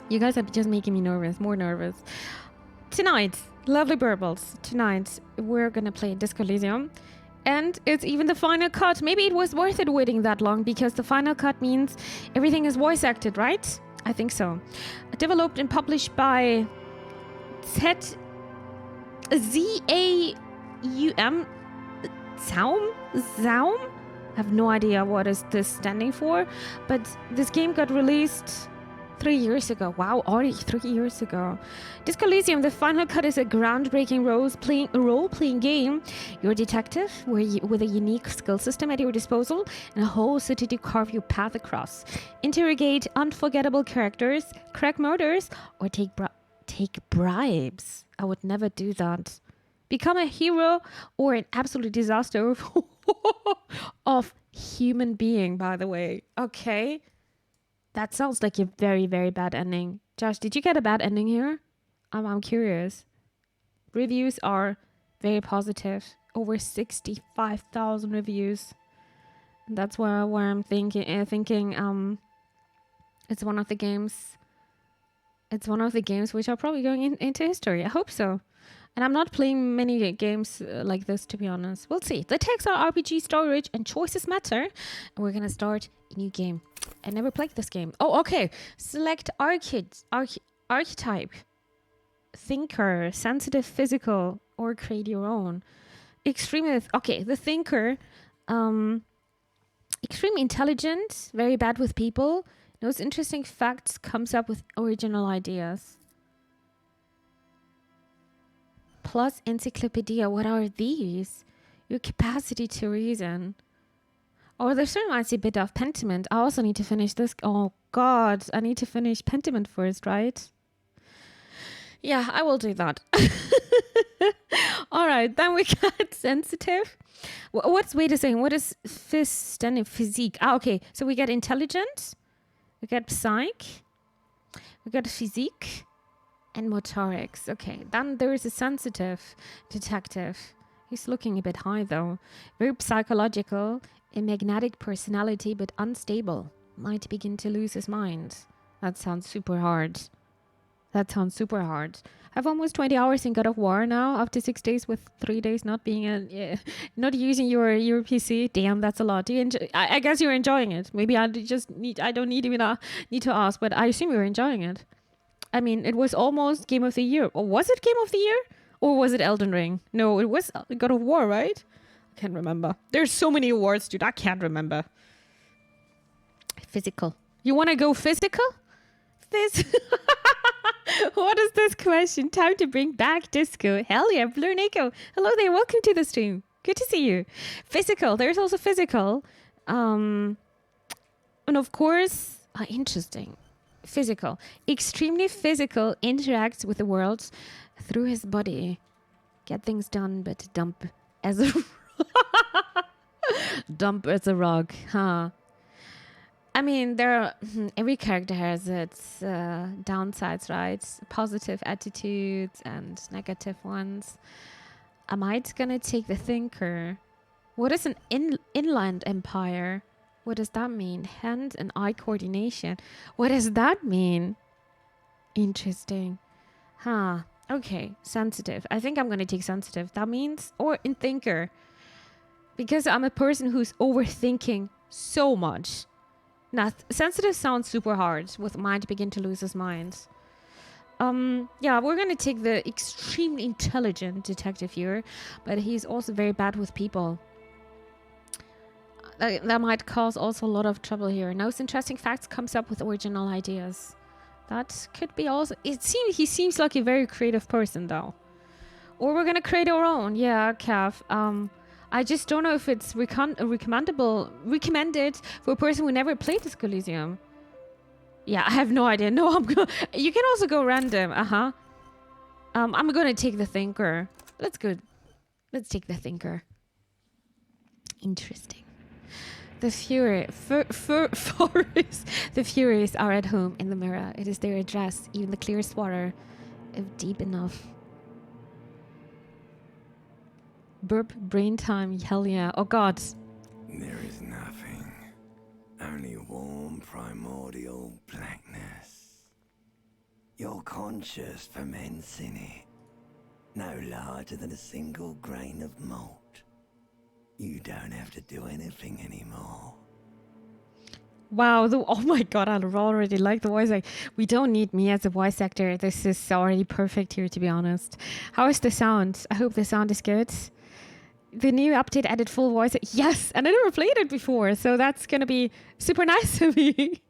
You guys are just making me nervous, more nervous. Tonight, lovely burbles, tonight we're gonna play Disco Elysium. And it's even the final cut. Maybe it was worth it waiting that long because the final cut means everything is voice acted, right? I think so. Developed and published by ZAUM. Zaum? I have no idea what is this standing for, but this game got released 3 years ago. Wow, already 3 years ago. Disco Elysium, the final cut, is a groundbreaking role-playing game. You're a detective with a unique skill system at your disposal and a whole city to carve your path across. Interrogate unforgettable characters, crack murders, or take bribes. I would never do that. Become a hero or an absolute disaster of human being, by the way. Okay. That sounds like a very, very bad ending. Josh, did you get a bad ending here? I'm curious. Reviews are very positive. Over 65,000 reviews. And that's where I'm thinking it's one of the games. It's one of the games which are probably going into history. I hope so. And I'm not playing many games like this, to be honest. We'll see. The text are RPG, storage, and choices matter. And we're going to start a new game. I never played this game. Oh, okay. Select archetype. Thinker, sensitive, physical, or create your own. Extreme. Okay, the thinker. Extreme intelligent, very bad with people. Knows interesting facts, comes up with original ideas. Plus encyclopedia. What are these? Your capacity to reason. Oh, there's certainly a bit of Pentiment. I also need to finish this. Oh, God. I need to finish Pentiment first, right? Yeah, I will do that. All right. Then we got sensitive. Wait a second. What is standing? Physique. Okay. So we get intelligent. We got psych. We got physique. And motorics. Okay, then there is a sensitive detective. He's looking a bit high though. Very psychological, a magnetic personality but unstable. Might begin to lose his mind. That sounds super hard. I have almost 20 hours in God of War now after 6 days with 3 days not being not using your PC. Damn, that's a lot. Do you enjoy? I guess you're enjoying it. Maybe I don't need to ask, but I assume you're enjoying it. I mean, it was almost Game of the Year. Or was it Game of the Year? Or was it Elden Ring? No, it was God of War, right? I can't remember. There's so many awards, dude. I can't remember. Physical. You want to go physical? What is this question? Time to bring back disco. Hell yeah, Blue Nico. Hello there. Welcome to the stream. Good to see you. Physical. There's also physical. And of course, interesting. Physical. Extremely physical, interacts with the world through his body. Get things done, but dump as a rock, huh? I mean, every character has its downsides, right? Positive attitudes and negative ones. Am I gonna take the thinker? What is an inland empire? What does that mean? Hand and eye coordination. What does that mean? Interesting. Huh. Okay. Sensitive. I think I'm going to take sensitive. That means, or in thinker. Because I'm a person who's overthinking so much. Now, sensitive sounds super hard with mind begin to lose his mind. Yeah, we're going to take the extremely intelligent detective here. But he's also very bad with people. That might cause also a lot of trouble here. Knows interesting facts, comes up with original ideas. That could be also... He seems like a very creative person, though. Or we're going to create our own. Yeah, Cav. I just don't know if it's recommended for a person who never played Disco Elysium. Yeah, I have no idea. No, you can also go random. I'm going to take the thinker. Let's take the thinker. Interesting. The Furies are at home in the mirror. It is their address, even the clearest water, if deep enough. Burp, brain time, hell yeah. Oh God. There is nothing. Only warm primordial blackness. Your conscious ferments in it, no larger than a single grain of malt. You don't have to do anything anymore. Wow, oh my god, I already like the voice actor. We don't need me as a voice actor. This is already perfect here, to be honest. How is the sound? I hope the sound is good. The new update added full voice. Yes, and I never played it before, so that's gonna be super nice to me.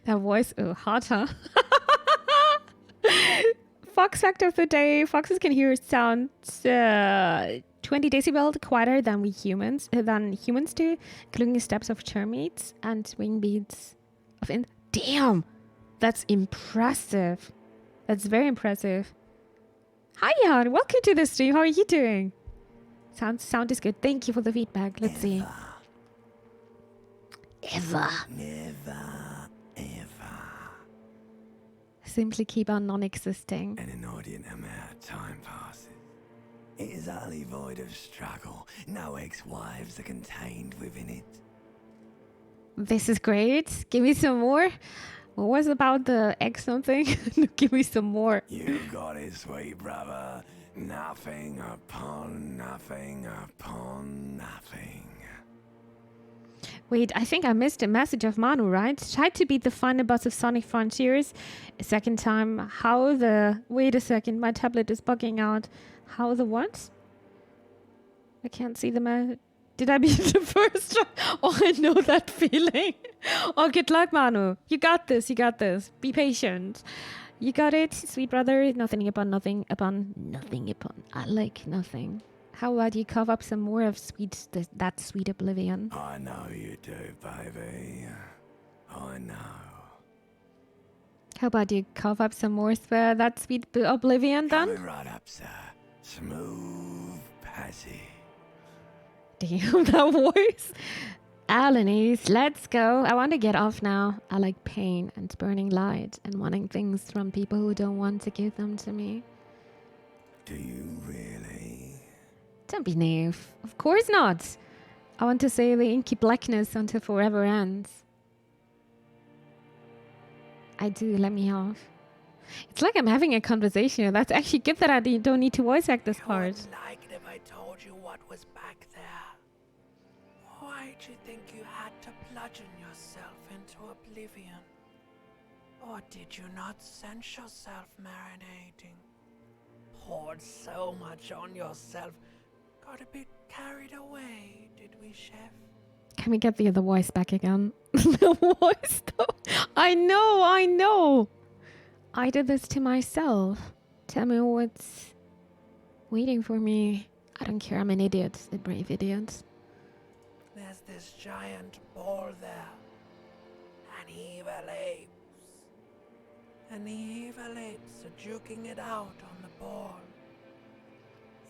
That voice, oh, hot, huh? Fox fact of the day. Foxes can hear sound 20 decibels quieter than humans do, including the steps of termites and wing beats of Damn! That's impressive. That's very impressive. Hi, Jan. Welcome to the stream. How are you doing? Sound is good. Thank you for the feedback. Let's see. Ever. Never, ever. Simply keep on non-existing. An inordinate amount of time passes. It is utterly void of struggle. No ex-wives are contained within it. This is great. Give me some more. What was about the X something? Give me some more. You got it, sweet brother. Nothing upon nothing upon nothing. Wait, I think I missed a message of Manu, right? Tried to beat the final boss of Sonic Frontiers a second time. How the... Wait a second, my tablet is bugging out. How the what? I can't see the message. Did I beat the first try? Oh, I know that feeling. Oh, good luck, Manu. You got this, you got this. Be patient. You got it, sweet brother. Nothing upon nothing upon nothing upon. I like nothing. How about you carve up some more of that sweet oblivion? I know you do, baby. I know. How about you carve up some more that sweet oblivion then? Coming right up, sir. Smooth passage. Damn, that voice. Alanis, let's go. I want to get off now. I like pain and burning light and wanting things from people who don't want to give them to me. Do you really? Don't be naive. Of course not. I want to say the inky blackness until forever ends. I do, let me off. It's like I'm having a conversation. That's actually good that I don't need to voice act this part. You wouldn't like it if I told you what was back there. Why'd you think you had to bludgeon yourself into oblivion? Or did you not sense yourself marinating? Poured so much on yourself. Got a bit carried away, did we, chef? Can we get the other voice back again? The voice though. I know. I did this to myself. Tell me what's waiting for me. I don't care. I'm an idiot. A brave idiot. There's this giant ball there. And evil apes. And the evil apes are juking it out on the ball.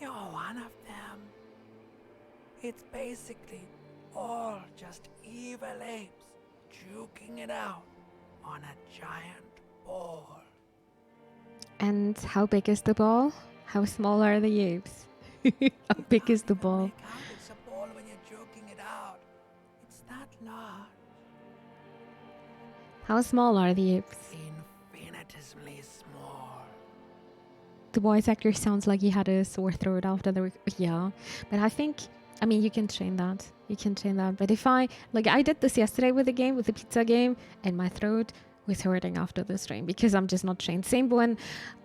You're one of them. It's basically all just evil apes juking it out on a giant ball. And how big is the ball? How small are the apes? How big is the ball? It's a ball when you're joking it out. It's that large. How small are the apes? Infinitesimally small. The voice actor sounds like he had a sore throat after the... Yeah, but I mean, you can train that. But if I did this yesterday with the pizza game, and my throat was hurting after the stream because I'm just not trained. Same when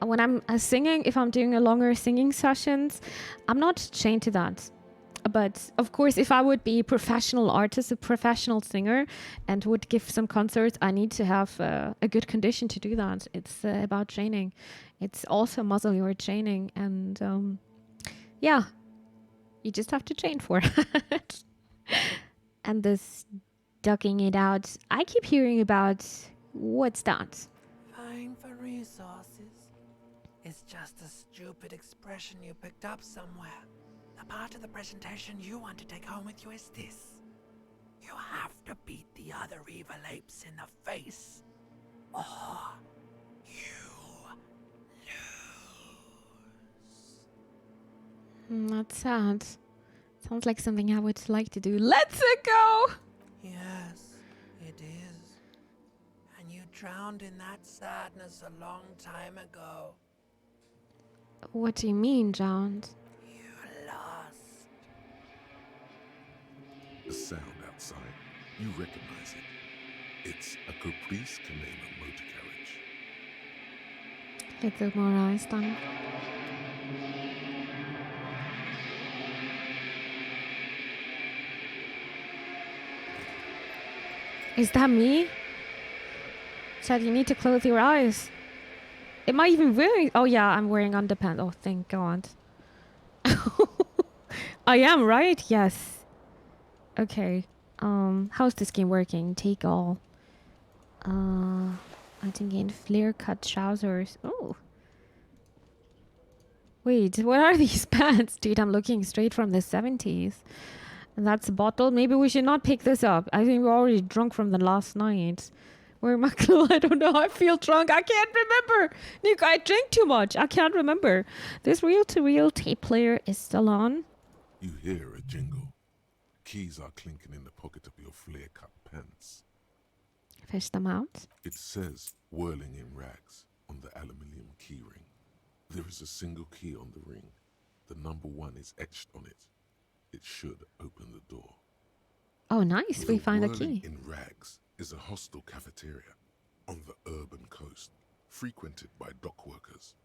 I'm singing, if I'm doing a longer singing sessions, I'm not trained to that. But of course, if I would be a professional artist, a professional singer, and would give some concerts, I need to have a good condition to do that. It's about training. It's also muscle you're training. And yeah, you just have to train for it. And this ducking it out, I keep hearing about, what's that? Vying for resources. It's just a stupid expression you picked up somewhere. The part of the presentation you want to take home with you is this. You have to beat the other evil apes in the face, or you lose. That's sad. Sounds like something I would like to do. Let's go! Yes, it is. And you drowned in that sadness a long time ago. What do you mean, drowned? You lost. The sound outside, you recognize it. It's a Caprice Canema motor carriage. Lite more eyes then. Is that me? Chad, you need to close your eyes. Am I even wearing... Oh yeah, I'm wearing underpants. Oh, thank God. I am, right? Yes. Okay. How's this game working? Take all. I think in flare cut trousers. Oh. Wait, what are these pants? Dude, I'm looking straight from the 70s. And that's a bottle. Maybe we should not pick this up. I think we're already drunk from the last night. Where am I? I don't know. I feel drunk. I can't remember. Nick, I drink too much. I can't remember. This reel-to-reel tape player is still on. You hear a jingle. Keys are clinking in the pocket of your flare-cut pants. Fish them out. It says whirling in rags on the aluminium key ring. There is a single key on the ring. The number 1 is etched on it. It should open the door. Oh, nice. We find a Whirling key. in rags is a hostel cafeteria on the urban coast, frequented by dock workers.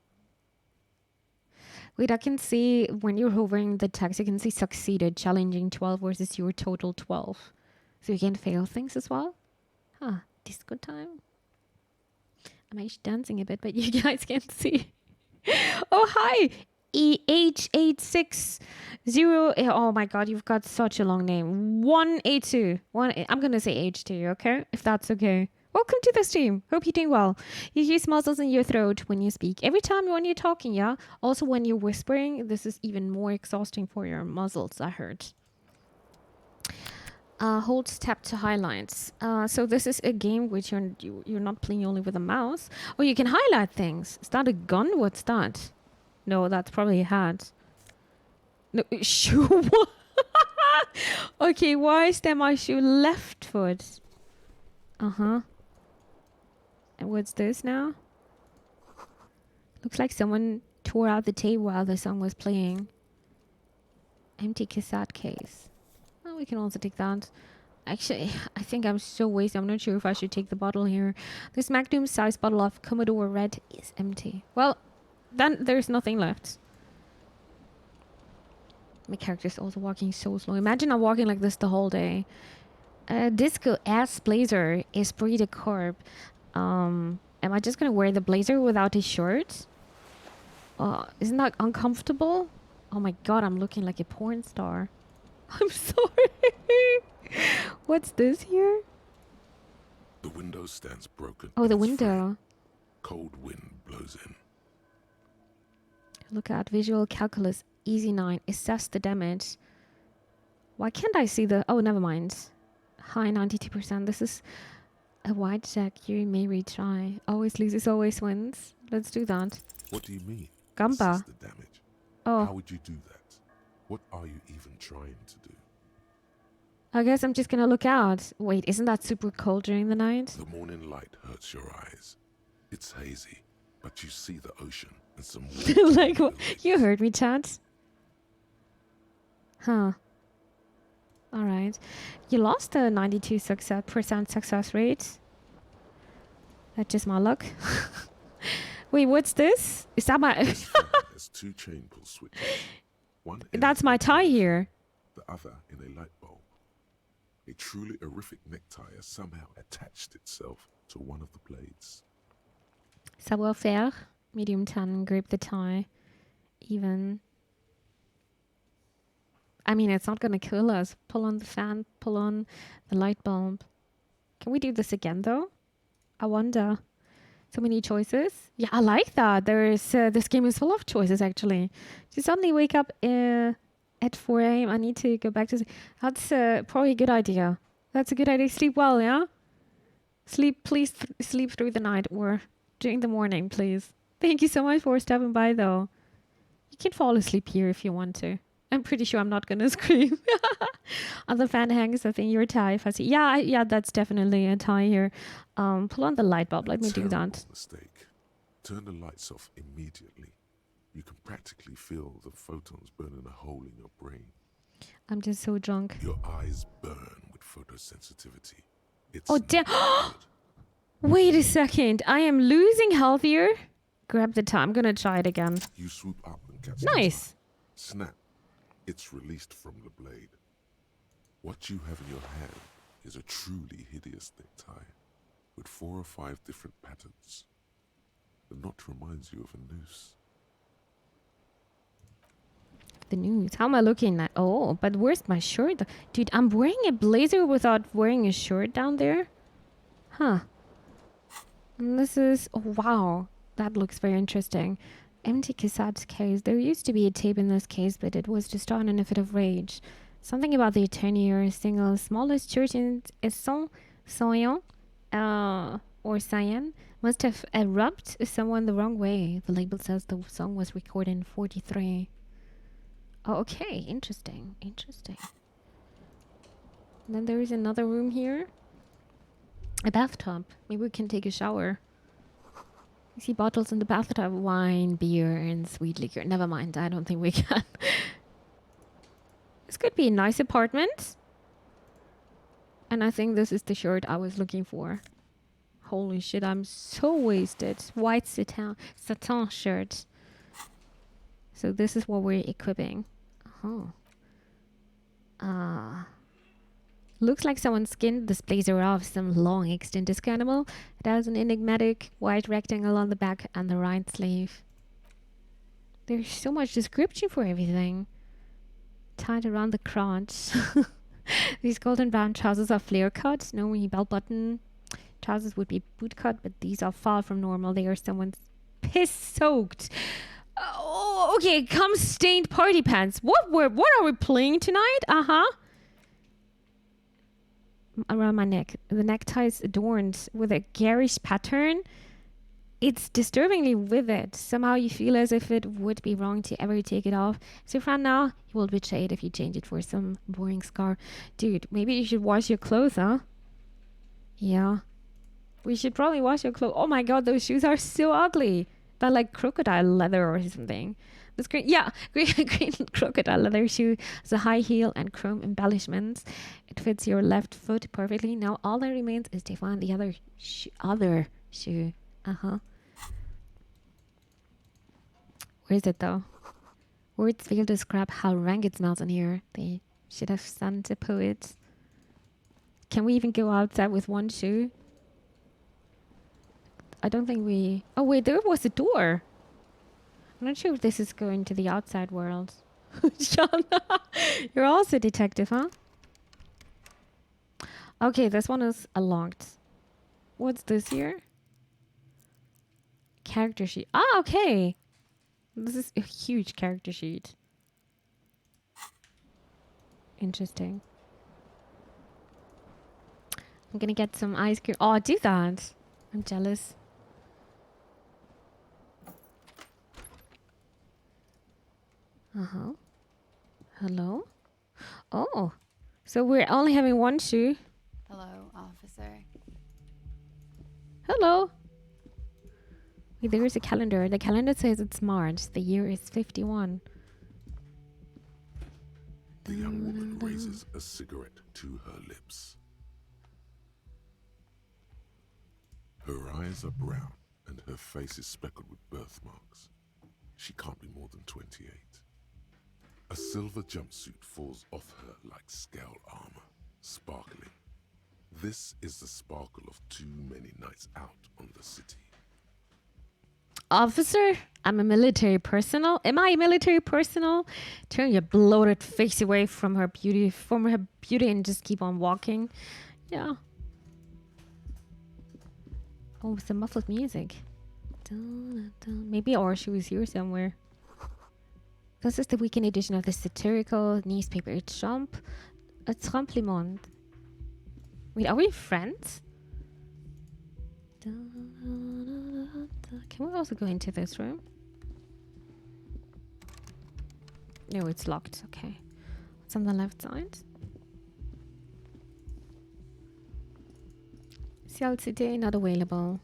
Wait, I can see when you're hovering the text, you can see succeeded, challenging 12 versus your total 12. So you can fail things as well. Huh, disco time. I'm actually dancing a bit, but you guys can't see. Oh, hi! EH860. Oh my God, you've got such a long name. 182. I'm going to say H2, okay? If that's okay. Welcome to the stream. Hope you're doing well. You use muscles in your throat when you speak. Every time when you're talking, yeah? Also, when you're whispering, this is even more exhausting for your muscles, I heard. Hold tab to highlights. So this is a game which you're not playing only with a mouse. Oh, you can highlight things. Is that a gun? What's that? No, that's probably a hat. No, shoe. Okay, why is there my shoe left foot? Uh-huh. And what's this now? Looks like someone tore out the tape while the song was playing. Empty cassette case. Well, we can also take that. Actually, I think I'm so wasted. I'm not sure if I should take the bottle here. This magnum-sized bottle of Commodore Red is empty. Well, then there's nothing left. My character's also walking so slow. Imagine I'm walking like this the whole day. Disco ass blazer is pretty carve. Am I just gonna wear the blazer without his shirt? Isn't that uncomfortable? Oh my God, I'm looking like a porn star. I'm sorry. What's this here? The window stands broken. Oh, the It's window. free. Cold wind blows in. Look at visual calculus. Easy 9. Assess the damage. Why can't I see the... Oh, never mind. High 92%. This is a white jack. You may retry. Always loses, always wins. Let's do that. What do you mean? Gamba. Assess the damage. Oh. How would you do that? What are you even trying to do? I guess I'm just gonna look out. Wait, isn't that super cold during the night? The morning light hurts your eyes. It's hazy, but you see the ocean and some Like, what? You heard me, chat. Huh. Alright. You lost a 92% success rate. That's just my luck. Wait, what's this? Is that my... This phone has 2 chain pull switches. One That's my tie here. The other in a light bulb. A truly horrific necktie has somehow attached itself to one of the blades. Savoir faire. Medium 10. Grip the tie. Even. I mean, it's not gonna kill us. Pull on the fan. Pull on the light bulb. Can we do this again, though? I wonder. So many choices. Yeah, I like that. There is this game is full of choices, actually. You suddenly wake up at 4 a.m. I need to go back to... That's probably a good idea. That's a good idea. Sleep well, yeah? Sleep, please sleep through the night or during the morning, please. Thank you so much for stopping by, though. You can fall asleep here if you want to. I'm pretty sure I'm not gonna scream. On the fan hangs, I think your tie, Fussy. Yeah, yeah, that's definitely a tie here. Pull on the light bulb. Let me do that. Mistake. Turn the lights off immediately. You can practically feel the photons burning a hole in your brain. I'm just so drunk. Your eyes burn with photosensitivity. It's Oh, damn. not good. Wait a second. I am losing health here. Grab the tie. I'm gonna try it again. You swoop up and catch Nice. the tie. Snap. It's released from the blade. What you have in your hand is a truly hideous necktie with 4 or 5 different patterns. The knot reminds you of a noose. The news. How am I looking at? Oh, but where's my shirt? Dude, I'm wearing a blazer without wearing a shirt down there. Huh. And this is, oh, wow. That looks very interesting. Empty cassette case. There used to be a tape in this case, but it was destroyed in a fit of rage. Something about the attorney single smallest church in Saint-Soyon, or Cyan, must have rubbed someone the wrong way. The label says the song was recorded in 43. Oh, okay. Interesting. Interesting. And then there is another room here. A bathtub. Maybe we can take a shower. You see bottles in the bathtub. Wine, beer, and sweet liquor. Never mind. I don't think we can. This could be a nice apartment. And I think this is the shirt I was looking for. Holy shit, I'm so wasted. White satin shirt. So this is what we're equipping. Looks like someone skinned this blazer off some long extant disco animal. It has an enigmatic white rectangle on the back and the right sleeve. There's so much description for everything. Tied around the crotch. These golden brown trousers are flare cut. No belt button. Trousers would be boot cut, but these are far from normal. They are someone's piss soaked. Oh, okay. Come stained party pants. What are we playing tonight? Around my neck. The necktie is adorned with a garish pattern. It's disturbingly vivid. Somehow you feel as if it would be wrong to ever take it off. So from now, you will betray it if you change it for some boring scar. Dude, maybe you should wash your clothes, huh? Yeah. We should probably wash your clothes. Oh my god, those shoes are so ugly. They're like crocodile leather or something. This green crocodile leather shoe has a high heel and chrome embellishments. It fits your left foot perfectly. Now all that remains is to find the other shoe. Where is it though? Words fail to describe how rank it smells in here. They should have sent a poet. Can we even go outside with one shoe? I don't think we... Oh wait, there was a door. I'm not sure if this is going to the outside world. Shana, you're also a detective, huh? Okay, this one is locked. What's this here? Character sheet. Ah, okay. This is a huge character sheet. Interesting. I'm gonna get some ice cream. Oh, do that. I'm jealous. Hello? Oh. So we're only having one shoe. Hello, officer. Hello. Wait, there is a calendar. The calendar says it's March. The year is 51. The young woman raises a cigarette to her lips. Her eyes are brown and her face is speckled with birthmarks. She can't be more than 28. A silver jumpsuit falls off her like scale armor, sparkling. This is the sparkle of too many nights out on the city. Officer, I'm a military personnel. Am I a military personnel? Turn your bloated face away from her beauty, and just keep on walking. Yeah. Oh, some muffled music. Dun, dun, dun. Maybe our shoe is here somewhere. This is the weekend edition of the satirical newspaper Trump. A Trump Le Monde. Wait, are we friends? Can we also go into this room? No, it's locked. Okay. What's on the left side? CLCD not available.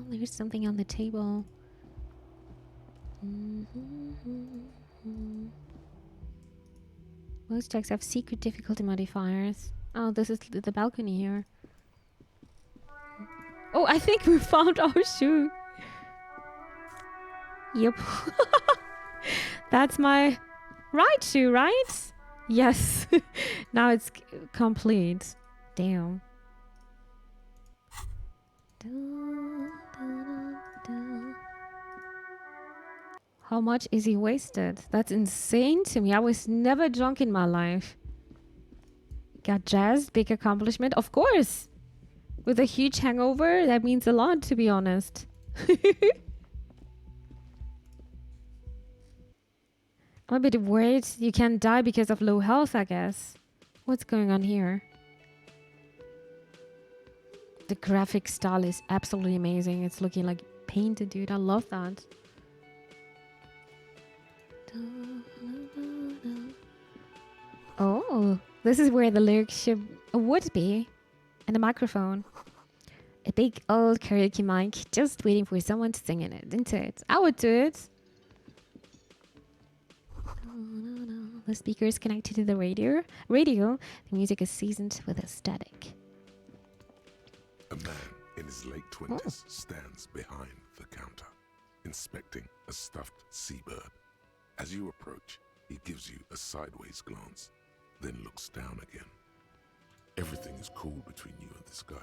There's something on the table. Most checks have secret difficulty modifiers. Oh, this is the balcony here. Oh, I think we found our shoe. Yep. That's my right shoe, right? Yes. Now it's complete. Damn. How much is he wasted? That's insane to me. I was never drunk in my life. Got jazzed, big accomplishment. Of course. With a huge hangover, that means a lot, to be honest. I'm a bit worried you can die because of low health, I guess. What's going on here? The graphic style is absolutely amazing. It's looking like painted, dude. I love that. Oh, this is where the lyrics would be. And the microphone. A big old karaoke mic, just waiting for someone to sing in it, into it. I would do it. The speaker is connected to the radio. The music is seasoned with a static. A man in his late 20s stands behind the counter, inspecting a stuffed seabird. As you approach, he gives you a sideways glance, then looks down again. Everything is cool between you and this guy.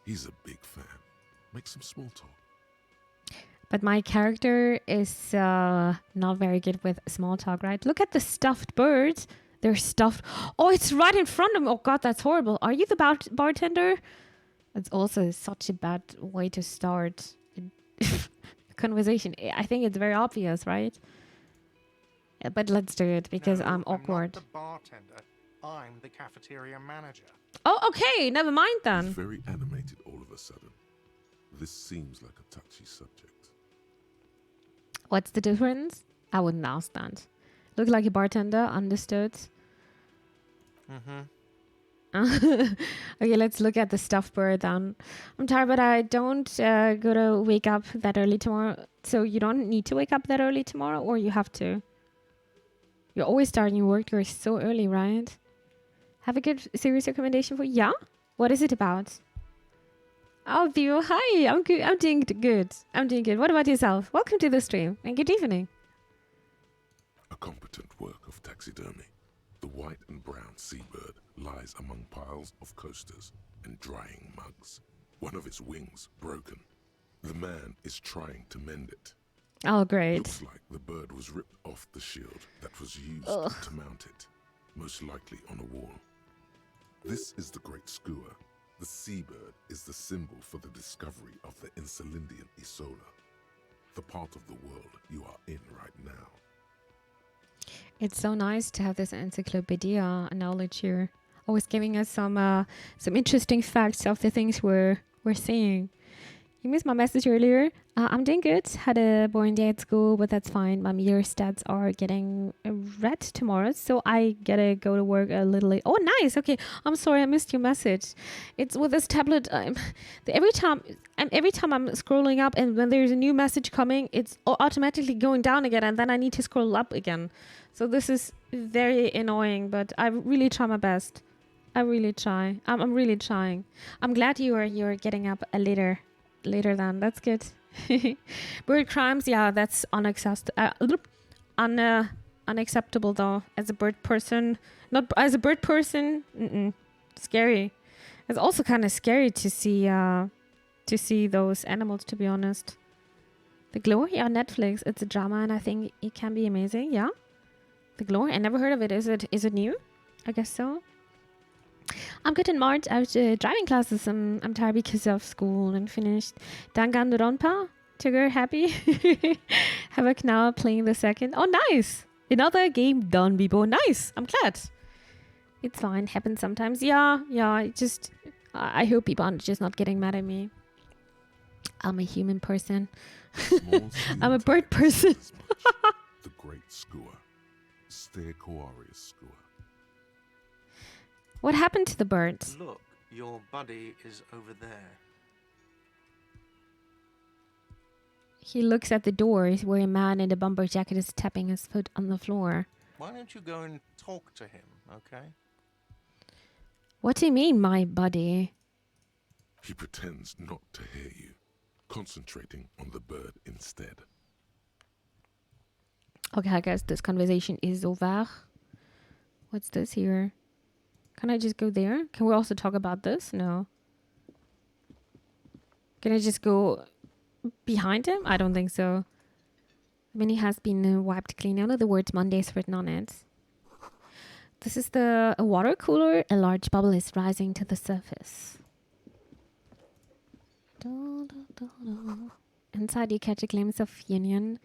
He's a big fan. Make some small talk. But my character is not very good with small talk, right? Look at the stuffed birds. They're stuffed. Oh, it's right in front of me. Oh, God, that's horrible. Are you the bartender? It's also such a bad way to start a conversation. I think it's very obvious, right? Yeah, but let's do it because I'm awkward. I'm not the bartender. I'm the cafeteria manager. Oh, okay. Never mind then. He's very animated all of a sudden. This seems like a touchy subject. What's the difference? I wouldn't ask that. Look like a bartender. Understood. Okay, let's look at the stuffed bird then. I'm tired, but I don't go to wake up that early tomorrow. So you don't need to wake up that early tomorrow, or you have to? You're always starting your work. You're so early, right? Have a good series recommendation for yeah? What is it about? Oh, Theo, hi. I'm good. I'm doing good. What about yourself? Welcome to the stream and good evening. A competent work of taxidermy. The white and brown seabird lies among piles of coasters and drying mugs. One of its wings broken. The man is trying to mend it. Oh, great. Looks like the bird was ripped off the shield that was used to mount it, most likely on a wall. This is the great skua. The seabird is the symbol for the discovery of the Insulindian Isola, the part of the world you are in right now. It's so nice to have this encyclopedia knowledge here, always giving us some interesting facts of the things we're seeing. You missed my message earlier. I'm doing good. Had a boring day at school, but that's fine. My meter stats are getting red tomorrow, so I gotta go to work a little late. Oh, nice. Okay, I'm sorry I missed your message. It's with this tablet. Every time I'm scrolling up, and when there's a new message coming, it's automatically going down again, and then I need to scroll up again. So this is very annoying, but I really try my best. I really try. I'm really trying. I'm glad you're getting up later than. That's good. Bird crimes, yeah, that's unacceptable though. As a bird person, scary. It's also kind of scary to see those animals, to be honest. The Glory on Netflix, it's a drama and I think it can be amazing. Yeah, The Glory, I never heard of it. Is it new? I guess so. I'm good in March. I was driving classes. I'm tired because of school and finished. Danganronpa. Trigger happy. Have a now playing the second. Oh, nice. Another game done, Bibo. Nice. I'm glad. It's fine. Happens sometimes. Yeah. I hope people are just not getting mad at me. I'm a human person. Small I'm a steel bird tiger said person. as much. The great skua, Stegoarius skua. What happened to the birds? Look, your buddy is over there. He looks at the door where a man in a bomber jacket is tapping his foot on the floor. Why don't you go and talk to him, okay? What do you mean, my buddy? He pretends not to hear you, concentrating on the bird instead. Okay, I guess this conversation is over. What's this here? Can I just go there? Can we also talk about this? No. Can I just go behind him? I don't think so. I mean, he has been wiped clean. Only the words Monday is written on it. This is a water cooler. A large bubble is rising to the surface. Inside, you catch a glimpse of Union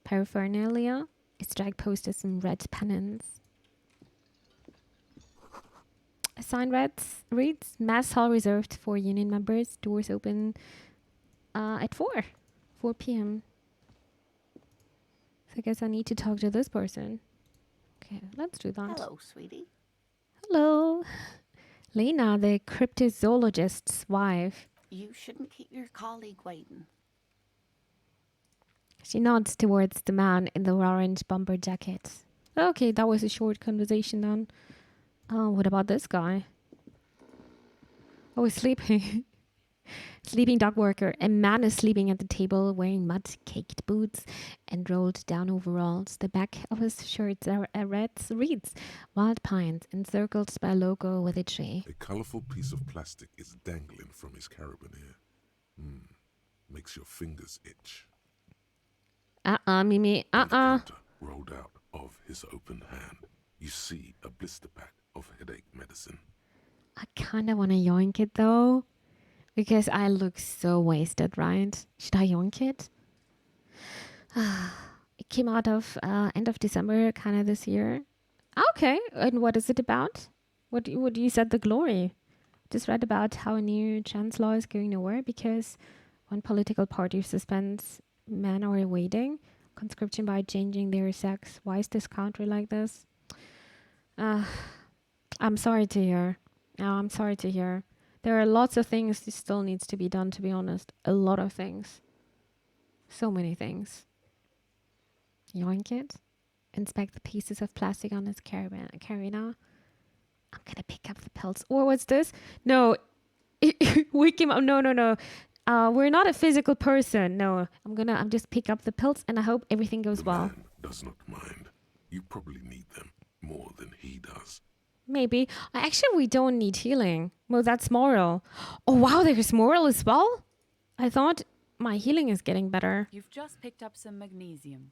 paraphernalia. Its drag posters and red pennants. A sign reads, Mass Hall reserved for Union members. Doors open at 4 p.m. So I guess I need to talk to this person. Okay, let's do that. Hello, sweetie. Hello. Lena, the cryptozoologist's wife. You shouldn't keep your colleague waiting. She nods towards the man in the orange bomber jacket. Okay, that was a short conversation then. What about this guy? Oh, he's sleeping. Sleeping dog worker. A man is sleeping at the table wearing mud-caked boots and rolled down overalls. The back of his shirt reads Wild Pines, encircled by a logo with a tree. A colourful piece of plastic is dangling from his carabiner. Makes your fingers itch. Mimi, On the counter, rolled out of his open hand, you see a blister pack of headache medicine. I kind of want to yoink it though. Because I look so wasted, right? Should I yoink it? It came out of end of December, kind of this year. Okay, and what is it about? What you said the glory? Just read about how a new trans law is going nowhere because one political party suspends men who are waiting conscription by changing their sex. Why is this country like this? I'm sorry to hear. I'm sorry to hear. There are lots of things that still needs to be done, to be honest. A lot of things. So many things. Yoink it. Inspect the pieces of plastic on his carabiner. I'm gonna pick up the pelts. Or what's this? No. We came up. No. We're not a physical person. No. I'm just pick up the pelts and I hope everything goes well. The man does not mind. You probably need them more than he does. Maybe. Actually, we don't need healing. Well, that's moral. Oh, wow, there's moral as well? I thought my healing is getting better. You've just picked up some magnesium.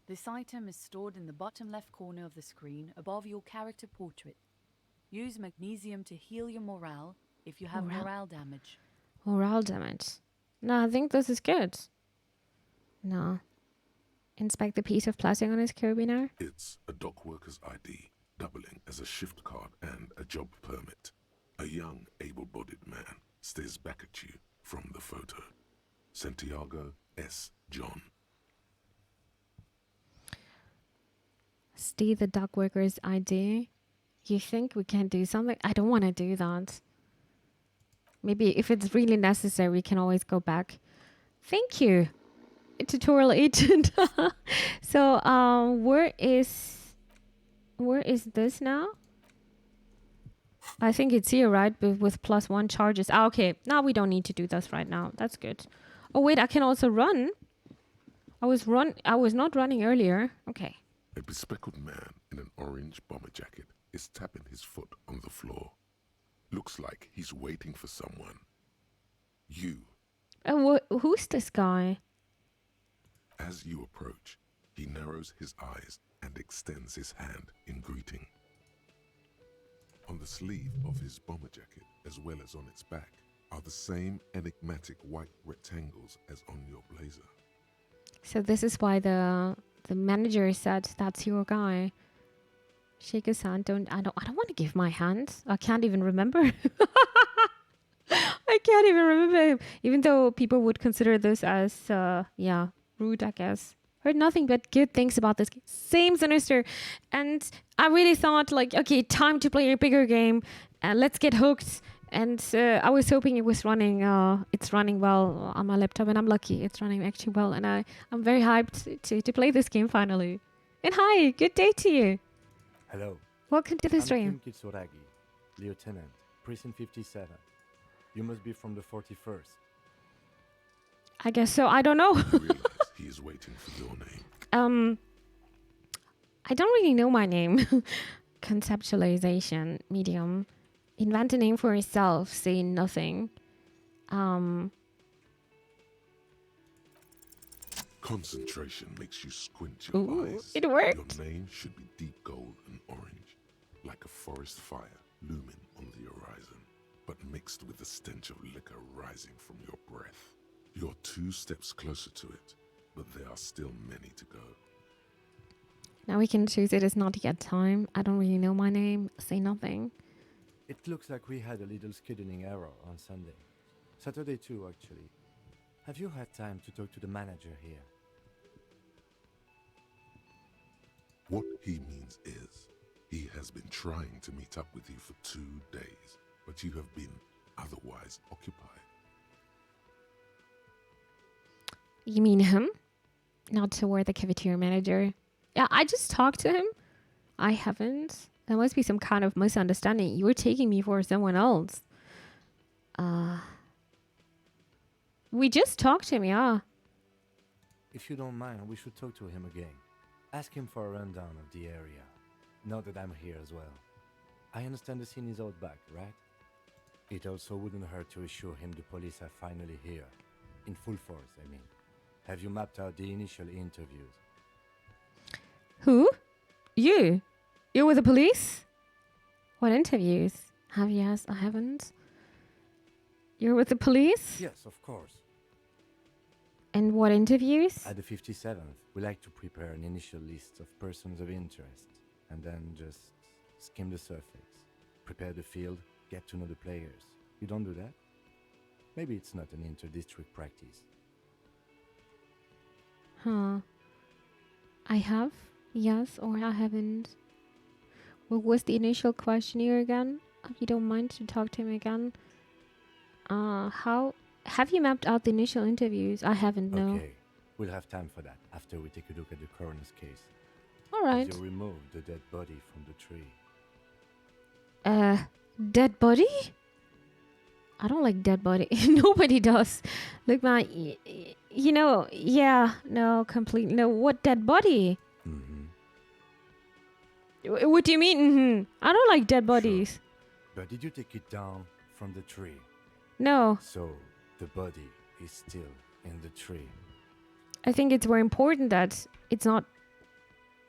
This item is stored in the bottom left corner of the screen above your character portrait. Use magnesium to heal your morale if you have morale damage. Morale damage. No, I think this is good. No. Inspect the piece of plastic on his carabiner. It's a dock worker's ID, doubling as a shift card and a job permit. A young, able-bodied man stares back at you from the photo. Santiago S. John. Stay the dock worker's ID. You think we can do something? I don't want to do that. Maybe if it's really necessary, we can always go back. Thank you, tutorial agent. So, where is this now? I think it's here, right? With +1 charges. Okay. Now we don't need to do this right now. That's good. Oh, wait. I can also run. I was not running earlier. Okay. A bespectacled man in an orange bomber jacket is tapping his foot on the floor. Looks like he's waiting for someone. You. Who's this guy? As you approach, he narrows his eyes and extends his hand in greeting. On the sleeve of his bomber jacket, as well as on its back, are the same enigmatic white rectangles as on your blazer. So this is why the manager said that's your guy. Shake his hand. I don't want to give my hand. I can't even remember. I I can't even remember him. Even though people would consider this as, rude, I guess. Heard nothing but good things about this game. Same Sinister. And I really thought, like, okay, time to play a bigger game. Let's get hooked. And I was hoping it was running, it's running well on my laptop. And I'm lucky. It's running actually well. And I'm very hyped to play this game finally. And hi, good day to you. Hello. Welcome to the I'm stream. Kim Kitsuragi, Lieutenant, Precinct 57. You must be from the 41st. I guess so. I don't know. You realize he is waiting for your name. I don't really know my name. Conceptualization, medium. Invent a name for yourself. Say nothing. Concentration makes you squint your Ooh, eyes. it worked. Your name should be deep gold and orange, like a forest fire looming on the horizon, but mixed with the stench of liquor rising from your breath. You're 2 steps closer to it, but there are still many to go. Now we can choose it as not yet time. I don't really know my name. Say nothing. It looks like we had a little scheduling error on Sunday. Saturday too, actually. Have you had time to talk to the manager here? What he means is, he has been trying to meet up with you for 2 days, but you have been otherwise occupied. You mean him? Not toward the cafeteria manager. Yeah, I just talked to him. I haven't. There must be some kind of misunderstanding. You were taking me for someone else. We just talked to him, yeah. If you don't mind, we should talk to him again. Ask him for a rundown of the area. Now that I'm here as well. I understand the scene is out back, right? It also wouldn't hurt to assure him the police are finally here. In full force, I mean. Have you mapped out the initial interviews? Who? You? You're with the police? What interviews? Have you asked? I haven't. You're with the police? Yes, of course. And what interviews? At the 57th, we like to prepare an initial list of persons of interest, and then just skim the surface. Prepare the field, get to know the players. You don't do that? Maybe it's not an inter-district practice. Huh. I have? Yes, or I haven't. What was the initial questionnaire again? If you don't mind to talk to him again. How have you mapped out the initial interviews? I haven't, no. Okay, we'll have time for that after we take a look at the coroner's case. All right. As you remove the dead body from the tree. Dead body? I don't like dead body. Nobody does. Look, man, you know, yeah, no, completely. No, what dead body? Mm-hmm. What do you mean? Mm-hmm. I don't like dead bodies. Sure. But did you take it down from the tree? No. So the body is still in the tree. I think it's very important that it's not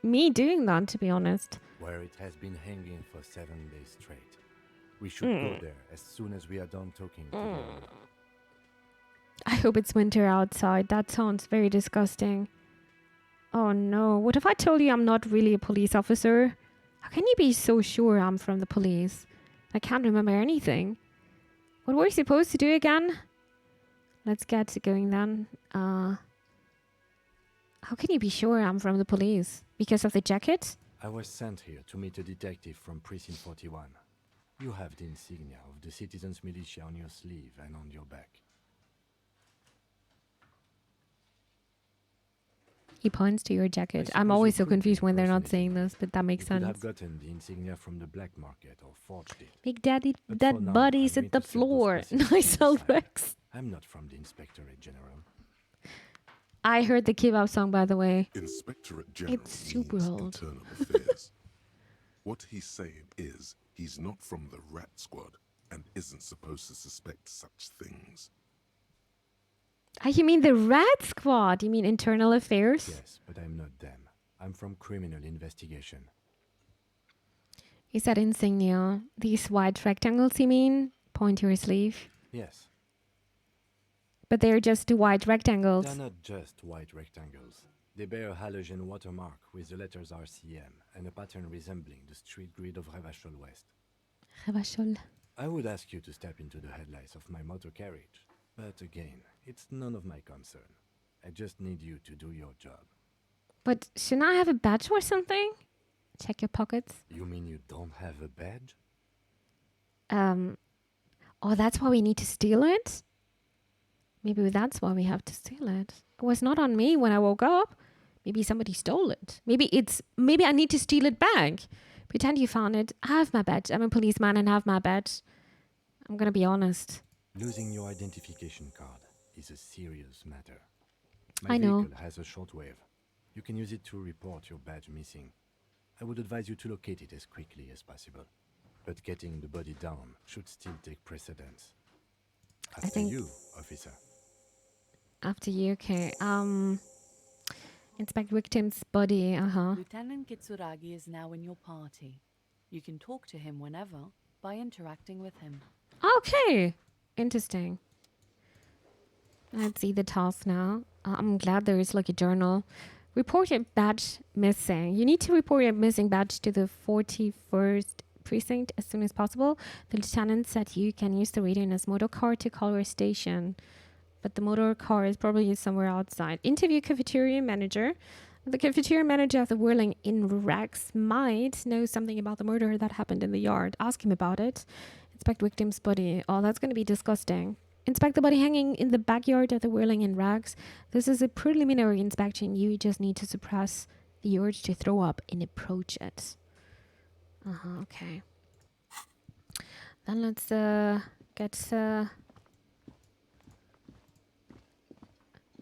me doing that, to be honest. Where it has been hanging for 7 days straight. We should go there as soon as we are done talking to the owner. I hope it's winter outside. That sounds very disgusting. Oh no, what if I told you I'm not really a police officer? How can you be so sure I'm from the police? I can't remember anything. What were we supposed to do again? Let's get to going then. How can you be sure I'm from the police? Because of the jacket? I was sent here to meet a detective from Precinct 41. You have the insignia of the Citizens Militia on your sleeve and on your back. He points to your jacket. I I'm suppose always you so could be confused when they're not impersonating saying this, but that makes You could sense. have gotten the insignia from the black market or forged it. Big Daddy, But for dead now, bodies I'm at the going to send those floor. messages Nice to old the Rex. I'm not from the Inspectorate General. I heard the Kebab song, by the way. Inspectorate General It's super means old. Internal Affairs. What he's saying is he's not from the Rat Squad and isn't supposed to suspect such things. You mean the Rat Squad? You mean Internal Affairs? Yes, but I'm not them. I'm from Criminal Investigation. Is that insignia? These white rectangles, you mean? Point to your sleeve. Yes, But they're just white rectangles. they're not just white rectangles. They bear a halogen watermark with the letters RCM and a pattern resembling the street grid of Revachol West. Revachol. I would ask you to step into the headlights of my motor carriage, but again, it's none of my concern. I just need you to do your job. But shouldn't I have a badge or something? Check your pockets. You mean you don't have a badge? Oh, that's why we need to steal it? Maybe that's why we have to steal it. It was not on me when I woke up. Maybe somebody stole it. Maybe I need to steal it back. Pretend you found it. I have my badge. I'm a policeman and have my badge. I'm gonna be honest. Losing your identification card is a serious matter. I know. vehicle has a shortwave. You can use it to report your badge missing. I would advise you to locate it as quickly as possible. But getting the body down should still take precedence. After think- you, officer. After you, okay. Inspect victim's body. Lieutenant Kitsuragi is now in your party. You can talk to him whenever by interacting with him. Okay. Interesting. Let's see the task now. I'm glad there is like a journal. Report your badge missing. You need to report your missing badge to the 41st precinct as soon as possible. The lieutenant said you can use the radio in his motor car to call your station. But the motor car is probably somewhere outside. Interview cafeteria manager. The cafeteria manager of the Whirling in Rex might know something about the murder that happened in the yard. Ask him about it. Inspect victim's body. Oh, that's going to be disgusting. Inspect the body hanging in the backyard of the Whirling in Rags. This is a preliminary inspection. You just need to suppress the urge to throw up and approach it. Okay. Then let's get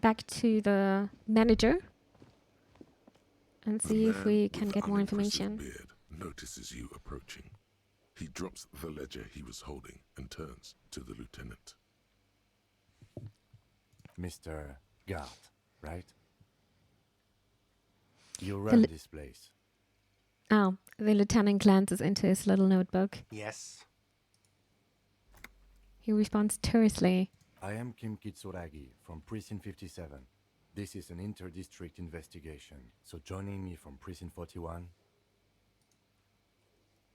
back to the manager and see if we can get more information. Beard notices you approaching. He drops the ledger he was holding and turns to the lieutenant. Mr. Gart, right? You run this place. Oh, the lieutenant glances into his little notebook. Yes. He responds tersely. I am Kim Kitsuragi from Precinct 57. This is an inter-district investigation, so joining me from Precinct 41.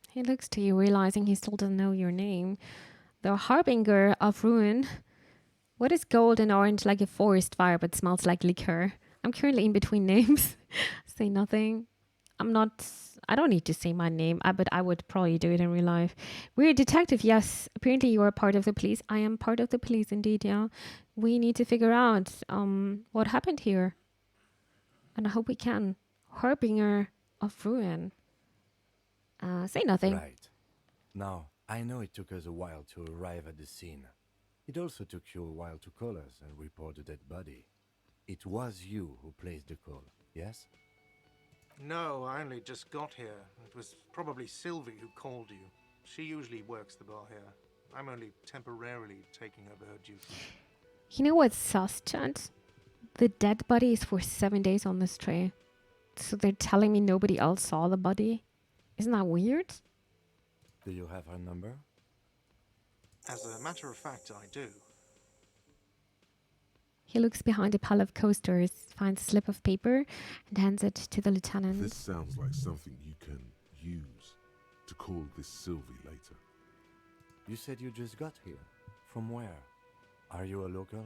He looks to you, realizing he still doesn't know your name. The harbinger of ruin. What is gold and orange like a forest fire but smells like liquor? I'm currently in between names. Say nothing. I don't need to say my name, but I would probably do it in real life. We're a detective, yes. Apparently you are part of the police. I am part of the police indeed, yeah. We need to figure out what happened here. And I hope we can. Harbinger of ruin. Say nothing. Right. Now, I know it took us a while to arrive at the scene. It also took you a while to call us and report the dead body. It was you who placed the call, yes? No, I only just got here. It was probably Sylvie who called you. She usually works the bar here. I'm only temporarily taking over her duty. You know what's sus, Chad? The dead body is for 7 days on this tray. So they're telling me nobody else saw the body? Isn't that weird? Do you have her number? As a matter of fact, I do. He looks behind a pile of coasters, finds a slip of paper, and hands it to the lieutenant. This sounds like something you can use to call this Sylvie later. You said you just got here. From where? Are you a local?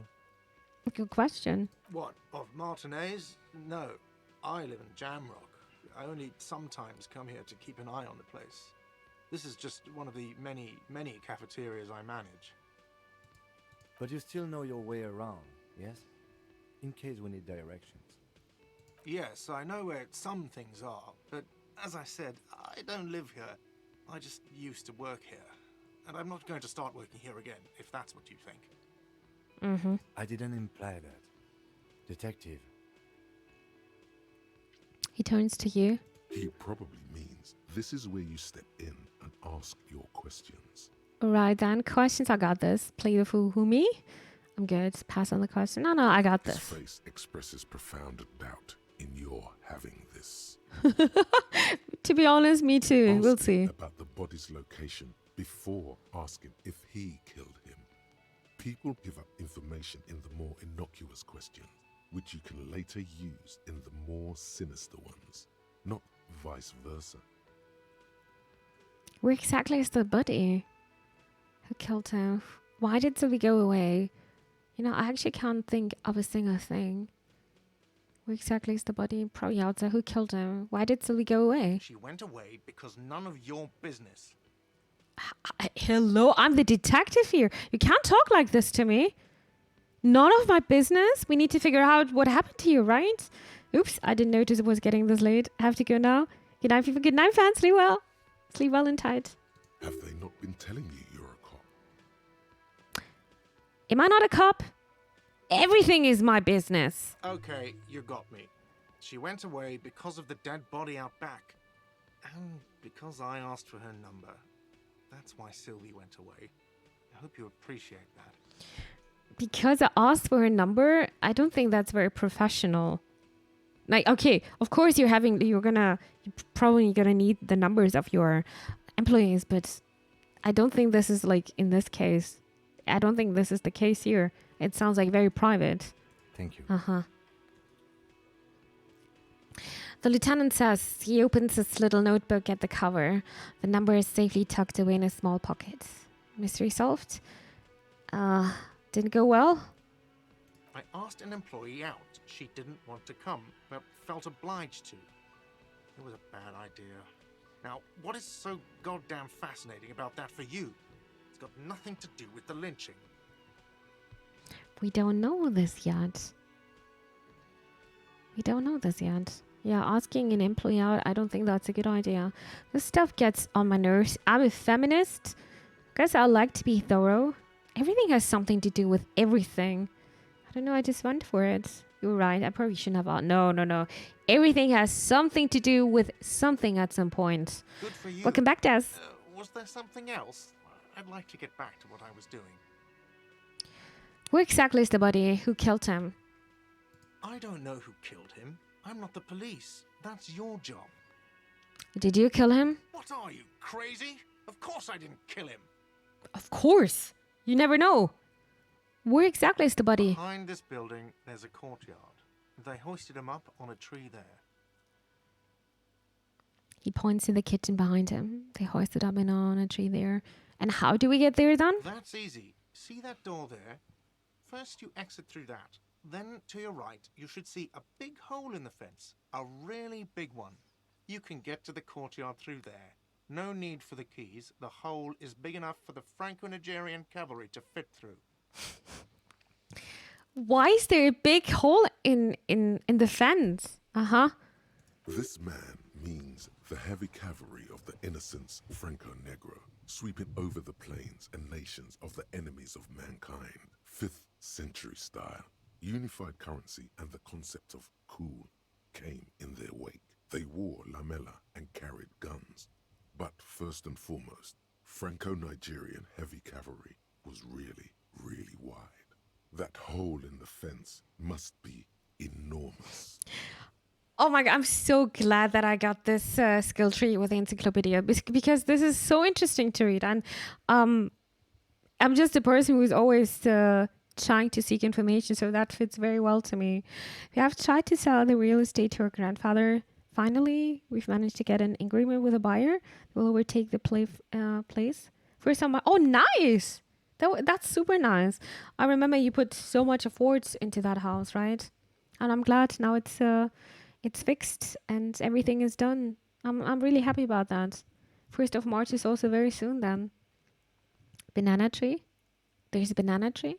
Good question. What, of Martinez? No, I live in Jamrock. I only sometimes come here to keep an eye on the place. This is just one of the many, many cafeterias I manage. But you still know your way around, yes? In case we need directions. Yes, I know where some things are, but as I said, I don't live here. I just used to work here. And I'm not going to start working here again, if that's what you think. I didn't imply that. Detective. He turns to you. He probably means this is where you step in and ask your questions. Right then, questions, I got this. Play the fool who me? I'm good. Pass on the question. No, I got His this. face expresses profound doubt in your having this. To be honest, me too. Ask We'll him see. about the body's location before asking if he killed him. People give up information in the more innocuous questions, which you can later use in the more sinister ones, not vice versa. Where exactly is the body? Who killed him? Why did Sylvie go away? You know, I actually can't think of a single thing. Where exactly is the body? Probably outside. Who killed him? Why did Sylvie go away? She went away because none of your business. Hello, I'm the detective here. You can't talk like this to me. None of my business. We need to figure out what happened to you, right? Oops, I didn't notice it was getting this late. I have to go now. Good night, people. Good night, fans. Sleep well. Sleep well and tight. Have they not been telling you you're a cop? Am I not a cop? Everything is my business. Okay, you got me. She went away because of the dead body out back. And because I asked for her number. That's why Sylvie went away. I hope you appreciate that. Because I asked for her number, I don't think that's very professional. Like, okay, of course you're probably gonna need the numbers of your employees, but I don't think this is like in this case. I don't think this is the case here. It sounds like very private. Thank you. Uh-huh. The lieutenant says he opens his little notebook at the cover. The number is safely tucked away in a small pocket. Mystery solved. Didn't go well. I asked an employee out. She didn't want to come, but felt obliged to. It was a bad idea. Now, what is so goddamn fascinating about that for you? It's got nothing to do with the lynching. We don't know this yet. Yeah, asking an employee out, I don't think that's a good idea. This stuff gets on my nerves. I'm a feminist. Guess I like to be thorough. Everything has something to do with everything. I don't know, I just went for it. You're right, I probably shouldn't have. No. Everything has something to do with something at some point. Good for you. Welcome back, Des. Was there something else? I'd like to get back to what I was doing. Where exactly is the body? Who killed him? I don't know who killed him. I'm not the police. That's your job. Did you kill him? What are you, crazy? Of course I didn't kill him. Of course. You never know. Where exactly is the body? Behind this building, there's a courtyard. They hoisted him up on a tree there. He points to the kitchen behind him. They hoisted up on a tree there. And how do we get there then? That's easy. See that door there? First you exit through that. Then to your right, you should see a big hole in the fence. A really big one. You can get to the courtyard through there. No need for the keys. The hole is big enough for the Franco-Nigerian cavalry to fit through. Why is there a big hole in the fence? Uh-huh. This man means the heavy cavalry of the innocents Franco-Negro, sweeping over the plains and nations of the enemies of mankind. 5th century style, unified currency and the concept of cool came in their wake. They wore lamella and carried guns. But first and foremost, Franco-Nigerian heavy cavalry was really, really wide. That hole in the fence must be enormous. Oh my God, I'm so glad that I got this skill tree with the encyclopedia because this is so interesting to read. And I'm just a person who's always trying to seek information, so that fits very well to me. We have tried to sell the real estate to our grandfather. Finally, we've managed to get an agreement with a buyer who will overtake the place. First time, oh, nice! That's super nice. I remember you put so much efforts into that house, right? And I'm glad now it's fixed and everything is done. I'm really happy about that. 1st of March is also very soon then. Banana tree. There's a banana tree.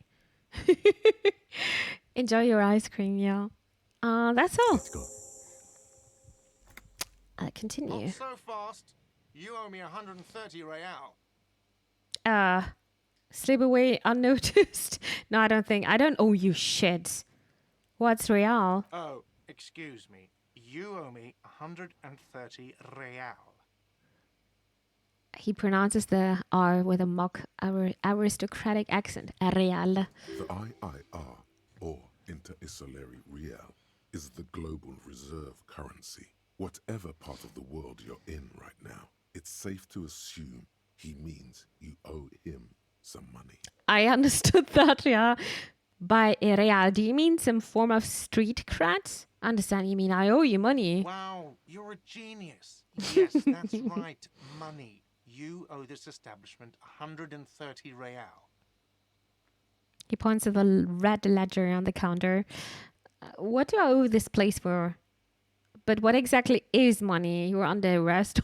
Enjoy your ice cream, yeah. That's all. Let's go. Continue. Not so fast. You owe me 130 real. Slip away unnoticed. No, I don't owe you shit. What's real? Oh, excuse me. You owe me 130 real. He pronounces the R with a mock aristocratic accent. Real. The IIR, or Inter-Isolary Real, is the global reserve currency. Whatever part of the world you're in right now, it's safe to assume he means you owe him some money. I understood that, yeah. By real, do you mean some form of street cred? Understand, you mean I owe you money. Wow, you're a genius. Yes, that's right. Money. you owe this establishment 130 real. He points to the red ledger on the counter. What do I owe this place for? But what exactly is money? You're under arrest.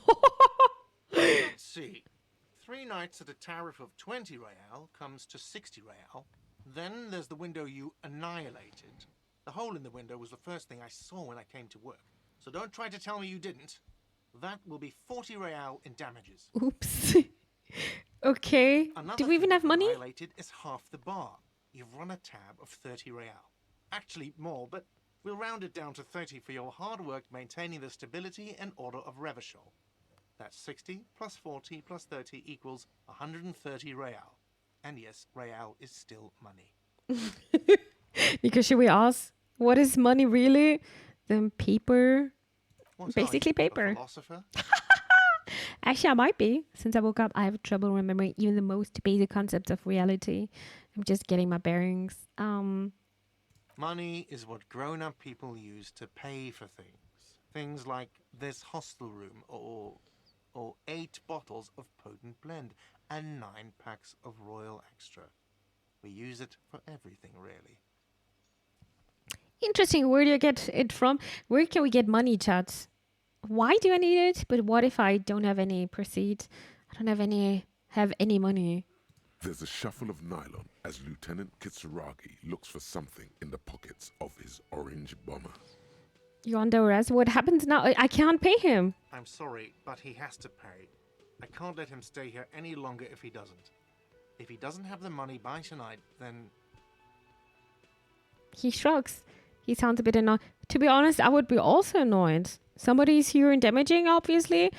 Let's see. 3 nights at a tariff of 20 real comes to 60 real. Then there's the window you annihilated. The hole in the window was the first thing I saw when I came to work. So don't try to tell me you didn't. That will be 40 real in damages. Oops. Okay. Another Do we even thing have money? annihilated is half the bar. You've run a tab of 30 real. Actually more, but we'll round it down to 30 for your hard work maintaining the stability and order of Revachol. That's 60 plus 40 plus 30 equals 130 real. And yes, real is still money. Because should we ask, what is money really? Then paper. What Basically are you, paper. a philosopher? Actually, I might be. Since I woke up, I have trouble remembering even the most basic concepts of reality. I'm just getting my bearings. Money is what grown-up people use to pay for things. Things like this hostel room or 8 bottles of potent blend and 9 packs of Royal Extra. We use it for everything, really. Interesting. Where do you get it from? Where can we get money, chat? Why do I need it? But what if I don't have any proceeds? I don't have any money. There's a shuffle of nylon as Lieutenant Kitsuragi looks for something in the pockets of his orange bomber. You're under arrest. What happens now? I can't pay him. I'm sorry, but he has to pay. I can't let him stay here any longer if he doesn't. If he doesn't have the money by tonight, then... He shrugs. He sounds a bit annoyed. To be honest, I would be also annoyed. Somebody's here and damaging, obviously.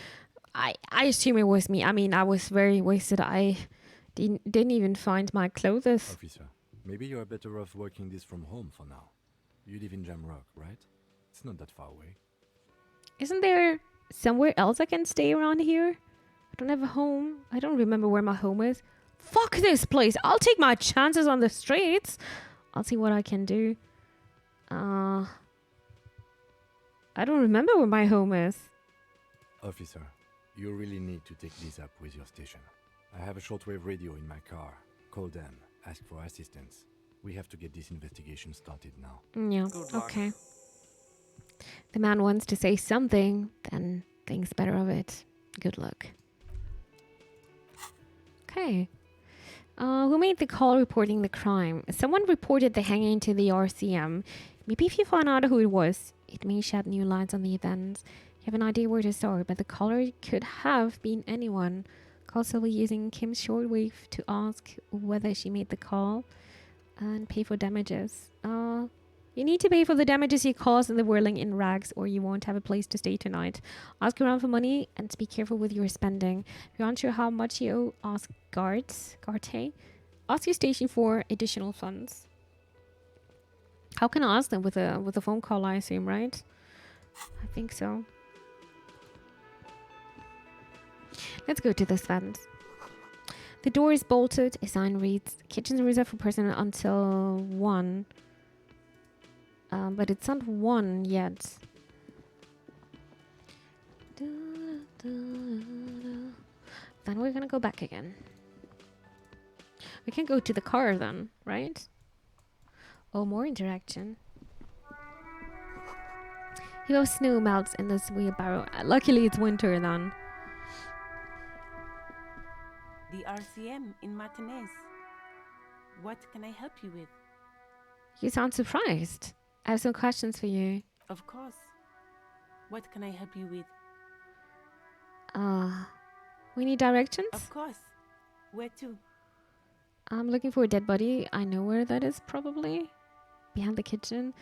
I assume it was me. I mean, I was very wasted. I didn't even find my clothes. Officer, maybe you are better off working this from home for now. You live in Jamrock, right? It's not that far away. Isn't there somewhere else I can stay around here? I don't have a home. I don't remember where my home is. Fuck this place. I'll take my chances on the streets. I'll see what I can do. I don't remember where my home is. Officer, you really need to take this up with your station. I have a shortwave radio in my car. Call them. Ask for assistance. We have to get this investigation started now. Yeah, Good luck. okay. The man wants to say something, then thinks better of it. Good luck. Okay. Who made the call reporting the crime? Someone reported the hanging to the RCM. Maybe if you find out who it was, it may shed new lights on the events. You have an idea where to start, but the caller could have been anyone. Call Sylvie using Kim's shortwave to ask whether she made the call and pay for damages. You need to pay for the damages you caused in the whirling in rags, or you won't have a place to stay tonight. Ask around for money and be careful with your spending. If you're unsure how much you owe, ask guards. Ask your station for additional funds. How can I ask them with a phone call? I assume, right? I think so. Let's go to this vent. The door is bolted. A sign reads, "Kitchen reserved for personnel until 1." But it's not 1 yet. Then we're gonna go back again. We can go to the car then, right? Oh, more interaction. Your snow melts in this wheelbarrow. Luckily, it's winter then. The RCM in Martinez. What can I help you with? You sound surprised. I have some questions for you. Of course. What can I help you with? We need directions? Of course. Where to? I'm looking for a dead body. I know where that is, probably. Behind the kitchen.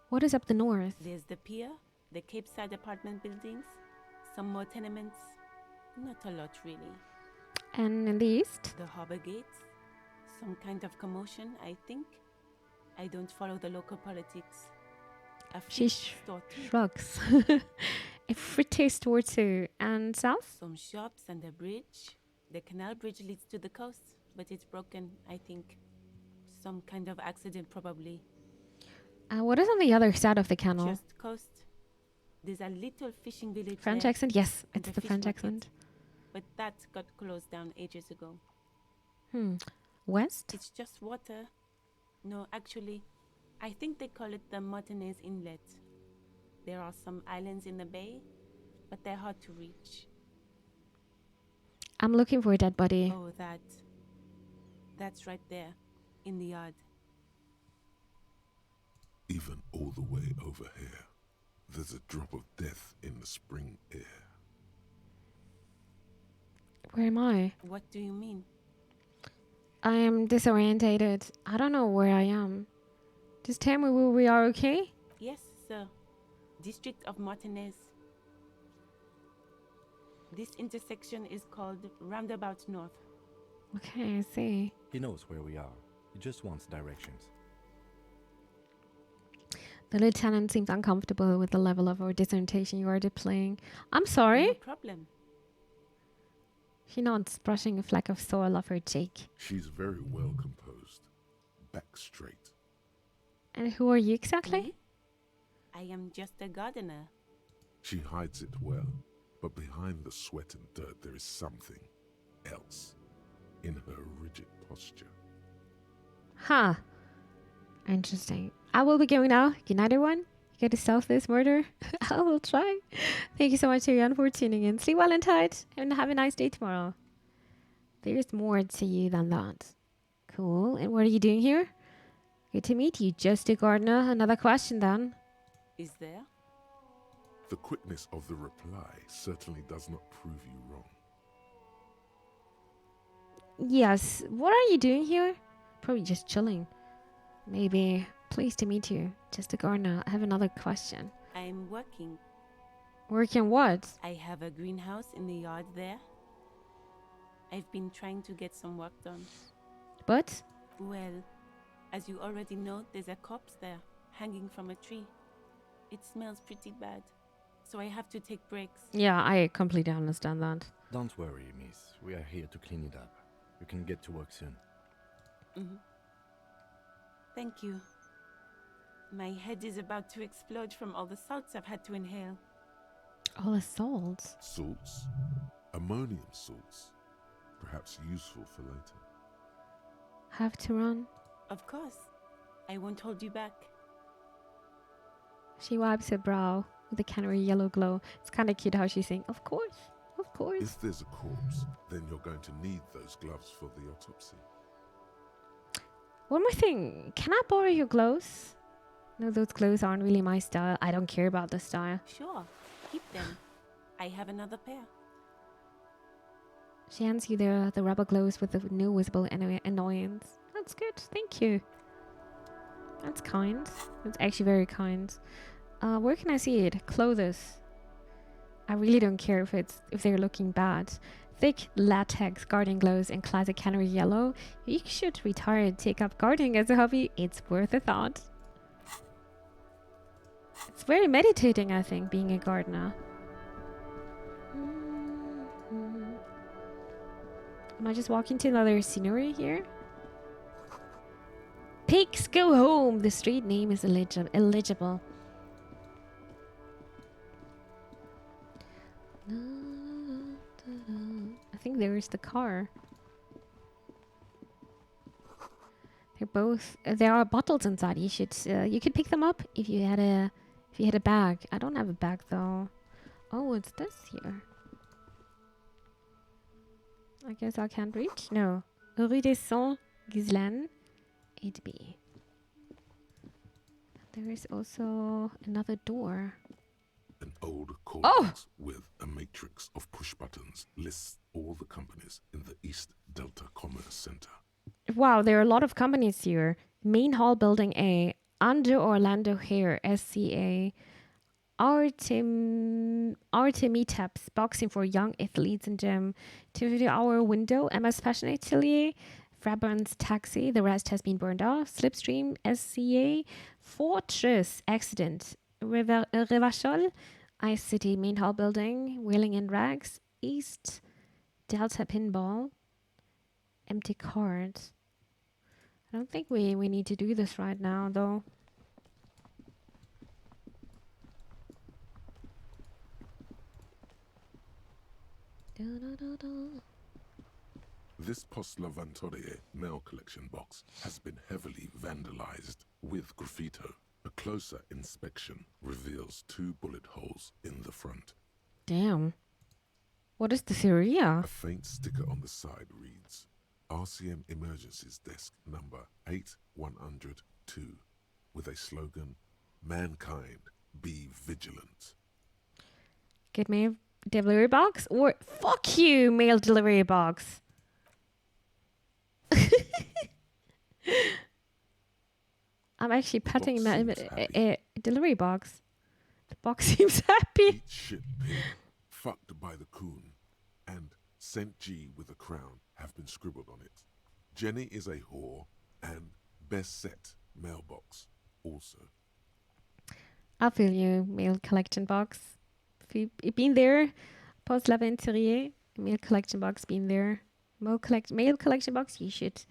What is up the north? There's the pier, the Cape Side apartment buildings, some more tenements. Not a lot, really. And in the east? The harbor gates. Some kind of commotion, I think. I don't follow the local politics. A She fish store too. shrugs. A fritty store too. And south? Some shops and a bridge. The canal bridge leads to the coast, but it's broken, I think. Some kind of accident, probably. What is on the other side of the canal? Just coast. There's a little fishing village French there, accent? Yes, and it's a the fish French market. accent. but that got closed down ages ago. West? It's just water. No, actually, I think they call it the Martinez Inlet. There are some islands in the bay, but they're hard to reach. I'm looking for a dead body. Oh, that's right there, in the yard. Even all the way over here, there's a drop of death in the spring air. Where am I? What do you mean? I am disorientated. I don't know where I am. Just tell me where we are, okay? Yes, sir. District of Martinez. This intersection is called Roundabout North. Okay, I see. He knows where we are. He just wants directions. The lieutenant seems uncomfortable with the level of our disorientation you are displaying. I'm sorry. No problem. She nods, brushing a fleck of soil off her cheek. She's very well composed, back straight. And who are you exactly? Me? I am just a gardener. She hides it well, but behind the sweat and dirt there is something else in her rigid posture. Huh. Interesting. I will be going now. Good night, everyone. You got to solve this murder. I will try. Thank you so much, everyone, for tuning in. Sleep well and tight, and have a nice day tomorrow. There's more to you than that. Cool. And what are you doing here? Good to meet you. Just a gardener. Another question, then. Is there? The quickness of the reply certainly does not prove you wrong. Yes. What are you doing here? Probably just chilling. Maybe. Pleased to meet you. Just a gardener. I have another question. I'm working. Working what? I have a greenhouse in the yard there. I've been trying to get some work done. But? Well, as you already know, there's a corpse there, hanging from a tree. It smells pretty bad, so I have to take breaks. Yeah, I completely understand that. Don't worry, miss. We are here to clean it up. You can get to work soon. Mm-hmm. Thank you. My head is about to explode from all the salts I've had to inhale. All the salts? Salts? Ammonium salts. Perhaps useful for later. Have to run? Of course. I won't hold you back. She wipes her brow with a canary yellow glow. It's kind of cute how she's saying, of course, of course. If there's a corpse, then you're going to need those gloves for the autopsy. One more thing. Can I borrow your gloves? No, those gloves aren't really my style. I don't care about the style. Sure. Keep them. I have another pair. She hands you the rubber gloves with the no visible annoyance. That's good. Thank you. That's kind. That's actually very kind. Where can I see it? Clothes. I really don't care if they're looking bad. Thick latex gardening gloves in classic canary yellow. You should retire and take up gardening as a hobby. It's worth a thought. It's very meditating, I think, being a gardener. Am I just walking to another scenery here? Pigs go home. The street name is illegible. I think there is the car. They're both. There are bottles inside. You could pick them up if you had a bag. I don't have a bag though. Oh, what's this here? I guess I can't reach. No. Rue des Saint-Ghislain, 8B. There is also another door. An old code box with a matrix of push buttons lists all the companies in the East Delta Commerce Center. Wow, there are a lot of companies here. Main Hall Building A, Under Orlando Hair, SCA, Artemitaps, boxing for young athletes and gym, 250-hour window, MS Fashion Atelier, Frabrance Taxi, the rest has been burned off, Slipstream, SCA, Fortress, Accident, Revachol, Ice City, Main Hall Building, Wheeling and Rags, East Delta Pinball, empty cards. I don't think we need to do this right now, though. Du-du-du-du. This Post Lavantore mail collection box has been heavily vandalized with graffito. A closer inspection reveals 2 bullet holes in the front. Damn. What is the theory? A faint sticker on the side reads, RCM Emergencies Desk number 8102, with a slogan, Mankind, be vigilant. Get me a delivery box? Or fuck you, mail delivery box. I'm actually petting a delivery box. The box seems happy. Eat shit pig, fucked by the coon, and St. G with a crown have been scribbled on it. Jenny is a whore, and best set mailbox also. I feel you, mail collection box. If you've been there, Post Laventurier, mail collection box, been there. Mail collection box, you should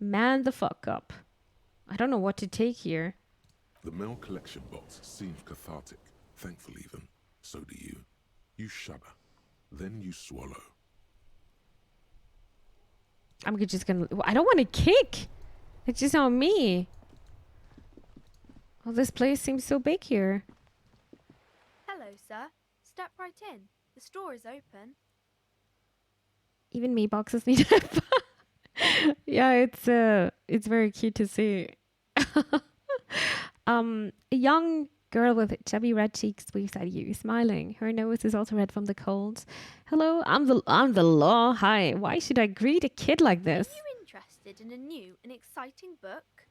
man the fuck up. I don't know what to take here. The mail collection box seems cathartic, thankful even. So do you. You shudder. Then you swallow. I'm just gonna... I don't want to kick. It's just on me. Oh, this place seems so big here. Hello, sir. Step right in. The store is open. Even me boxes need help. Yeah, it's very cute to see. A young girl with chubby red cheeks waves at you, smiling. Her nose is also red from the cold. Hello, I'm the law. Hi. Why should I greet a kid like this? Are you interested in a new and exciting book?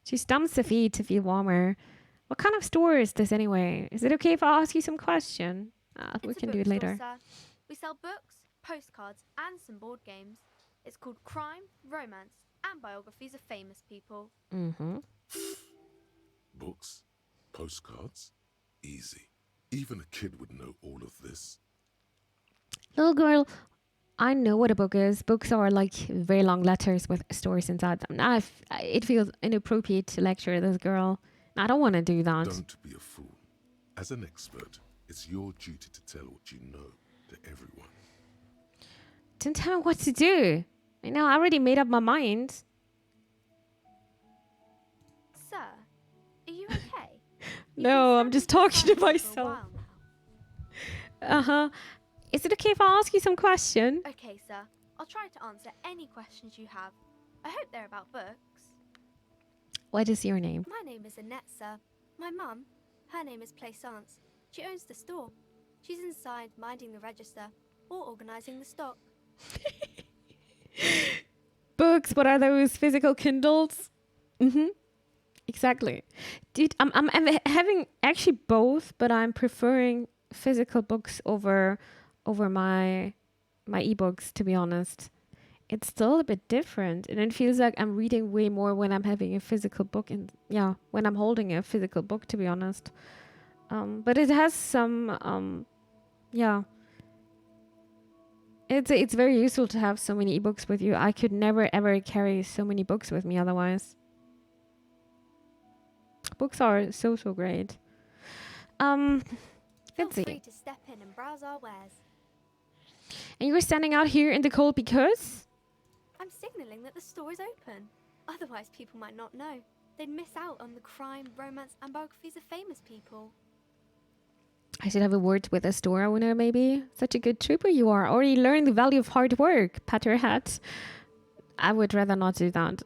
She stumps her feet to feel warmer. What kind of store is this anyway? Is it okay if I ask you some question? We can do it later. Sir. We sell books, postcards, and some board games. It's called Crime, Romance, and Biographies of Famous People. Mm-hmm. Books? Postcards? Easy. Even a kid would know all of this. Little girl, I know what a book is. Books are like very long letters with stories inside them. Now, it feels inappropriate to lecture this girl. I don't want to do that. Don't be a fool. As an expert, it's your duty to tell what you know to everyone. Don't tell me what to do. I know, I already made up my mind. Sir, are you okay? No, I'm just talking to myself. Uh-huh. Is it okay if I ask you some question? Okay, sir. I'll try to answer any questions you have. I hope they're about books. What is your name? My name is Annette, sir. My mum, her name is Plaisance. She owns the store. She's inside minding the register or organising the stock. Books, what are those? Physical Kindles? Mm-hmm. Exactly. Dude, I'm having actually both, but I'm preferring physical books over my ebooks, to be honest. It's still a bit different, and it feels like I'm reading way more when I'm having a physical book when I'm holding a physical book, to be honest. But it has some It's very useful to have so many ebooks with you. I could never ever carry so many books with me otherwise. Books are so great. Let's see. Feel free to step in and browse our wares. And you were standing out here in the cold because? I'm signalling that the store is open. Otherwise, people might not know. They'd miss out on the crime, romance, and biographies of famous people. I should have a word with a store owner, maybe. Such a good trooper you are. Already learned the value of hard work. Pat her hat. I would rather not do that.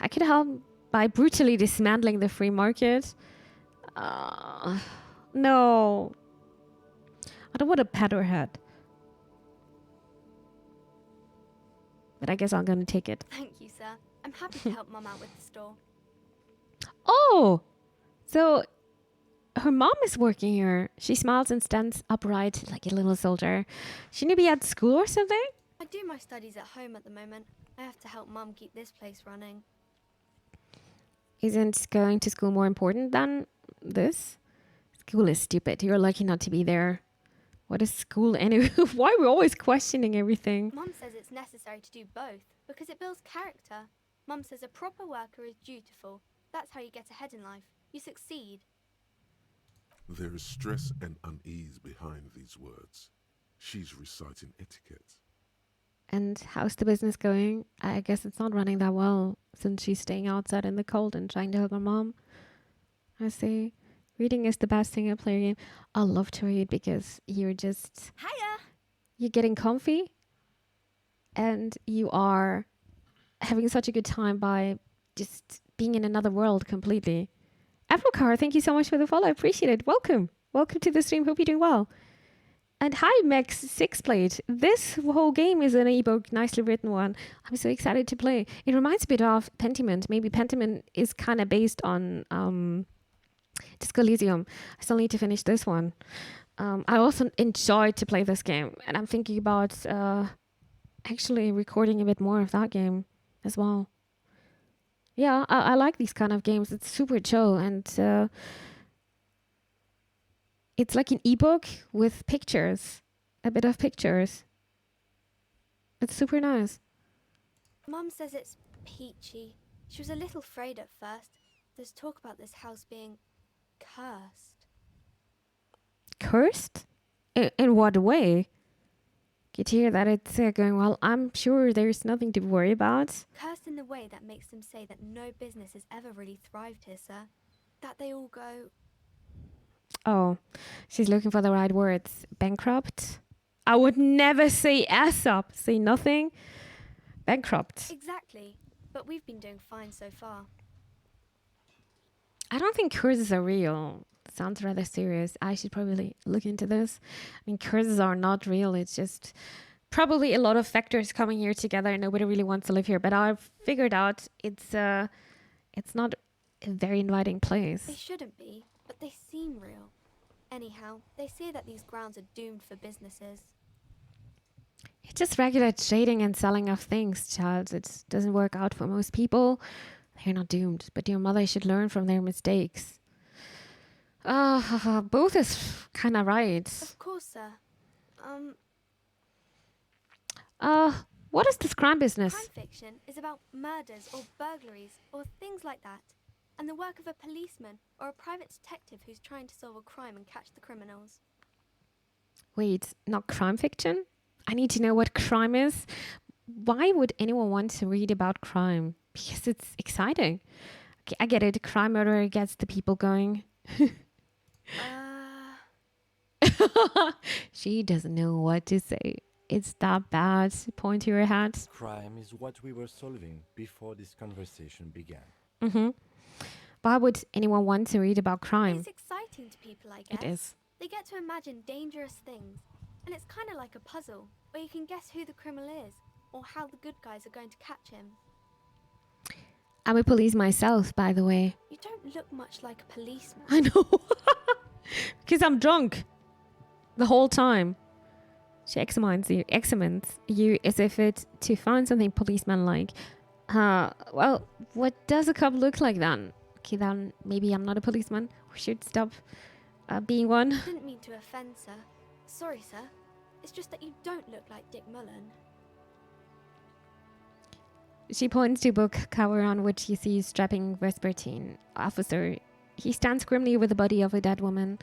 I could help by brutally dismantling the free market. No. I don't want to pat her hat. But I guess I'm going to take it. Thank you, sir. I'm happy to help Mum out with the store. Oh! So her mom is working here. She smiles and stands upright like a little soldier. Shouldn't you be at school or something? I do my studies at home at the moment. I have to help Mum keep this place running. Isn't going to school more important than this? School is stupid. You're lucky not to be there. What is school anyway? Why are we always questioning everything? Mum says it's necessary to do both because it builds character. Mum says a proper worker is dutiful. That's how you get ahead in life. You succeed. There is stress and unease behind these words. She's reciting etiquette. And how's the business going? I guess it's not running that well since she's staying outside in the cold and trying to help her mom. I see. Reading is the best single player game. I love to read because you're getting comfy and you are having such a good time by just being in another world completely. Afrocar, thank you so much for the follow. I appreciate it. Welcome. Welcome to the stream. Hope you're doing well. And hi, Max Sixplate. This whole game is an ebook, nicely written one. I'm so excited to play. It reminds me a bit of Pentiment. Maybe Pentiment is kind of based on Disco Elysium. I still need to finish this one. I also enjoyed to play this game, and I'm thinking about actually recording a bit more of that game as well. Yeah, I like these kind of games. It's super chill, and it's like an ebook with pictures, a bit of pictures. It's super nice. Mum says it's peachy. She was a little afraid at first. There's talk about this house being cursed. Cursed? In what way? Get to hear that it's going well. I'm sure there's nothing to worry about. Cursed in the way that makes them say that no business has ever really thrived here, sir. That they all go... Oh, she's looking for the right words. Bankrupt? I would never say ass up. Say nothing. Bankrupt. Exactly. But we've been doing fine so far. I don't think curses are real. Sounds rather serious. I should probably look into this. I mean, curses are not real. It's just probably a lot of factors coming here together and nobody really wants to live here. But I've figured out it's not a very inviting place. They shouldn't be, but they seem real. Anyhow, they say that these grounds are doomed for businesses. It's just regular trading and selling of things, child. It doesn't work out for most people. They're not doomed, but your mother should learn from their mistakes. Both is kind of right. Of course, sir. What is this crime business? Crime fiction is about murders or burglaries or things like that, and the work of a policeman or a private detective who's trying to solve a crime and catch the criminals. Wait, not crime fiction? I need to know what crime is. Why would anyone want to read about crime? Because it's exciting. Okay, I get it. Crime murder gets the people going. She doesn't know what to say. It's that bad. Point to your hat. Crime is what we were solving before this conversation began. Mm-hmm. Why would anyone want to read about crime? It's exciting to people, I guess. It is. They get to imagine dangerous things. And it's kind of like a puzzle, where you can guess who the criminal is, or how the good guys are going to catch him. I'm a police myself, by the way. You don't look much like a policeman. I know. Because I'm drunk. The whole time. She examines you as if it's to find something policeman-like. Well, what does a cop look like then? Okay, then maybe I'm not a policeman. We should stop being one. I didn't mean to offend, sir. Sorry, sir. It's just that you don't look like Dick Mullen. She points to a book cover on which you see strapping Vespertine officer. He stands grimly with the body of a dead woman.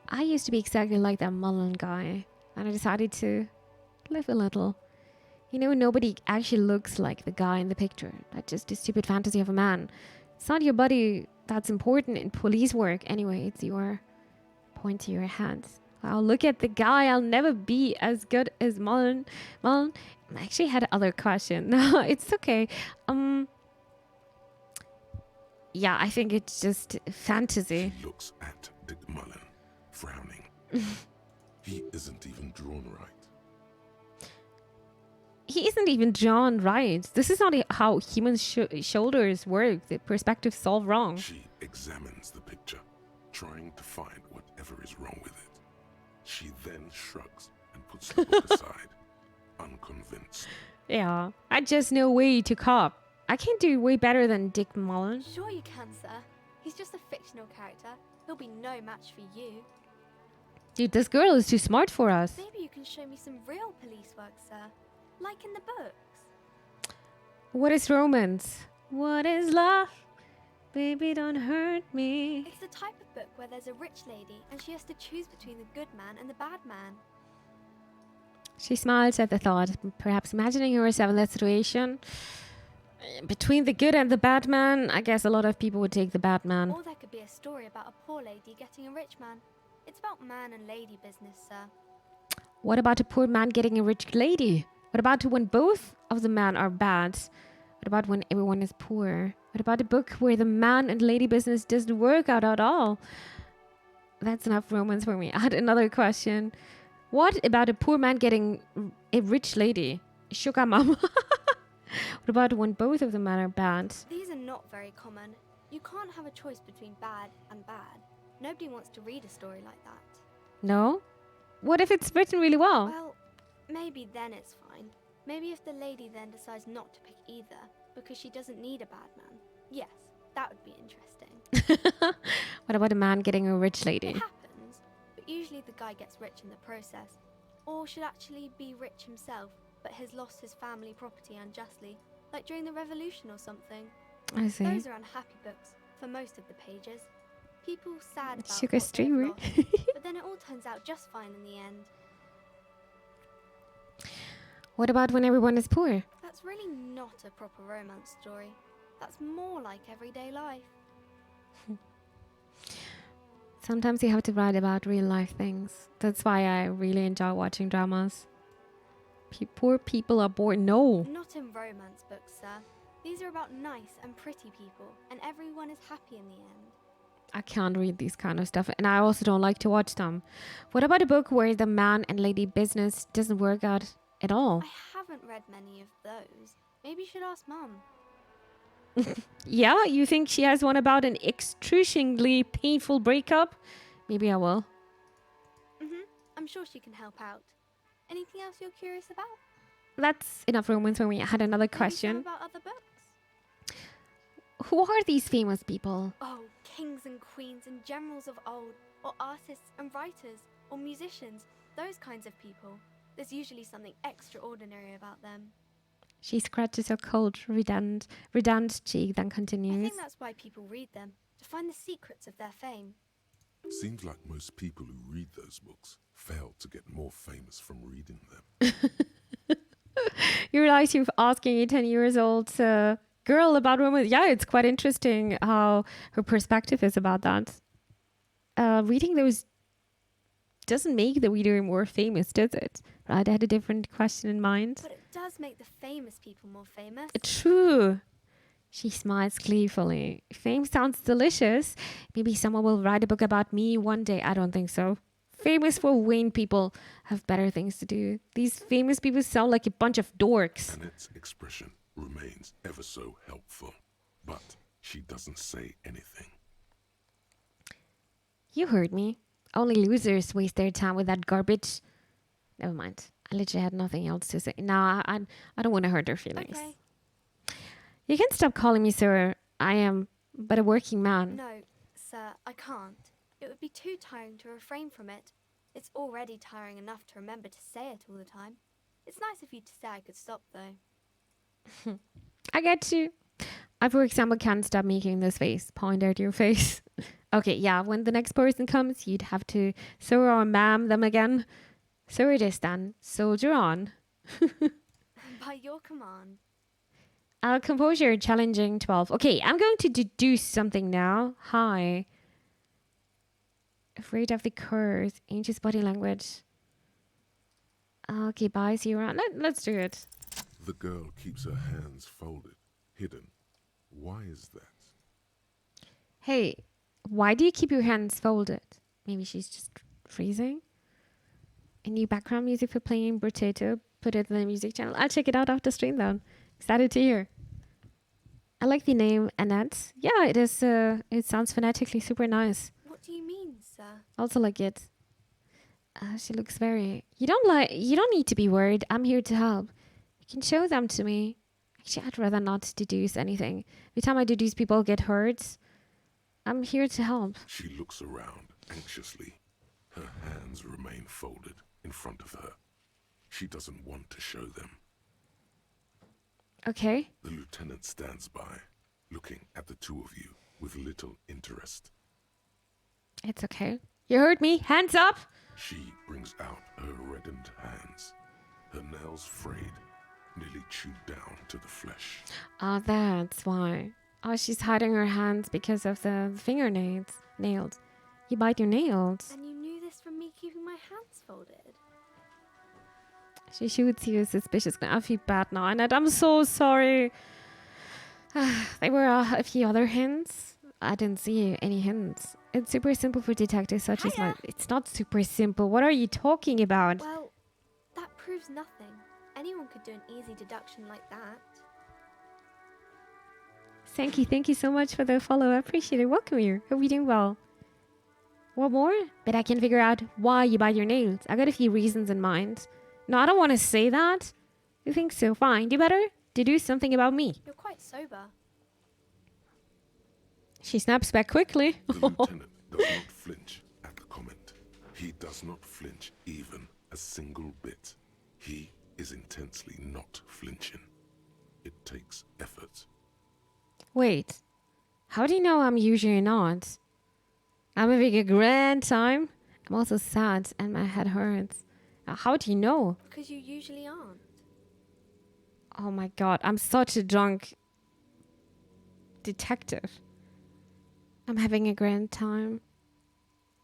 I used to be exactly like that Mullen guy, and I decided to live a little. You know, nobody actually looks like the guy in the picture. That's just a stupid fantasy of a man. It's not your body that's important in police work. Anyway, it's your point to your hands. Wow, look at the guy. I'll never be as good as Mullen. I actually had another question. No, it's okay. Yeah, I think it's just fantasy. She looks at Dick Mullen, frowning. He isn't even drawn right. He isn't even drawn right. This is not how human shoulders work. The perspective's all wrong. She examines the picture, trying to find whatever is wrong with it. She then shrugs and puts the book aside, unconvinced. Yeah, I just know way to cop. I can't do way better than Dick Mullen. Sure you can, sir. He's just a fictional character. He'll be no match for you. Dude, this girl is too smart for us. Maybe you can show me some real police work, sir. Like in the books. What is romance? What is love? Baby, don't hurt me. It's the type of book where there's a rich lady and she has to choose between the good man and the bad man. She smiles at the thought, perhaps imagining herself in that situation. Between the good and the bad man, I guess a lot of people would take the bad man. Or there could be a story about a poor lady getting a rich man. It's about man and lady business, sir. What about a poor man getting a rich lady? What about when both of the men are bad? What about when everyone is poor? What about a book where the man and lady business doesn't work out at all? That's enough romance for me. I had another question. What about a poor man getting a rich lady? Sugar mama. What about when both of the men are bad? These are not very common. You can't have a choice between bad and bad. Nobody wants to read a story like that. No? What if it's written really well? Well, maybe then it's fine. Maybe if the lady then decides not to pick either because she doesn't need a bad man. Yes, that would be interesting. What about a man getting a rich lady? It happens, but usually the guy gets rich in the process. Or should actually be rich himself, but has lost his family property unjustly, like during the revolution or something. I see. Those are unhappy books for most of the pages. People sad about Sugar what they've streamer. lost, but then it all turns out just fine in the end. What about when everyone is poor? That's really not a proper romance story. That's more like everyday life. Sometimes you have to write about real life things. That's why I really enjoy watching dramas. Poor people are born. No. Not in romance books, sir. These are about nice and pretty people, and everyone is happy in the end. I can't read these kind of stuff, and I also don't like to watch them. What about a book where the man and lady business doesn't work out at all? I haven't read many of those. Maybe you should ask Mum. Yeah, you think she has one about an excruciatingly painful breakup? Maybe I will. I'm sure she can help out. Anything else you're curious about? That's enough romance for me. I had another Maybe some question. about other books? Who are these famous people? Oh, kings and queens and generals of old, or artists and writers, or musicians, those kinds of people. There's usually something extraordinary about them. She scratches her cold, redundant cheek, then I continues. think that's why people read them, to find the secrets of their fame. Seems like most people who read those books fail to get more famous from reading them. You realize you're asking a 10-year-old girl about romance. Yeah, it's quite interesting how her perspective is about that. Reading those doesn't make the reader more famous, does it? Right, I had a different question in mind. But it does make the famous people more famous. True. She smiles gleefully. Fame sounds delicious. Maybe someone will write a book about me one day. I don't think so. Famous for vain people have better things to do. These famous people sound like a bunch of dorks. Annette's expression remains ever so helpful, but she doesn't say anything. You heard me. Only losers waste their time with that garbage. Never mind. I literally had nothing else to say. Nah, I don't want to hurt her feelings. Okay. You can stop calling me sir. I am but a working man. No, sir, I can't. It would be too tiring to refrain from it. It's already tiring enough to remember to say it all the time. It's nice of you to say I could stop, though. I get you. I, for example, can't stop making this face. Point at your face. Okay, yeah, when the next person comes, you'd have to sir or ma'am them again. So it is then. Soldier on. By your command. Composure challenging 12. Okay, I'm going to deduce something now. Hi. Afraid of the curse. Anxious body language. Okay, bye. See you around. Let's do it. The girl keeps her hands folded, hidden. Why is that? Hey, why do you keep your hands folded? Maybe she's just freezing. A new background music for playing Potato. Put it in the music channel. I'll check it out after stream then. Excited to hear. I like the name Annette. Yeah, it is. It sounds phonetically super nice. What do you mean, sir? Also like it. She looks very. You don't need to be worried. I'm here to help. You can show them to me. Actually, I'd rather not deduce anything. Every time I deduce, people get hurt. I'm here to help. She looks around anxiously. Her hands remain folded in front of her. She doesn't want to show them. Okay. The lieutenant stands by, looking at the two of you with little interest. It's okay. You heard me. Hands up. She brings out her reddened hands. her nails frayed, nearly chewed down to the flesh. Oh, that's why. Oh, she's hiding her hands because of the fingernails. Nails. You bite your nails. And you knew this from me keeping my hands folded. She shoots you suspicious. I feel bad now, Annette. I'm so sorry. There were a few other hints. I didn't see any hints. It's super simple for detectives such as my... It's not super simple. What are you talking about? Well, that proves nothing. Anyone could do an easy deduction like that. Thank you so much for the follow. I appreciate it. Welcome here. Hope you're doing well. What more? But I can figure out why you bite your nails. I got a few reasons in mind. No, I don't want to say that. You think so? Fine. Do better. Deduce something about me. You're quite sober. She snaps back quickly. The lieutenant does not flinch at the comment. He does not flinch even a single bit. He is intensely not flinching. It takes effort. Wait. How do you know I'm usually not? I'm having a grand time. I'm also sad and my head hurts. How do you know? Because you usually aren't. Oh my god, I'm such a drunk detective. I'm having a grand time.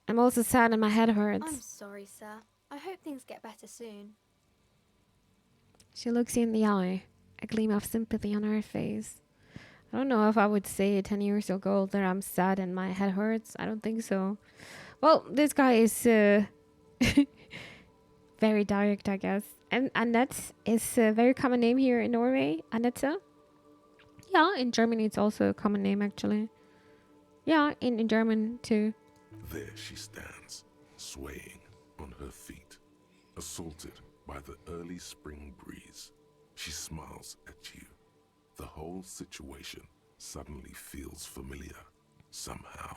I'm also sad and my head hurts. I'm sorry, sir. I hope things get better soon. She looks you in the eye, a gleam of sympathy on her face. I don't know if I would say 10 years ago that I'm sad and my head hurts. I don't think so. Well, this guy is very direct, I guess. And Annette is a very common name here in Norway. Annette. Yeah, in Germany it's also a common name, actually. Yeah, in German too. There she stands, swaying on her feet, assaulted by the early spring breeze. She smiles at you. The whole situation suddenly feels familiar, somehow.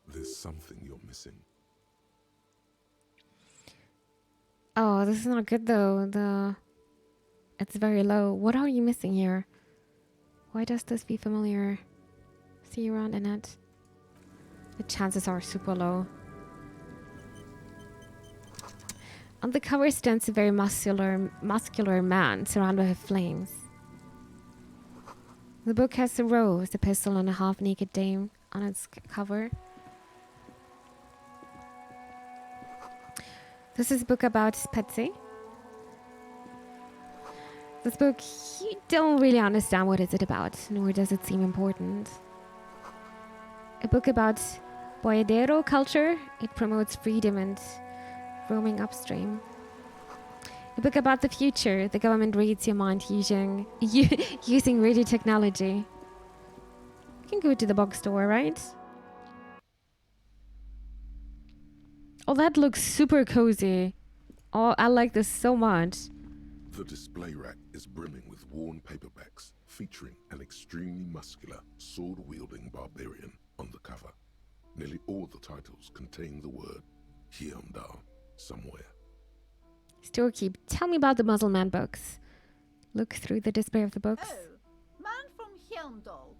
There's something you're missing. Oh, this is not good though. It's very low. What are you missing here? Why does this feel familiar? See you around, Annette. The chances are super low. On the cover stands a very muscular man surrounded by flames. The book has a rose, a pistol, and a half-naked dame on its cover. This is a book about Petsy. This book, you don't really understand what is it about, nor does it seem important. A book about boyadero culture. It promotes freedom and roaming upstream. A book about the future. The government reads your mind using radio technology. You can go to the bookstore, right? Oh, that looks super cozy. Oh, I like this so much. The display rack is brimming with worn paperbacks featuring an extremely muscular, sword-wielding barbarian on the cover. Nearly all the titles contain the word Hyundai somewhere. Storekeep, tell me about the Muzzleman books. Look through the display of the books. Oh, Man from Hyundai.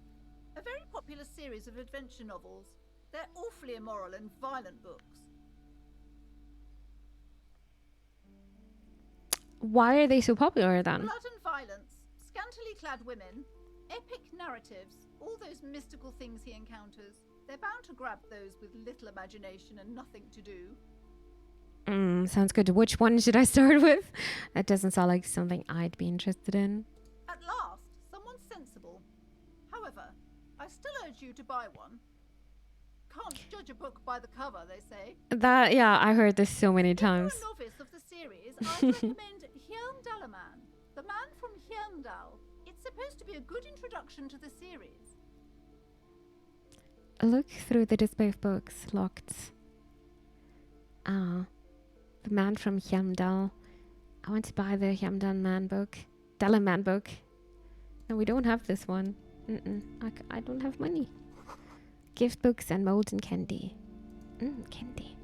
A very popular series of adventure novels. They're awfully immoral and violent books. Why are they so popular then? Blood and violence, scantily clad women, epic narratives, all those mystical things he encounters. They're bound to grab those with little imagination and nothing to do. Sounds good. Which one should I start with? That doesn't sound like something I'd be interested in. At last, someone sensible. However, I still urge you to buy one. Can't judge a book by the cover, they say. That, yeah, I heard this so many times. If you're a novice of the series, I'd recommend Hyundalaman, the man from Hyundal. It's supposed to be a good introduction to the series. Look through the display of books. Locked. Ah. The man from Hyundal. I want to buy the Hyundal man book. Dalaman book. No, we don't have this one. I don't have money. Gift books and molten candy. Candy.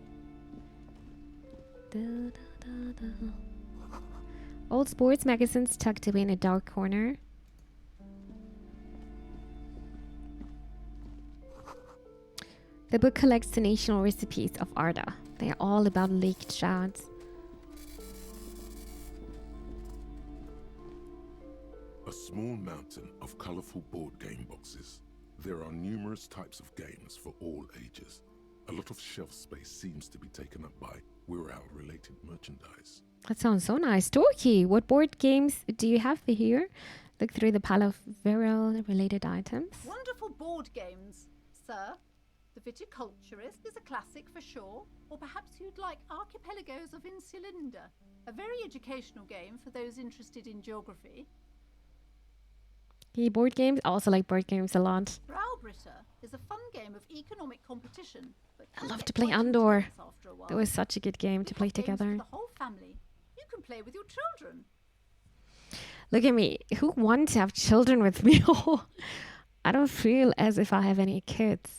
Old sports magazines tucked away in a dark corner. The book collects the national recipes of Arda. They are all about leaked shards. small mountain of colorful board game boxes. There are numerous types of games for all ages. A lot of shelf space seems to be taken up by Wirral-related merchandise. That sounds so nice. Dorky, what board games do you have here? Look through the pile of Wirral-related items. Wonderful board games, sir. The Viticulturist is a classic for sure. Or perhaps you'd like Archipelagos of Insulinda, a very educational game for those interested in geography. Board games? I also like board games a lot. Browbritter is a fun game of economic competition. But I love to play Andor. That was such a good game to play games together. for the whole family. You can play with your children. Look at me. Who wants to have children with me? I don't feel as if I have any kids.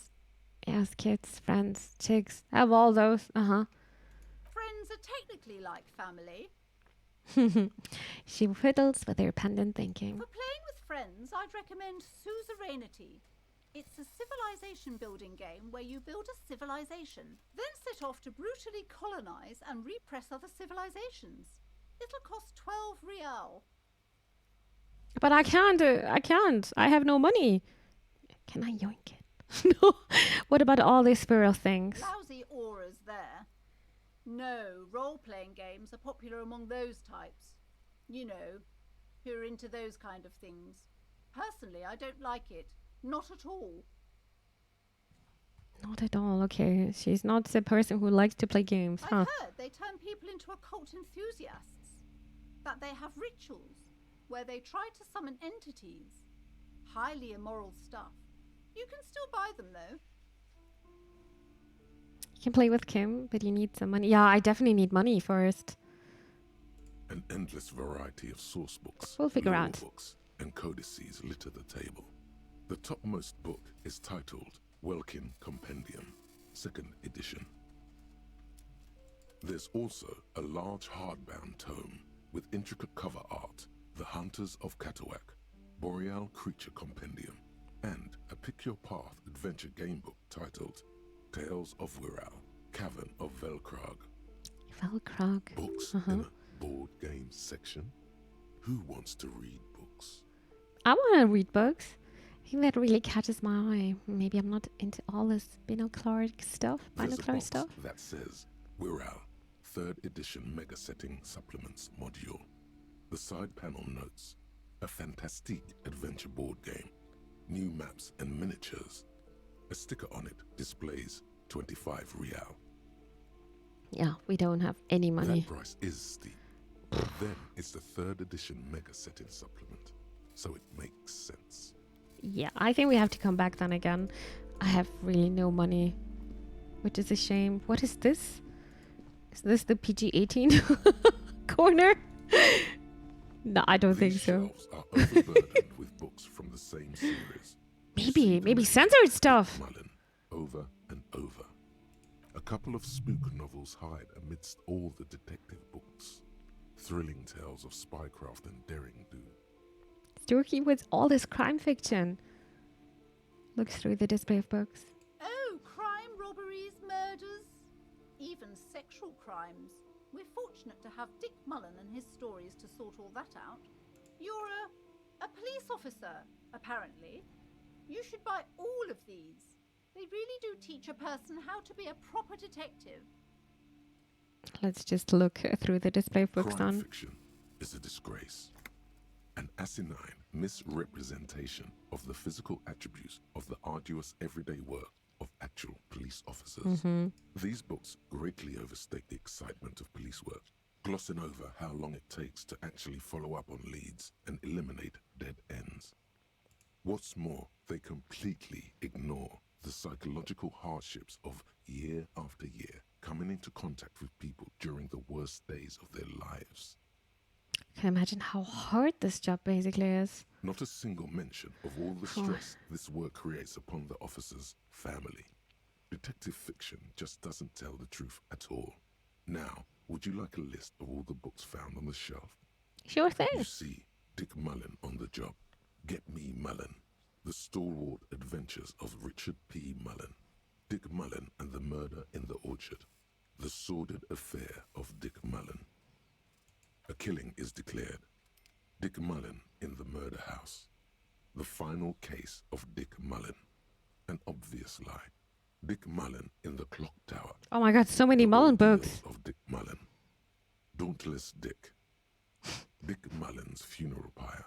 Yes, kids, friends, chicks. I have all those. Friends are technically like family. She fiddles with her pendant thinking. For playing with friends, I'd recommend Suzerainty. It's a civilization building game where you build a civilization, then set off to brutally colonize and repress other civilizations. It'll cost 12 real. But I can't. I have no money. Can I yoink it? No. What about all these sparrow things? Lousy auras there. No, role-playing games are popular among those types. You know, who are into those kind of things. Personally, I don't like it. Not at all. Not at all. Okay, she's not the person who likes to play games, huh? I've heard they turn people into occult enthusiasts. That they have rituals where they try to summon entities. Highly immoral stuff. You can still buy them, though. You can play with Kim, but you need some money. Yeah, I definitely need money first. An endless variety of source books, We'll figure lore out. books, and codices litter the table. The topmost book is titled Welkin Compendium, 2nd edition. There's also a large hardbound tome with intricate cover art, The Hunters of Katawak, Boreal Creature Compendium, and a pick-your-path adventure game book titled Tales of Wirral, Cavern of Velkrag. Velkrag. Books in a board game section? Who wants to read books? I want to read books. I think that really catches my eye. Maybe I'm not into all this binocular stuff. There's a Binocular box stuff. that says Wirral, 3rd edition Mega Setting Supplements Module. The side panel notes, a fantastique adventure board game, new maps and miniatures. A sticker on it displays 25 real. Yeah, we don't have any money. That price is steep. But then it's the 3rd edition Mega Setting Supplement, so it makes sense. Yeah, I think we have to come back then again. I have really no money, which is a shame. What is this? Is this the PG-18 corner? No, I don't think These so. shelves are overburdened with books from the same series. You see Maybe them censored stuff. Mullen, over and over. A couple of spook novels hide amidst all the detective books. Thrilling tales of spycraft and daring do. Turkey with all this crime fiction. Look through the display of books. Oh, crime, robberies, murders, even sexual crimes. We're fortunate to have Dick Mullen and his stories to sort all that out. You're a police officer, apparently. You should buy all of these. They really do teach a person how to be a proper detective. Let's just look through the display of books Crime on. fiction is a disgrace. An asinine misrepresentation of the physical attributes of the arduous everyday work of actual police officers. These books greatly overstate the excitement of police work, glossing over how long it takes to actually follow up on leads and eliminate dead ends. What's more, they completely ignore the psychological hardships of year after year coming into contact with people during the worst days of their lives. Can you imagine how hard this job basically is? Not a single mention of all the stress this work creates upon the officer's family. Detective fiction just doesn't tell the truth at all. Now, would you like a list of all the books found on the shelf? Sure thing. You see Dick Mullen on the job. Get Me Mullen. The Stalwart Adventures of Richard P. Mullen. Dick Mullen and the Murder in the Orchard. The Sordid Affair of Dick Mullen. A killing is declared. Dick Mullen in the murder house. The final case of Dick Mullen. An obvious lie. Dick Mullen in the clock tower. Oh my god, so many The Mullen ordeal books. of Dick Mullen. Dauntless Dick. Dick Mullen's funeral pyre.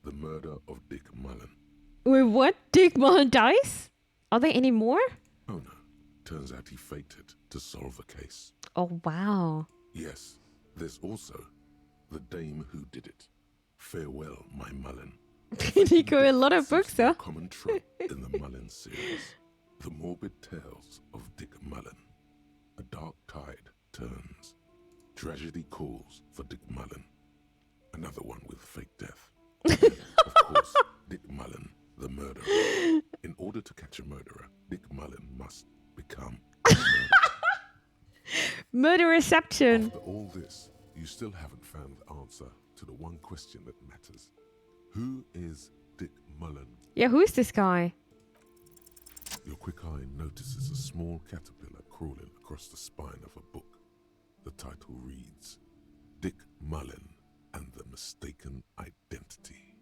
The murder of Dick Mullen. Wait, what? Dick Mullen dies? Are there any more? Oh no. Turns out he faked it to solve a case. Oh, wow. Yes, there's also the dame who did it. Farewell, my Mullen. Nico, a lot of books, though. huh? Common trope in the Mullen series. The morbid tales of Dick Mullen. A dark tide turns. Tragedy calls for Dick Mullen. Another one with fake death. And, of course, Dick Mullen, the murderer. In order to catch a murderer, Dick Mullen must become a murderer. Murderception. After all this, you still haven't found the answer to the one question that matters. Who is Dick Mullen? Yeah, who's this guy? Your quick eye notices a small caterpillar crawling across the spine of a book. The title reads, Dick Mullen and the Mistaken Identity.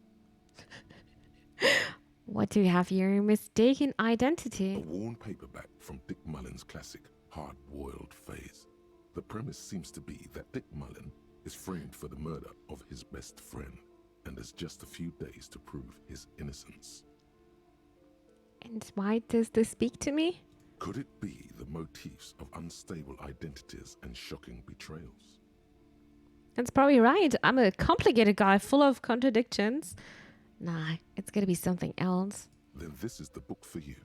What do we have here? Mistaken A identity. worn paperback from Dick Mullen's classic hard-boiled phase. The premise seems to be that Dick Mullen is framed for the murder of his best friend and has just a few days to prove his innocence. And why does this speak to me? Could it be the motifs of unstable identities and shocking betrayals? That's probably right. I'm a complicated guy full of contradictions. Nah, it's gonna be something else. Then this is the book for you.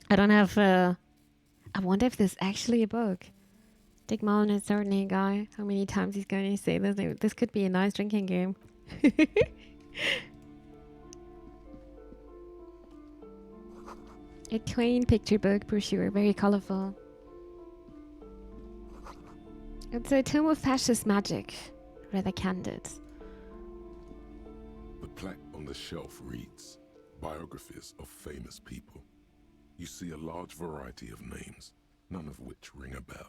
I don't have I wonder if this is actually a book. Dick Mullen is certainly a guy. How many times he's going to say this? This could be a nice drinking game. A Twain picture book, brochure, very colorful. It's a tome of fascist magic, rather candid. The plaque on the shelf reads, Biographies of Famous People. You see a large variety of names, none of which ring a bell.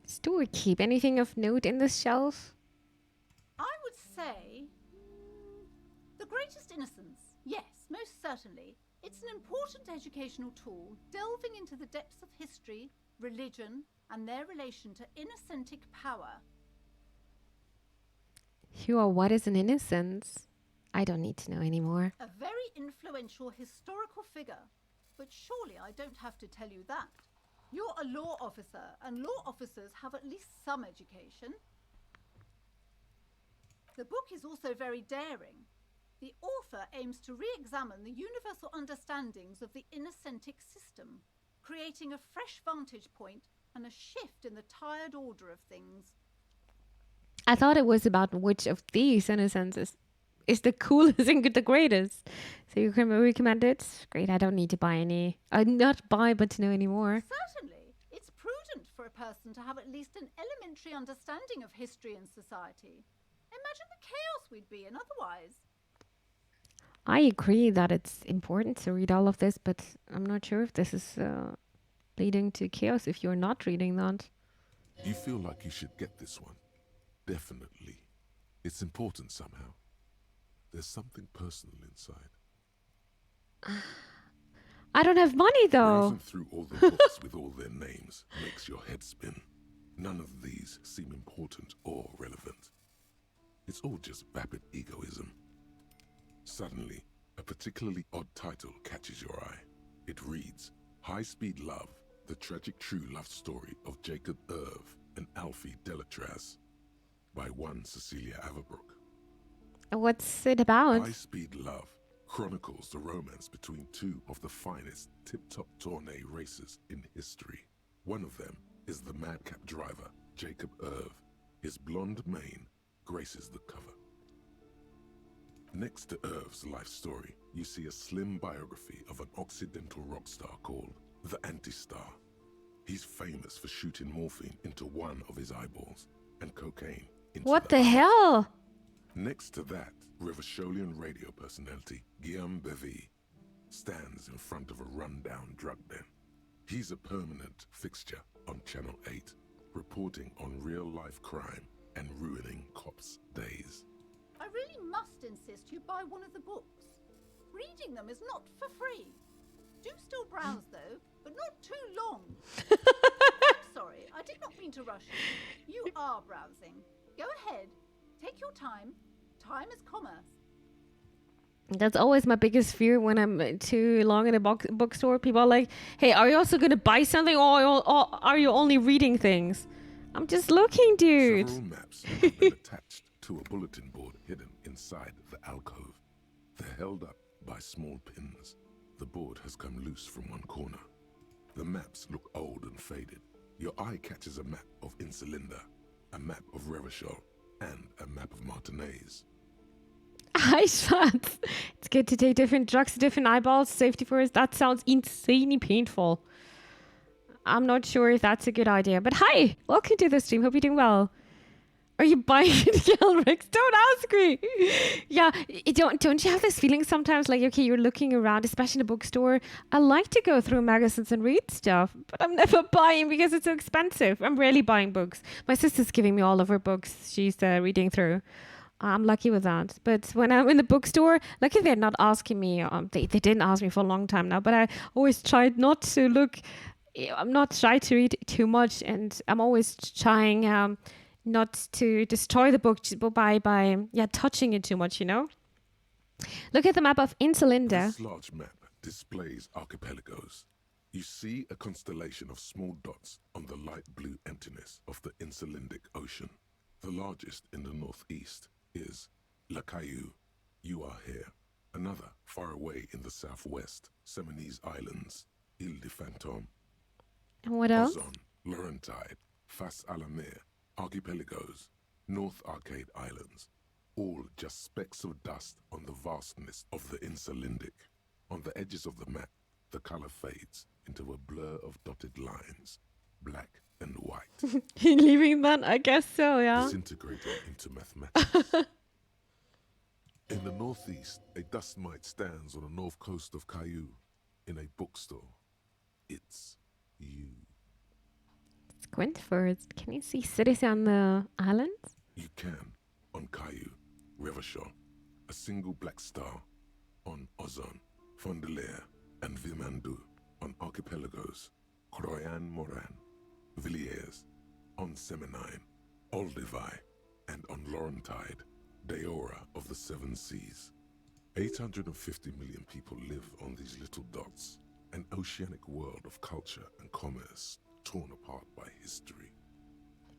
Storekeep, anything of note in this shelf? I would say The Greatest Innocence. Yes, most certainly. It's an important educational tool, delving into the depths of history, religion, and their relation to innocentic power. Sure, what is an innocence? I don't need to know anymore. A very influential historical figure. But surely I don't have to tell you that. You're a law officer, and law officers have at least some education. The book is also very daring. The author aims to re-examine the universal understandings of the innocentic system, creating a fresh vantage point and a shift in the tired order of things. I thought it was about which of these innocences is the coolest and the greatest. So you can recommend it? Great, I don't need to buy any. Not buy, but to know any more. Certainly. It's prudent for a person to have at least an elementary understanding of history and society. Imagine the chaos we'd be in otherwise. I agree that it's important to read all of this, but I'm not sure if this is leading to chaos if you're not reading that. You feel like you should get this one. Definitely. It's important somehow. There's something personal inside. I don't have money though. Browsing through all the books with all their names makes your head spin. None of these seem important or relevant. It's all just vapid egoism. Suddenly, a particularly odd title catches your eye. It reads, High Speed Love, the tragic true love story of Jacob Irv and Alfie Delatraz, by one Cecilia Averbrook. What's it about? High Speed Love chronicles the romance between two of the finest tip-top tourney racers in history. One of them is the madcap driver, Jacob Irv. His blonde mane graces the cover. Next to Irv's life story, you see a slim biography of an Occidental rock star called the Anti-Star. He's famous for shooting morphine into one of his eyeballs and cocaine into What the other. hell? Next to that, Rivasholian radio personality Guillaume Bevy stands in front of a rundown drug den. He's a permanent fixture on Channel 8, reporting on real-life crime and ruining cops' days. I really must insist you buy one of the books. Reading them is not for free. Do still browse, though, but not too long. I'm sorry, I did not mean to rush you. You are browsing. Go ahead. Take your time. Time is commerce. That's always my biggest fear when I'm too long in a bookstore. People are like, hey, are you also going to buy something or are you only reading things? I'm just looking, dude. Several maps have been attached to a bulletin board hidden inside the alcove. They're held up by small pins. The board has come loose from one corner. The maps look old and faded. Your eye catches a map of Insulinda, a map of Revachol, and a map of Martinez. Hi, Schatz. It's good to take different drugs to different eyeballs. Safety first. That sounds insanely painful. I'm not sure if that's a good idea. But hi, welcome to the stream. Hope you're doing well. Are you buying it, Gelrix? Don't ask me. Yeah, don't you have this feeling sometimes like, okay, you're looking around, especially in a bookstore. I like to go through magazines and read stuff, but I'm never buying because it's so expensive. I'm rarely buying books. My sister's giving me all of her books she's reading through. I'm lucky with that. But when I'm in the bookstore, luckily they're not asking me. They didn't ask me for a long time now, but I always tried not to look. I'm not shy to read too much, and I'm always trying not to destroy the book by touching it too much, you know? Look at the map of Insulinda. This large map displays archipelagos. You see a constellation of small dots on the light blue emptiness of the Insulindic Ocean. The largest in the northeast is La Caillou. You are here. Another far away in the southwest, Seminese Islands, Ile de Fantôme. And what else? Ozon, Laurentide, Fas à la Mer, Archipelagos, North Arcade Islands, all just specks of dust on the vastness of the Insulindic. On the edges of the map, the color fades into a blur of dotted lines, black and white. Leaving that? I guess so, yeah. Disintegrating into mathematics. In the northeast, a dust mite stands on the north coast of Caillou in a bookstore. It's you. Squint first. Can you see cities on the islands? You can. On Caillou, Revachol, a single black star. On Ozon, Fondelier, and Vilmandu. On archipelagos, Croyan Moran, Villiers, on Seminine, Olduvai, and on Laurentide, Deora of the Seven Seas. 850 million people live on these little dots, an oceanic world of culture and commerce torn apart by history.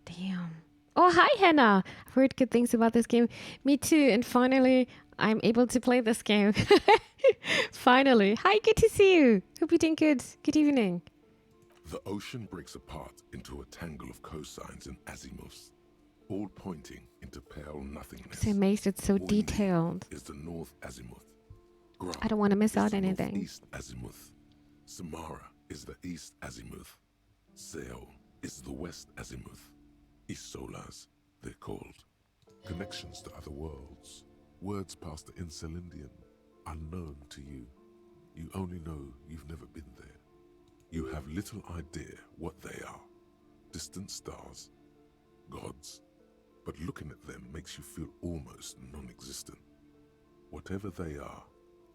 Damn. Oh, hi, Hannah. I've heard good things about this game. Me too. And finally, I'm able to play this game. Finally. Hi, good to see you. Hope you're doing good. Good evening. The ocean breaks apart into a tangle of cosines and azimuths, all pointing into pale nothingness. I'm amazed it's so All you need detailed. is the north azimuth. Gram I don't want to miss is out the anything. northeast azimuth. Samara is the east azimuth. Seol is the west azimuth. Isolas, they're called. Connections to other worlds. Words past the Insulindian, unknown to you. You only know you've never been there. You have little idea what they are. Distant stars, gods. But looking at them makes you feel almost non-existent. Whatever they are,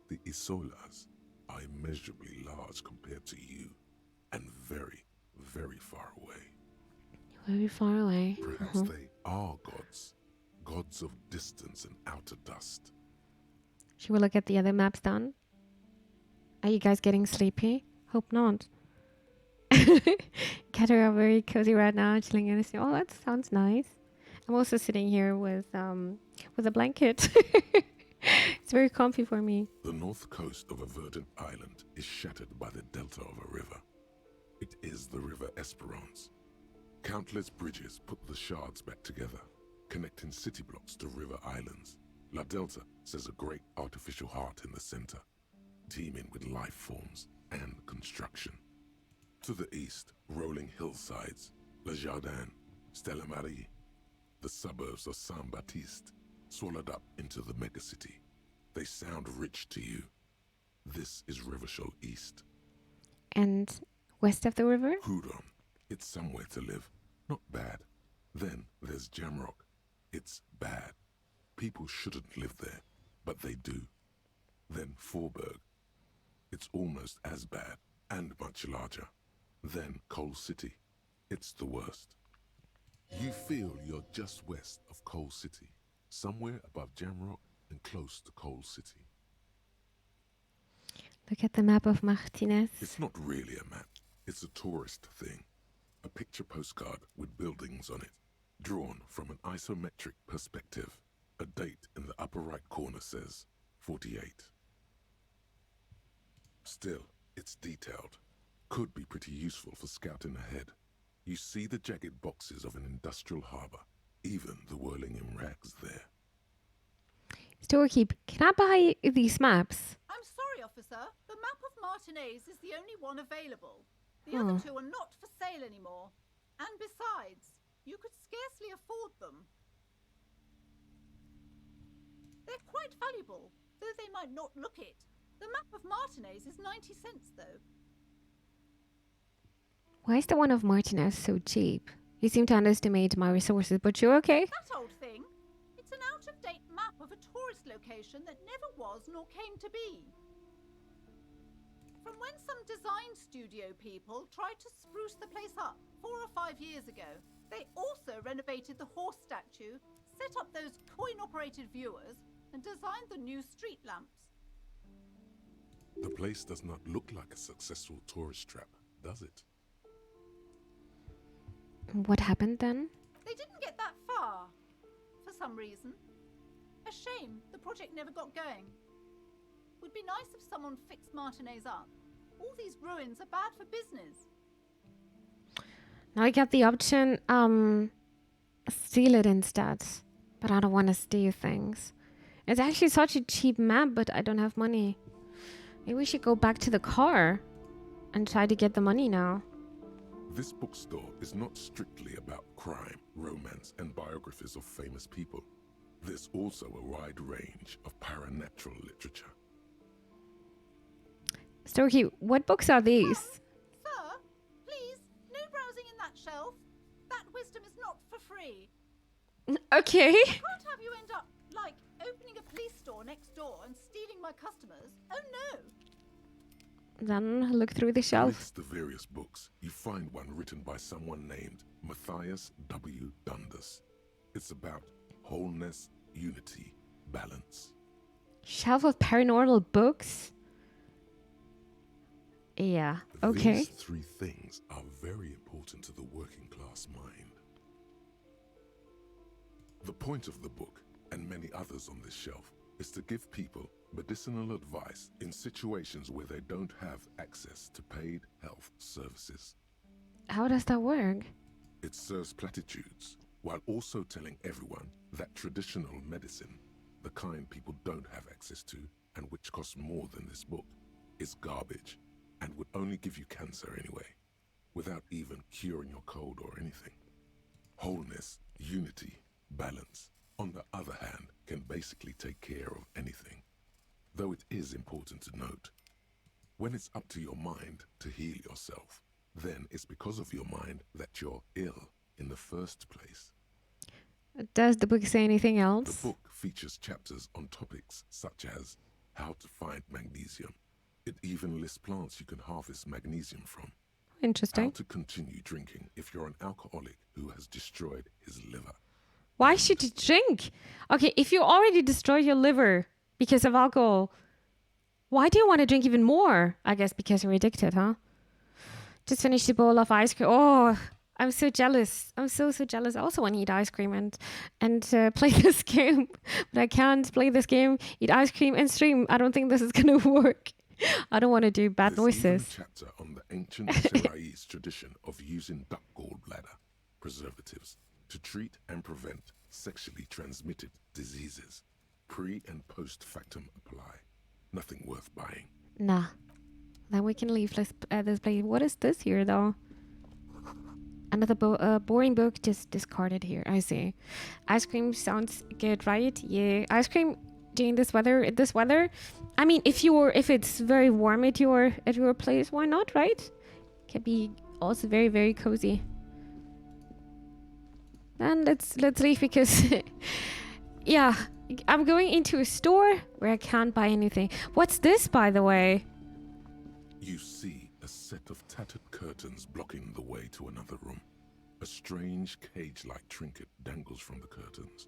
the Isolas are immeasurably large compared to you, and very, very far away. Very far away. Perhaps they are gods, gods of distance and outer dust. Should we look at the other maps done? Are you guys getting sleepy? Hope not. Cat are very cozy right now, chilling in the snow. Oh, that sounds nice. I'm also sitting here with a blanket. It's very comfy for me. The north coast of a verdant island is shattered by the delta of a river. It is the River Esperance. Countless bridges put the shards back together, connecting city blocks to river islands. La Delta says a great artificial heart in the center, teeming with life forms and construction. To the east, rolling hillsides, Le Jardin, Stella Marie, the suburbs of Saint-Baptiste, swallowed up into the megacity. They sound rich to you. This is Revachol East. And west of the river? Houdon. It's somewhere to live. Not bad. Then there's Jamrock, It's bad. People shouldn't live there, but they do. Then Forberg. It's almost as bad and much larger. Then Coal City. It's the worst. You feel you're just west of Coal City, somewhere above Jamrock and close to Coal City. Look at the map of Martinez. It's not really a map. It's a tourist thing. A picture postcard with buildings on it, drawn from an isometric perspective. A date in the upper right corner says 48. Still, it's detailed. Could be pretty useful for scouting ahead. You see the jagged boxes of an industrial harbor, even the whirling in rags there. Storekeep, can I buy these maps? I'm sorry, officer. The map of Martinez is the only one available. The other two are not for sale anymore. And besides, you could scarcely afford them. They're quite valuable, though they might not look it. The map of Martinez is 90 cents, though. Why is the one of Martinez so cheap? You seem to underestimate my resources, but you're okay? That old thing. It's an out-of-date map of a tourist location that never was nor came to be. From when some design studio people tried to spruce the place up 4 or 5 years ago. They also renovated the horse statue, set up those coin-operated viewers, and designed the new street lamps. The place does not look like a successful tourist trap, does it? What happened then? They didn't get that far, for some reason. A shame the project never got going. Would be nice if someone fixed Martinez up. All these ruins are bad for business. Now I got the option, steal it instead. But I don't want to steal things. It's actually such a cheap map, but I don't have money. Maybe we should go back to the car and try to get the money now. This bookstore is not strictly about crime, romance, and biographies of famous people. There's also a wide range of paranatural literature. Storky, what books are these? Sir, please, no browsing in that shelf. That wisdom is not for free. Okay. I can't have you end up, like, opening a police store next door and stealing my customers. Oh no! Then look through the shelf. Amidst the various books, you find one written by someone named Matthias W. Dundas. It's about wholeness, unity, balance. Shelf of paranormal books? Yeah, okay. These three things are very important to the working class mind. The point of the book, and many others on this shelf, is to give people medicinal advice in situations where they don't have access to paid health services. How does that work? It serves platitudes, while also telling everyone that traditional medicine, the kind people don't have access to, and which costs more than this book, is garbage, and would only give you cancer anyway, without even curing your cold or anything. Wholeness, unity, balance, on the other hand, can basically take care of anything. Though it is important to note, when it's up to your mind to heal yourself, then it's because of your mind that you're ill in the first place. Does the book say anything else? The book features chapters on topics such as how to find magnesium. It even lists plants you can harvest magnesium from. Interesting. How to continue drinking if you're an alcoholic who has destroyed his liver. Why should you drink? Okay, if you already destroyed your liver because of alcohol, why do you want to drink even more? I guess because you're addicted, huh? Just finished a bowl of ice cream. Oh, I'm so jealous. I'm so jealous. I also want to eat ice cream and play this game. But I can't play this game, eat ice cream, and stream. I don't think this is going to work. I don't want to do bad noises. There's even a chapter on the ancient Seraïs tradition of using duck gallbladder preservatives to treat and prevent sexually transmitted diseases. Pre and post factum apply. Nothing worth buying. Nah. Then we can leave this place. What is this here, though? Another boring book, just discarded here. I see. Ice cream sounds good, right? Yeah. Ice cream during this weather. I mean, if it's very warm at your place, why not, right? Can be also very, very cozy. Then let's leave because yeah, I'm going into a store where I can't buy anything. What's this, by the way? You see a set of tattered curtains blocking the way to another room. A strange cage-like trinket dangles from the curtains.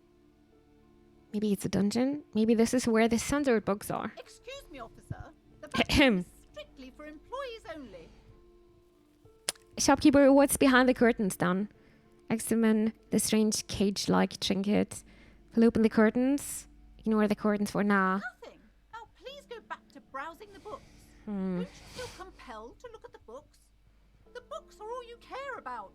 Maybe it's a dungeon? Maybe this is where the censored books are. Excuse me, officer. The bathroom is strictly for employees only. Shopkeeper, what's behind the curtains then? Examine the strange cage-like trinket. We'll open the curtains. Ignore the curtains for now. Nothing. Now please go back to browsing the books. Don't you feel compelled to look at the books? The books are all you care about.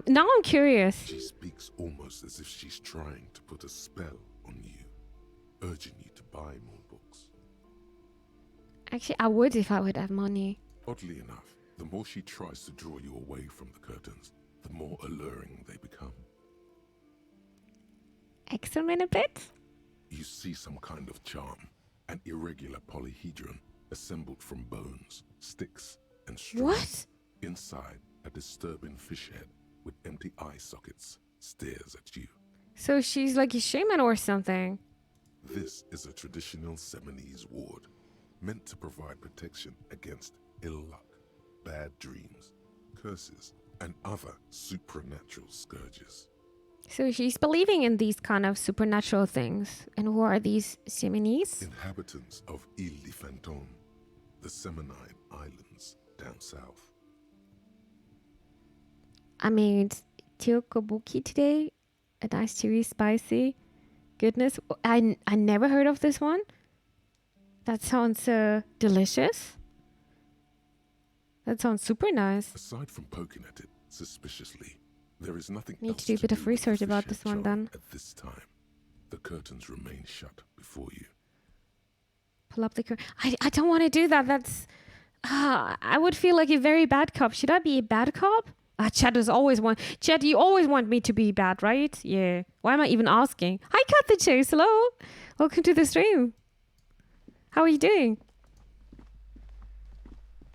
Now I'm curious. She speaks almost as if she's trying to put a spell on you, urging you to buy more books. Actually, I would if I would have money. Oddly enough, the more she tries to draw you away from the curtains, the more alluring they become. Examine a bit? You see some kind of charm, an irregular polyhedron assembled from bones, sticks, and strings. What? Inside, a disturbing fish head with empty eye sockets stares at you. So she's like a shaman or something. This is a traditional Seminese ward, meant to provide protection against ill luck, bad dreams, curses, and other supernatural scourges. So she's believing in these kind of supernatural things. And who are these Seminese? Inhabitants of Ile de Fantôme, the Seminine Islands down south. I made tteokbokki today. A nice chewy spicy. Goodness, I never heard of this one. That sounds delicious. That sounds super nice. Aside from poking at it suspiciously, there is nothing Need else to do a bit of research with the about fish this head one charm then. At this time, the curtains remain shut before you. Pull up the curtain. I don't want to do that. That's... I would feel like a very bad cop. Should I be a bad cop? Chad does always want... Chad, you always want me to be bad, right? Yeah. Why am I even asking? Hi, Cat the Chase. Hello. Welcome to the stream. How are you doing?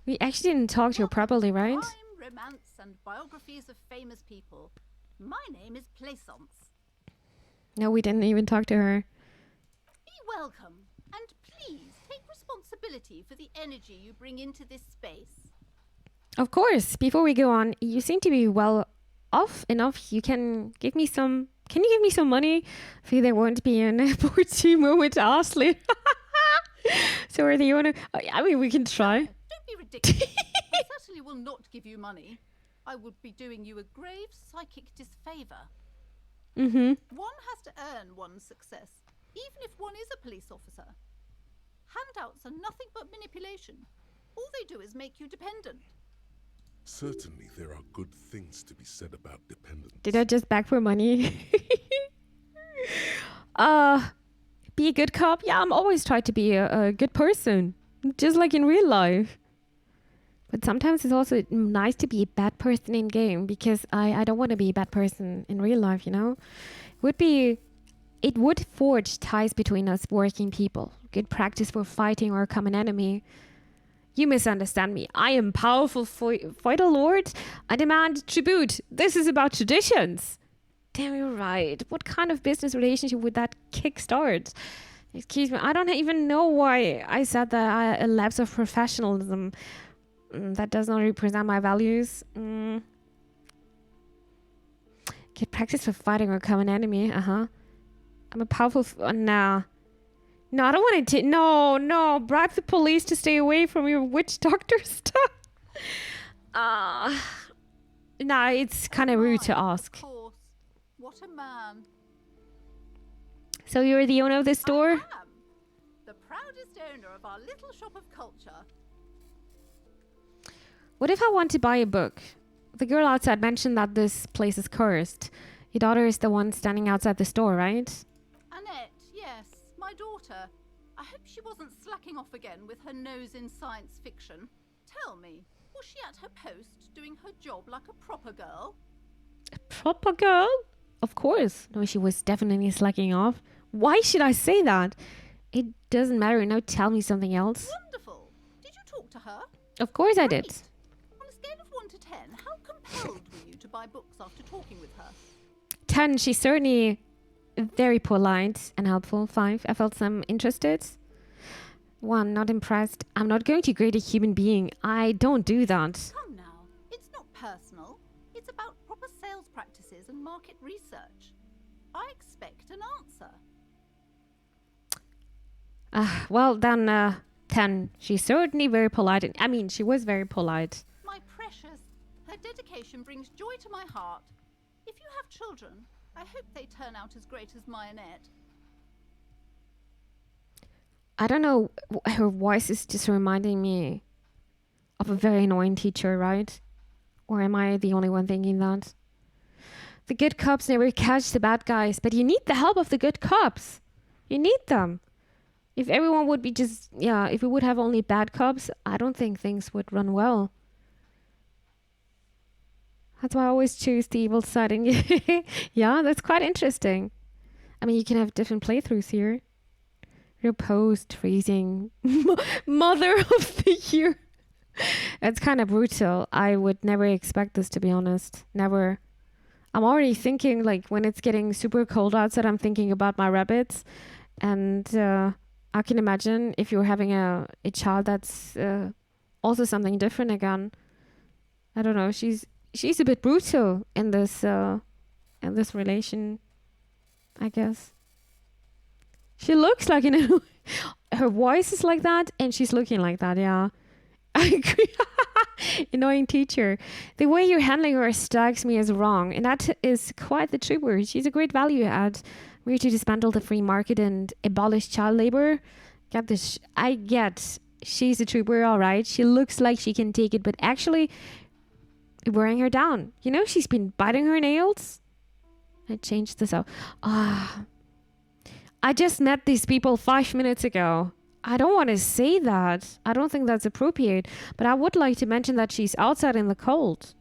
We actually didn't talk to you properly, right? Crime, romance, and biographies of famous people. My name is Plaisance. No, we didn't even talk to her. Be welcome, and please take responsibility for the energy you bring into this space. Of course. Before we go on, you seem to be well off enough. You can give me some... Can you give me some money? I feel there won't be an opportune moment to Ashley. So are the owner... I mean, we can try. Don't be ridiculous. I certainly will not give you money. I would be doing you a grave psychic disfavour. Mm-hmm. One has to earn one's success, even if one is a police officer. Handouts are nothing but manipulation. All they do is make you dependent. Certainly, there are good things to be said about dependence. Did I just beg for money? Be a good cop? Yeah, I'm always trying to be a good person. Just like in real life. But sometimes it's also nice to be a bad person in game because I don't want to be a bad person in real life, you know? It would forge ties between us working people. Good practice for fighting our common enemy. You misunderstand me. I am powerful feudal lord. I demand tribute. This is about traditions. Damn, you're right. What kind of business relationship would that kickstart? Excuse me. I don't even know why I said that a lapse of professionalism. That does not represent my values. Get practice for fighting our common enemy. I'm a powerful... nah. No, I don't want to... No. Bribe the police to stay away from your witch doctor stuff. Nah, it's kind of rude to ask. Of course. What a man. So you're the owner of this store? I am. The proudest owner of our little shop of culture. What if I want to buy a book? The girl outside mentioned that this place is cursed. Your daughter is the one standing outside the store, right? Annette, yes, my daughter. I hope she wasn't slacking off again with her nose in science fiction. Tell me, was she at her post doing her job like a proper girl? A proper girl? Of course. No, she was definitely slacking off. Why should I say that? It doesn't matter. Now tell me something else. Wonderful. Did you talk to her? Of course I did. On a scale of 1 to 10, how compelled were you to buy books after talking with her? 10, she's certainly very polite and helpful. 5, I felt some interested. 1, not impressed. I'm not going to grade a human being. I don't do that. Come now, it's not personal. It's about proper sales practices and market research. I expect an answer. Well, then 10. She's certainly very polite. I mean, she was very polite. My precious, her dedication brings joy to my heart. If you have children, I hope they turn out as great as Mayonette. I don't know. Her voice is just reminding me of a very annoying teacher, right? Or am I the only one thinking that? The good cops never catch the bad guys, but you need the help of the good cops. You need them. If everyone would be just, if we would have only bad cops, I don't think things would run well. That's why I always choose the evil side. And yeah, that's quite interesting. I mean, you can have different playthroughs here. Repost, freezing, mother of the year. It's kind of brutal. I would never expect this, to be honest. Never. I'm already thinking, like, when it's getting super cold outside, I'm thinking about my rabbits. And I can imagine if you're having a child that's also something different again. I don't know. She's a bit brutal in this relation, I guess. She looks like her voice is like that, and she's looking like that. Yeah, I agree. Annoying teacher. The way you're handling her strikes me as wrong, and that is quite the trooper. She's a great value add. We're to dismantle the free market and abolish child labor. Get this? I get. She's a trooper, all right. She looks like she can take it, but actually, wearing her down. You know, she's been biting her nails. I changed this out. I just met these people 5 minutes ago. I don't want to say that. I don't think that's appropriate. But I would like to mention that she's outside in the cold.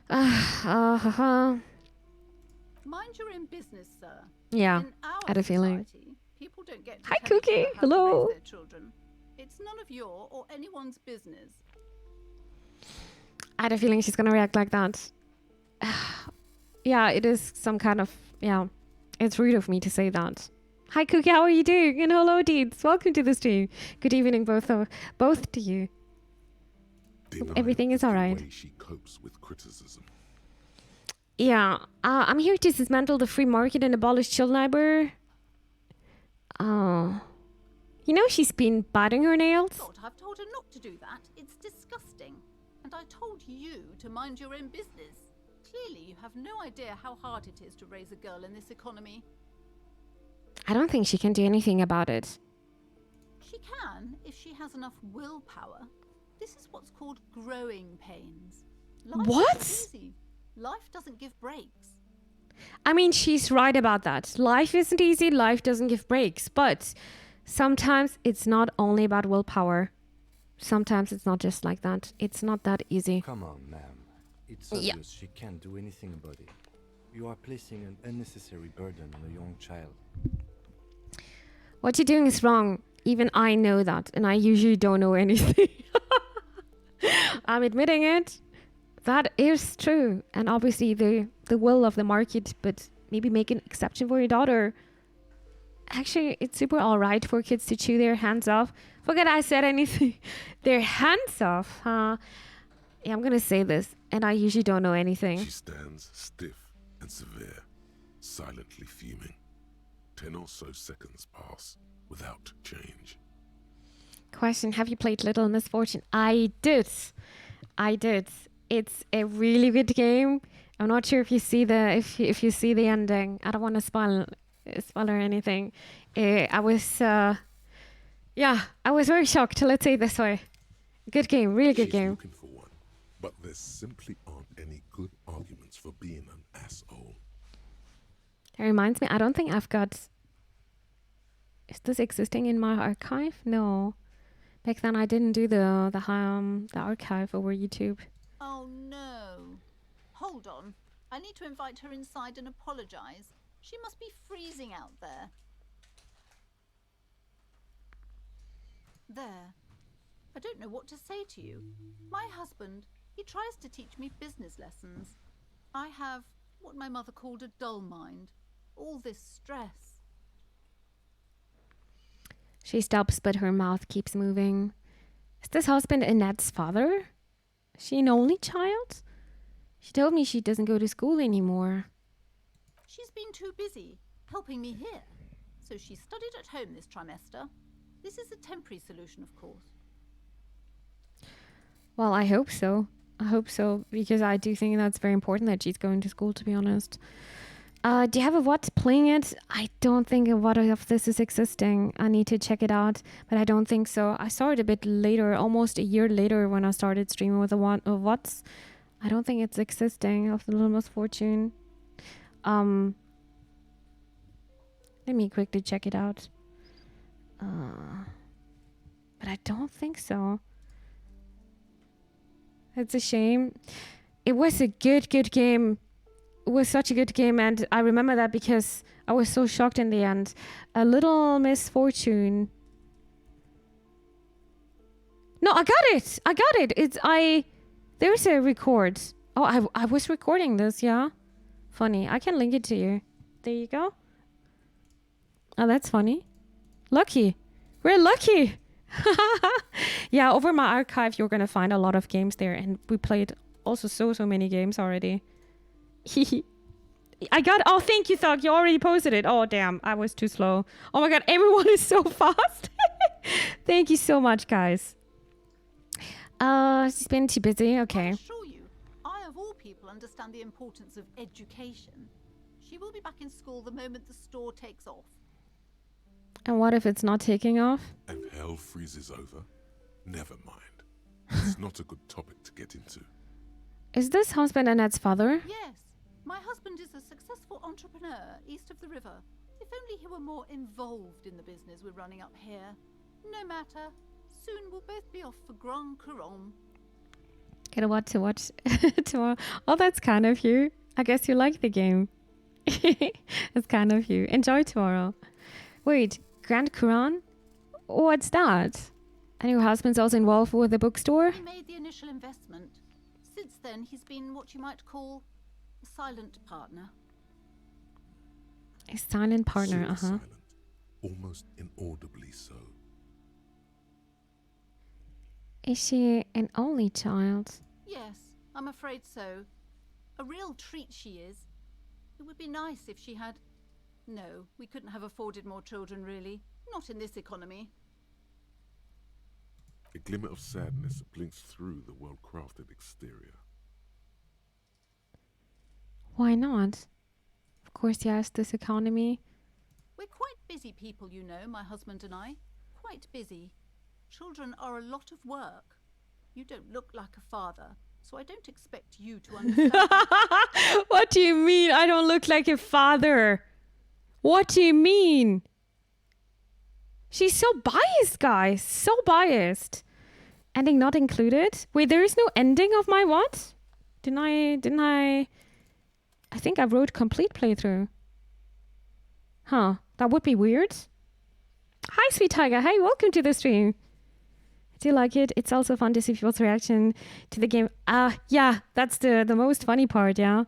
Mind your own business, sir. Yeah, In our I had a feeling. society, people don't get to Hi, tell each Cookie. other how to Hello. raise their children. It's none of your or anyone's business. I had a feeling she's going to react like that. Yeah, it is some kind of, it's rude of me to say that. Hi, Cookie, how are you doing? And hello, Deeds. Welcome to the stream. Good evening, both to you. Denial Everything is the all right. way she copes with criticism. Yeah, I'm here to dismantle the free market and abolish child labor. Oh. You know she's been biting her nails? God, I've told her not to do that. It's disgusting. And I told you to mind your own business. Clearly, you have no idea how hard it is to raise a girl in this economy. I don't think she can do anything about it. She can, if she has enough willpower. This is what's called growing pains. Life What? isn't easy. Life doesn't give breaks. I mean, she's right about that. Life isn't easy, life doesn't give breaks. But sometimes it's not only about willpower. Sometimes it's not just like that. It's not that easy. Come on, ma'am. It's obvious she can't do anything about it. You are placing an unnecessary burden on a young child. What you're doing is wrong. Even I know that. And I usually don't know anything. I'm admitting it. That is true. And obviously the will of the market, but maybe make an exception for your daughter. Actually, it's super alright for kids to chew their hands off. Forget I said anything. Their hands off, huh? Yeah, I'm gonna say this, and I usually don't know anything. She stands stiff and severe, silently fuming. 10 or so seconds pass without change. Question, have you played Little Misfortune? I did. It's a really good game. I'm not sure if you see if you see the ending. I don't want to spoil or anything. I was very shocked. Let's say it this way. Good game, really good She's game. looking for one, but there simply aren't any good arguments for being an asshole. That reminds me, I don't think I've got... Is this existing in my archive? No. Back then I didn't do the archive over YouTube. Oh no. Hold on. I need to invite her inside and apologize. She must be freezing out there. There. I don't know what to say to you. My husband, he tries to teach me business lessons. I have What my mother called a dull mind. All this stress. She stops, but her mouth keeps moving. Is this husband Annette's father? Is she an only child? She told me she doesn't go to school anymore. She's been too busy helping me here. So she studied at home this trimester. This is a temporary solution, of course. Well, I hope so. I hope so, because I do think that's very important that she's going to school, to be honest. Do you have a what playing it? I don't think a what of this is existing. I need to check it out, but I don't think so. I saw it a bit later, almost a year later when I started streaming with the one of what's. I don't think it's existing of the Little Misfortune. Let me quickly check it out. But I don't think so. It's a shame. It was a good game. It was such a good game, and I remember that because I was so shocked in the end. A Little Misfortune. No, I got it. There's a record. Oh, I was recording this, yeah. Funny. I can link it to you. There you go. Oh, that's funny. Lucky. We're lucky. Yeah, over my archive, you're going to find a lot of games there. And we played also so many games already. Oh, thank you, Thug. You already posted it. Oh, damn. I was too slow. Oh, my God. Everyone is so fast. Thank you so much, guys. She's been too busy. Okay. I assure you, I, of all people, understand the importance of education. She will be back in school the moment the store takes off. And what if it's not taking off? And hell freezes over? Never mind. It's not a good topic to get into. Is this husband Annette's father? Yes. My husband is a successful entrepreneur east of the river. If only he were more involved in the business we're running up here. No matter. Soon we'll both be off for Grand Couronne. Get a what to watch tomorrow. Oh, that's kind of you. I guess you like the game. It's kind of you. Enjoy tomorrow. Wait, Grand Couronne? What's that? And your husband's also involved with the bookstore? He made the initial investment. Since then, he's been what you might call a silent partner. A silent partner, Super silent, almost inaudibly so. Is she an only child? Yes, I'm afraid so. A real treat she is. It would be nice if she had... No, we couldn't have afforded more children, really. Not in this economy. A glimmer of sadness blinks through the well-crafted exterior. Why not? Of course, yes, this economy. We're quite busy people, you know, my husband and I. Quite busy. Children are a lot of work. You don't look like a father, so I don't expect you to understand. What do you mean I don't look like a father? What do you mean? She's so biased, guys. So biased. Ending not included. Wait, there is no ending of my what? Didn't I think I wrote complete playthrough. Huh. That would be weird. Hi, Sweet Tiger. Hey, welcome to the stream. Do you like it? It's also fun to see people's reaction to the game. Yeah, that's the most funny part, yeah.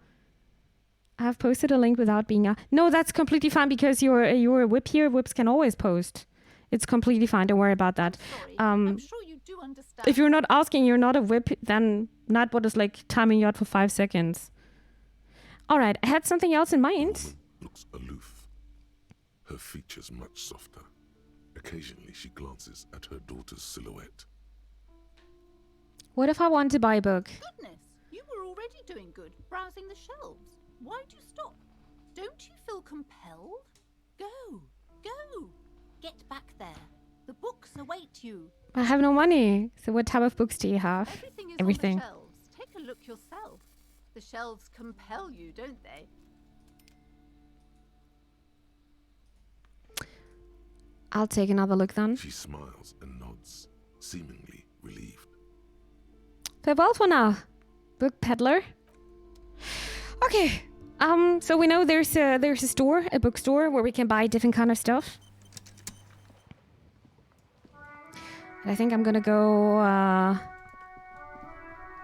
I have posted a link without being No, that's completely fine because you're a whip here. Whips can always post. It's completely fine. Don't worry about that. Sorry, I'm sure you do understand. If you're not asking, you're not a whip, then Nightbot is like timing you out for 5 seconds. All right, I had something else in mind. The woman looks aloof. Her features much softer. Occasionally, she glances at her daughter's silhouette. What if I want to buy a book? Goodness, you were already doing good, browsing the shelves. Why'd you stop? Don't you feel compelled? Go. Get back there. The books await you. I have no money. So what type of books do you have? Everything is on the shelves. Take a look yourself. The shelves compel you, don't they? I'll take another look then. She smiles and nods, seemingly relieved. Farewell for now, book peddler. Okay. So we know there's a store, a bookstore where we can buy different kind of stuff. And I think I'm gonna go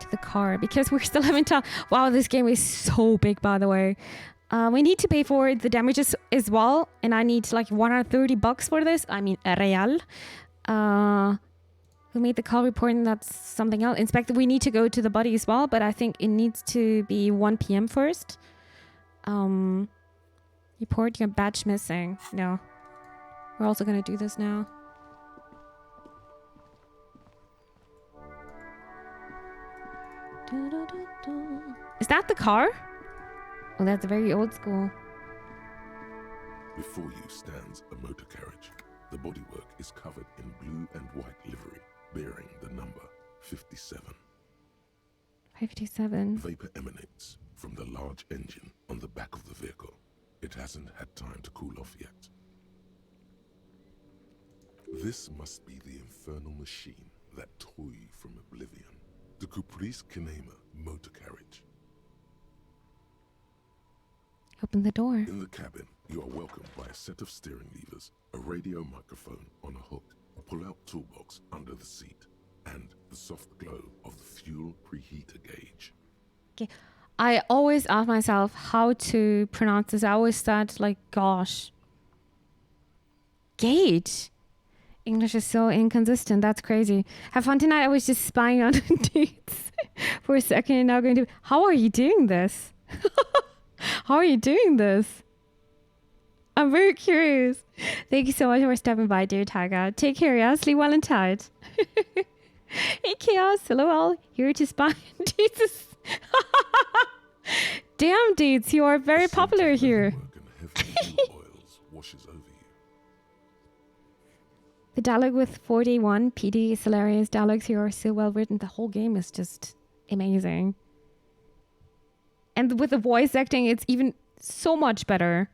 to the car because we're still haven't talked. Wow, this game is so big, by the way. We need to pay for the damages as well, and I need like $130 for this. I mean, real. Who made the call report, and that's something else. Inspector, we need to go to the body as well, but I think it needs to be 1 p.m. first. Report your badge missing. No. We're also gonna do this now. Is that the car? Oh, that's very old school. Before you stands a motor carriage. The bodywork is covered in blue and white livery, bearing the number 57. 57. Vapor emanates from the large engine on the back of the vehicle. It hasn't had time to cool off yet. This must be the infernal machine that tore you from oblivion. The Caprice Kinema motor carriage. Open the door. In the cabin, you are welcomed by a set of steering levers, a radio microphone on a hook, a pull-out toolbox under the seat, and the soft glow of the fuel preheater gauge. Okay. I always ask myself how to pronounce this. I always thought like, gosh. Gauge. English is so inconsistent. That's crazy. Have fun tonight. I was just spying on dudes for a second and now going to... How are you doing this? How are you doing this? I'm very curious. Thank you so much for stopping by, dear Tiger. Take care, yeah? Sleep well and tight. Hey, Chaos. Hello, all. Here to spy on dudes. Damn, dudes. You are very popular here. Oils washes over you. The dialogue with 41 PD is hilarious. Dialogues here are so well written. The whole game is just amazing. And with the voice acting, it's even so much better.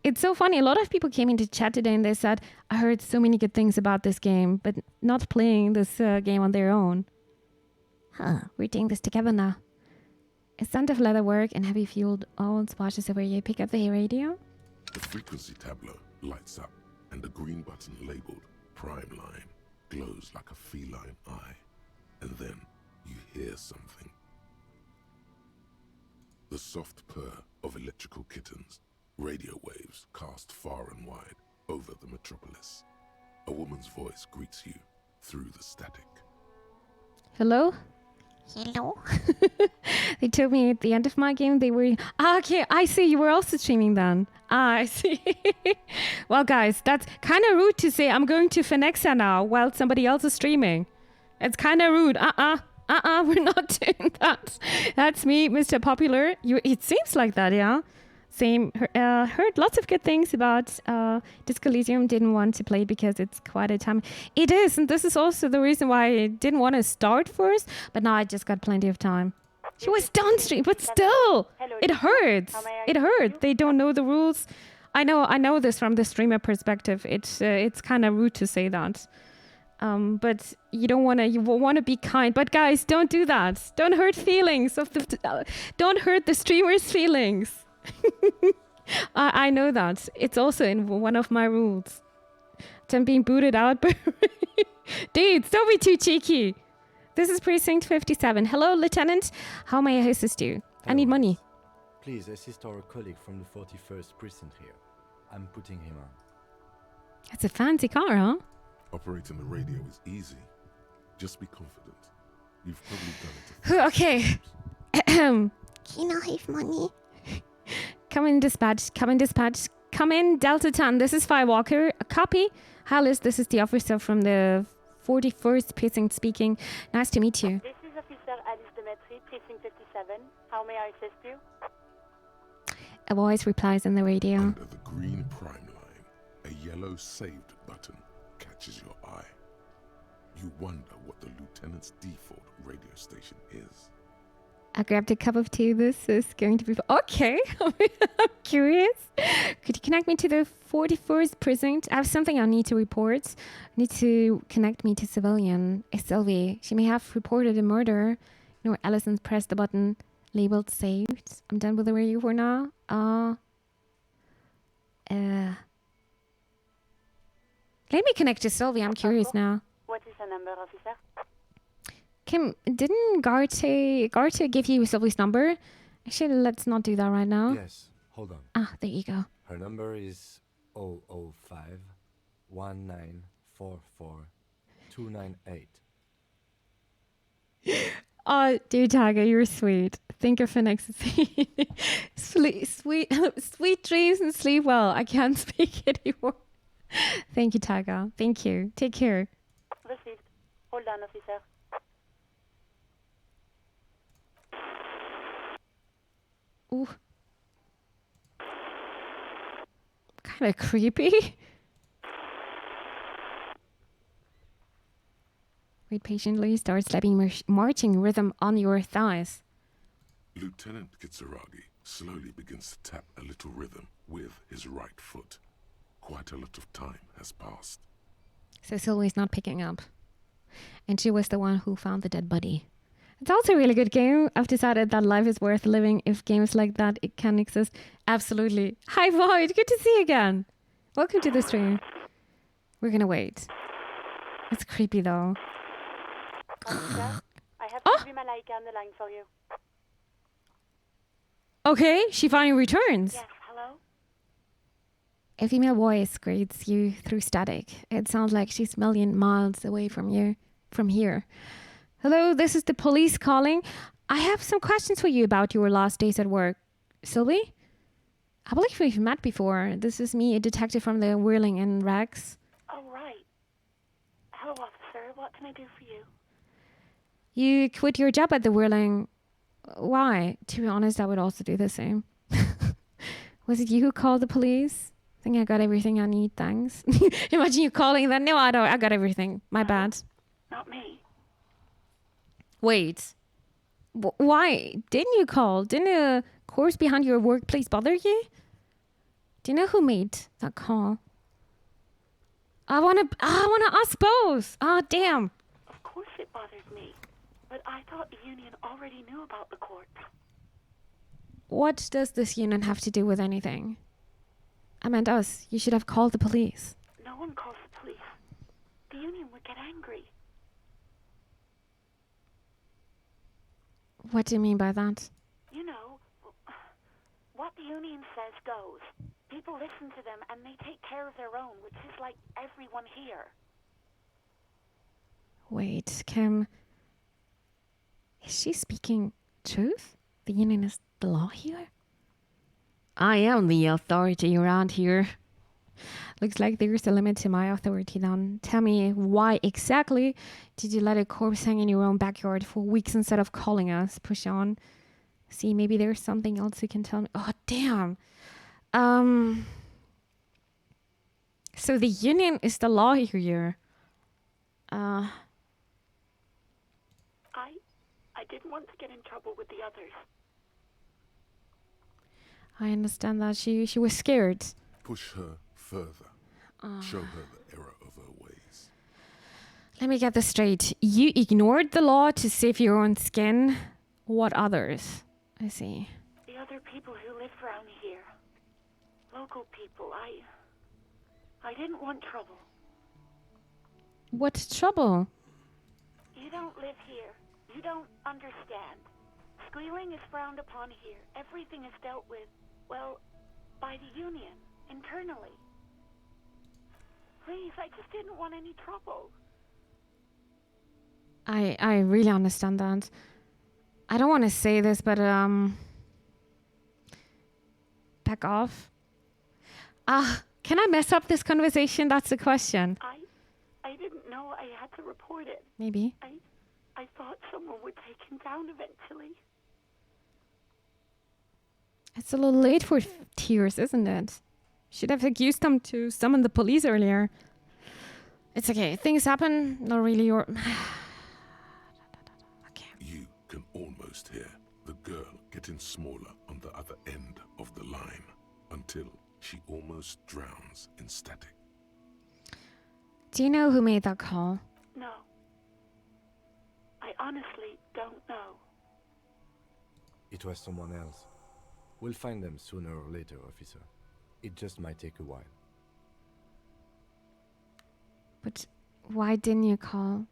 It's so funny. A lot of people came into chat today and they said, I heard so many good things about this game, but not playing this game on their own. Huh, we're doing this together now. A scent of leather work and heavy fueled oil splashes over you. Pick up the radio. The frequency tableau lights up and the green button labeled Prime Line glows like a feline eye. And then you hear something. The soft purr of electrical kittens, radio waves cast far and wide over the metropolis. A woman's voice greets you through the static. Hello? Hello? They told me at the end of my game they were... okay, I see. You were also streaming then. I see. Well, guys, that's kind of rude to say I'm going to Phenexa now while somebody else is streaming. It's kind of rude. We're not doing that. That's me, Mr. Popular. It seems like that, yeah? Same. Heard lots of good things about Disco Elysium. Didn't want to play it because it's quite a time. It is, and this is also the reason why I didn't want to start first. But now I just got plenty of time. She was downstream, but still, it hurts. It hurts. They don't know the rules. I know this from the streamer perspective. It's kind of rude to say that. But you want to be kind. But guys, don't do that. Don't hurt feelings don't hurt the streamer's feelings. I know that. It's also in one of my rules. I'm being booted out. Dudes, don't be too cheeky. This is Precinct 57. Hello, Lieutenant. How may I assist you? I need money. Please assist our colleague from the 41st precinct here. I'm putting him on. That's a fancy car, huh? Operating the radio is easy. Just be confident. You've probably done it. Okay. Can I have money? Come in, dispatch. Come in, Delta 10. This is Firewalker. A copy. Alice, this is the officer from the 41st precinct speaking. Nice to meet you. This is Officer Alice Demetri, Precinct 57. How may I assist you? A voice replies in the radio. Under the green prime line, a yellow saved button catches your eye. You wonder what the lieutenant's default radio station is. I grabbed a cup of tea. This is going to be... Okay. I'm curious. Could you connect me to the 41st precinct? I have something I need to report. I need to connect me to civilian. Sylvie. She may have reported a murder. You know, Allison pressed the button labeled saved. I'm done with the radio for now. Let me connect to Sylvie. I'm curious now. What is the number, officer? Kim, didn't Garte give you Sylvie's number? Actually, let's not do that right now. Yes, hold on. Ah, there you go. Her number is 005 1944 298. Oh, dear Taga, you're sweet. Think of Phenexa. Sweet dreams and sleep well. I can't speak anymore. Thank you, Taga. Thank you. Take care. Received. Hold on, officer. Ooh. Kind of creepy. Wait patiently. Start slapping marching rhythm on your thighs. Lieutenant Kitsuragi slowly begins to tap a little rhythm with his right foot. Quite a lot of time has passed. So Sylvie's not picking up. And she was the one who found the dead body. It's also a really good game. I've decided that life is worth living if games like that it can exist. Absolutely. Hi Void, good to see you again. Welcome to the stream. We're gonna wait. It's creepy though. Officer, I have Sylvie Malaika on the line for you. Okay, she finally returns. Yes, hello? A female voice greets you through static. It sounds like she's a million miles away from you, from here. Hello, this is the police calling. I have some questions for you about your last days at work. Sylvie? I believe we've met before. This is me, a detective from the Whirling in Rex. Oh, right. Hello, officer. What can I do for you? You quit your job at the Whirling. Why? To be honest, I would also do the same. Was it you who called the police? I think I got everything I need, thanks. Imagine you calling them. No, I don't. I got everything. My bad. Not me. Wait. Why? Didn't you call? Didn't a corpse behind your workplace bother you? Do you know who made that call? I wanna ask both. Ah, damn. Of course it bothered me. But I thought the union already knew about the court. What does this union have to do with anything? I meant us. You should have called the police. No one calls the police. The union would get angry. What do you mean by that? You know, what the union says goes. People listen to them and they take care of their own, which is like everyone here. Wait, Kim. Is she speaking truth? The union is the law here? I am the authority around here. Looks like there's a limit to my authority then. Tell me, why exactly did you let a corpse hang in your own backyard for weeks instead of calling us? Push on. See, maybe there's something else you can tell me. Oh, damn. So the union is the law here. I didn't want to get in trouble with the others. I understand that she was scared. Push her further. Show her the error of her ways. Let me get this straight. You ignored the law to save your own skin. What others? I see. The other people who live around here. Local people. I didn't want trouble. What trouble? You don't live here. You don't understand. Squealing is frowned upon here. Everything is dealt with, well, by the union, internally. Please, I just didn't want any trouble. I really understand that. I don't want to say this, but back off. Can I mess up this conversation? That's the question. I didn't know I had to report it. Maybe. I thought someone would take him down eventually. It's a little late for tears, isn't it? Should have used them to summon the police earlier. It's okay. Things happen. Not really your... Okay. You can almost hear the girl getting smaller on the other end of the line until she almost drowns in static. Do you know who made that call? No. I honestly don't know. It was someone else. We'll find them sooner or later, officer. It just might take a while. But why didn't you call?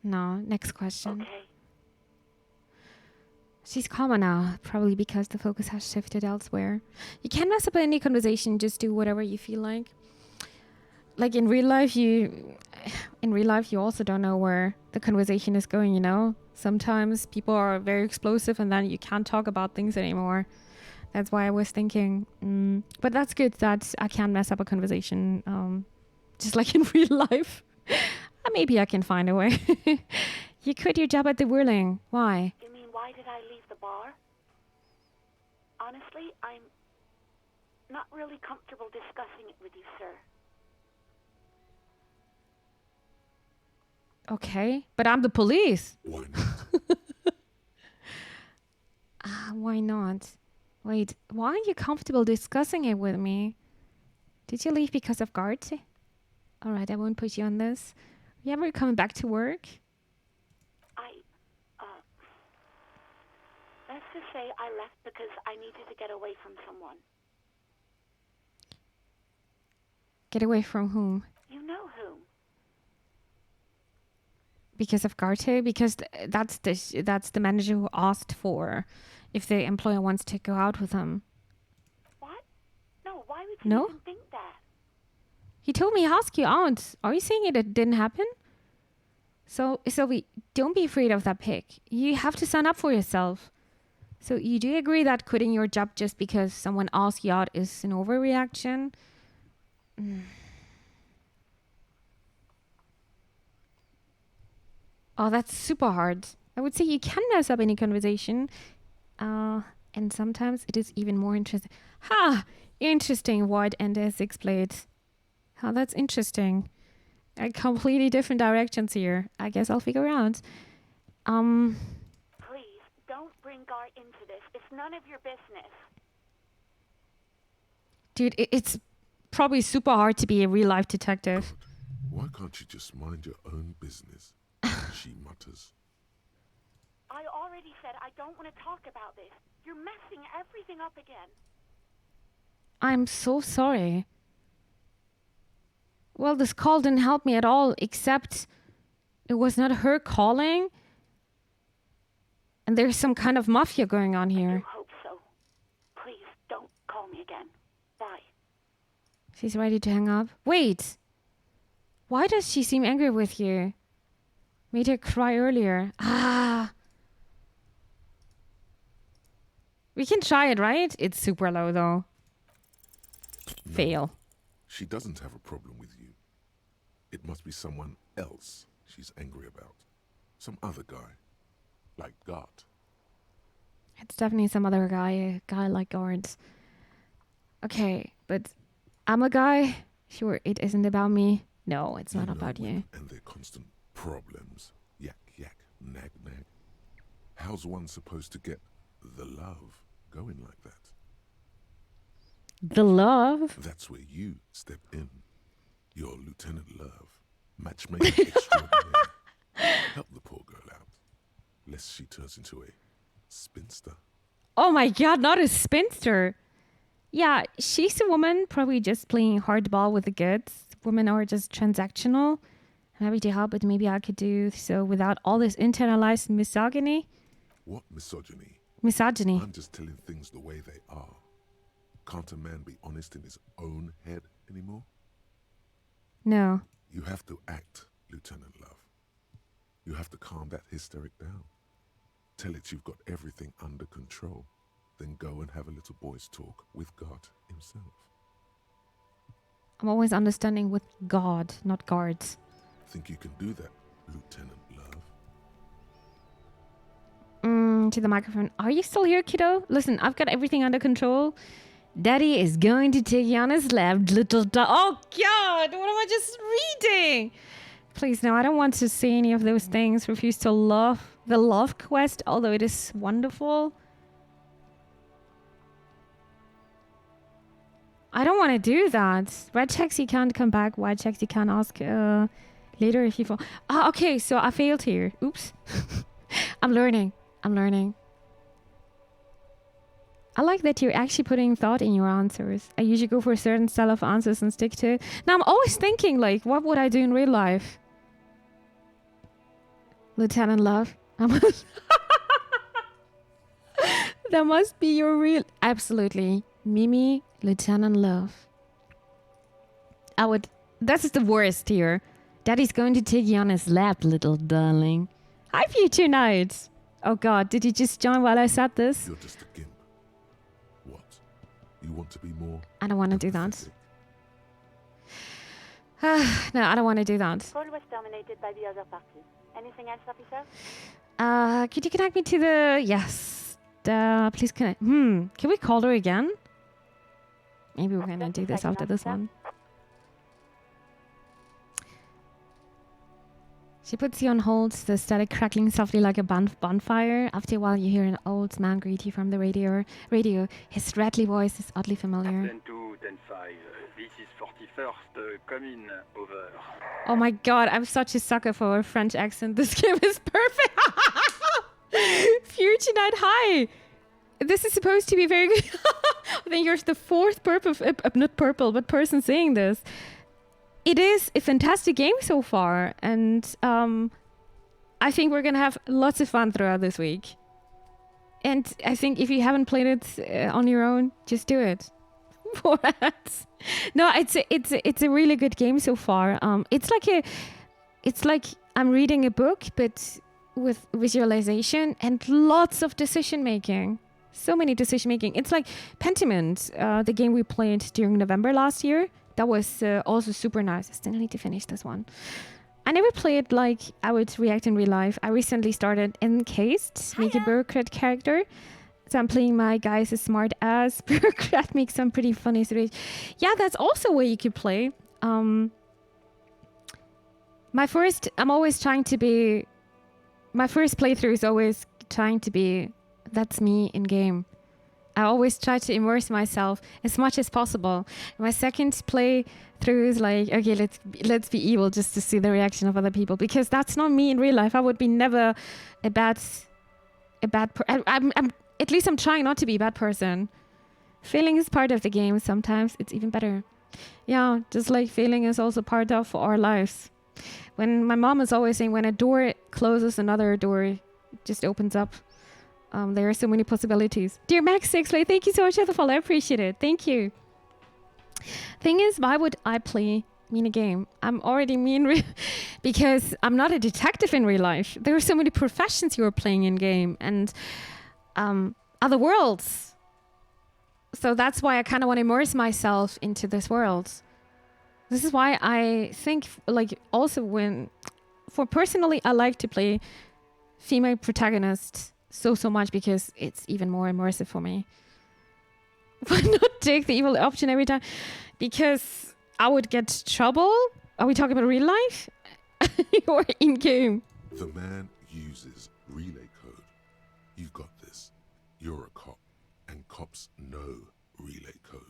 No, next question. Okay. She's calmer now, probably because the focus has shifted elsewhere. You can't mess up any conversation, just do whatever you feel like. Like in real life, you also don't know where the conversation is going, you know? Sometimes people are very explosive and then you can't talk about things anymore. That's why I was thinking, but that's good that I can't mess up a conversation, just like in real life. Maybe I can find a way. You quit your job at the Whirling. Why? You mean, why did I leave the bar? Honestly, I'm not really comfortable discussing it with you, sir. Okay, but I'm the police. Why not? Why not? Wait, why are you comfortable discussing it with me? Did you leave because of guards? Alright, I won't put you on this. Are you ever coming back to work? Let's just say I left because I needed to get away from someone. Get away from whom? You know whom. Because of Garte? Because that's the manager who asked for if the employer wants to go out with him. What? No, why would you even think that? He told me he asked you out. Are you saying it didn't happen? So Sylvie, don't be afraid of that pick. You have to stand up for yourself. So you do agree that quitting your job just because someone asked you out is an overreaction? Oh, that's super hard. I would say you can mess up any conversation. And sometimes it is even more interesting. Interesting what Endes explained. That's interesting. Completely different directions here. I guess I'll figure out. Please, don't bring Gar into this. It's none of your business. Dude, it's probably super hard to be a real-life detective. Why can't you just mind your own business? She mutters. I already said I don't want to talk about this. You're messing everything up again. I'm so sorry. Well, this call didn't help me at all, except it was not her calling. And there's some kind of mafia going on here. I do hope so. Please, don't call me again. Bye. She's ready to hang up. Wait! Why does she seem angry with you? Made her cry earlier. We can try it, right? It's super low, though. No, Fail. She doesn't have a problem with you. It must be someone else she's angry about. Some other guy. Like Gart. It's definitely some other guy, a guy like Guards. Okay, but I'm a guy. Sure, it isn't about me. No, it's not about you. And their constant problems. Yak, yak, nag, nag. How's one supposed to get the love going like that? The love? That's where you step in. Your Lieutenant Love. Matchmaking extraordinaire. Help the poor girl out. Lest she turns into a spinster. Oh my god, not a spinster. Yeah, she's a woman probably just playing hardball with the goods. Women are just transactional. I'm happy to help, but maybe I could do so without all this internalized misogyny. What misogyny? Misogyny. I'm just telling things the way they are. Can't a man be honest in his own head anymore? No. You have to act, Lieutenant Love. You have to calm that hysteric down. Tell it you've got everything under control. Then go and have a little boys' talk with God himself. I'm always understanding with God, not guards. Think you can do that, Lieutenant Love? To the microphone. Are you still here, kiddo? Listen, I've got everything under control. Daddy is going to take you on his lap, little dog. Oh, God! What am I just reading? Please, no, I don't want to say any of those things. Refuse to love the love quest, although it is wonderful. I don't want to do that. Red checks, you can't come back. White checks, you can ask later if you fall. Okay, so I failed here. Oops. I'm learning. I like that you're actually putting thought in your answers. I usually go for a certain style of answers and stick to it. Now I'm always thinking, like, what would I do in real life? Lieutenant Love. That must be your real... Absolutely. Mimi, Lieutenant Love. I would... That's the worst here. Daddy's going to take you on his lap, little darling. Hi, Future Knight. Oh God, did you just join while I said this? You're just a gimp. What? You want to be more... I don't want to do that. No, I don't want to do that. Call was terminated by the other party. Anything else, officer? Could you connect me to the... Yes. Please connect... Can we call her again? Maybe we're gonna do this after this one. She puts you on hold, the static crackling softly like a bonfire. After a while, you hear an old man greet you from the radio. His rattly voice is oddly familiar. 10-2, 10-5. This is 41st. Come in. Over. Oh my God, I'm such a sucker for a French accent. This game is perfect. Future Knight, hi. This is supposed to be very good. I think you're the fourth person saying this. It is a fantastic game so far, and I think we're gonna have lots of fun throughout this week. And I think if you haven't played it on your own, just do it. What? No, it's a really good game so far. It's like I'm reading a book, but with visualization and lots of decision making. So many decision making. It's like Pentiment, the game we played during November last year. That was also super nice. I still need to finish this one. I never played like I would react in real life. I recently started Encased, make a bureaucrat character. So I'm playing my guy as a smart ass bureaucrat, make some pretty funny situations. Yeah, that's also a way you could play. I'm always trying to be... My first playthrough is always trying to be... That's me in game. I always try to immerse myself as much as possible. My second playthrough is like, okay, let's be evil just to see the reaction of other people, because that's not me in real life. I would be never at least I'm trying not to be a bad person. Failing is part of the game. Sometimes it's even better. Yeah, just like failing is also part of our lives. When my mom is always saying, when a door closes, another door just opens up. There are so many possibilities. Dear Max Sixley, thank you so much for the follow. I appreciate it. Thank you. Thing is, why would I play me in a game? I'm already me in because I'm not a detective in real life. There are so many professions you are playing in game and other worlds. So that's why I kind of want to immerse myself into this world. This is why I think, like, also personally, I like to play female protagonists so much because it's even more immersive for me. Why not take the evil option every time? Because I would get trouble. Are we talking about real life or in game? The man uses relay code. You've got this. You're a cop, and cops know relay code.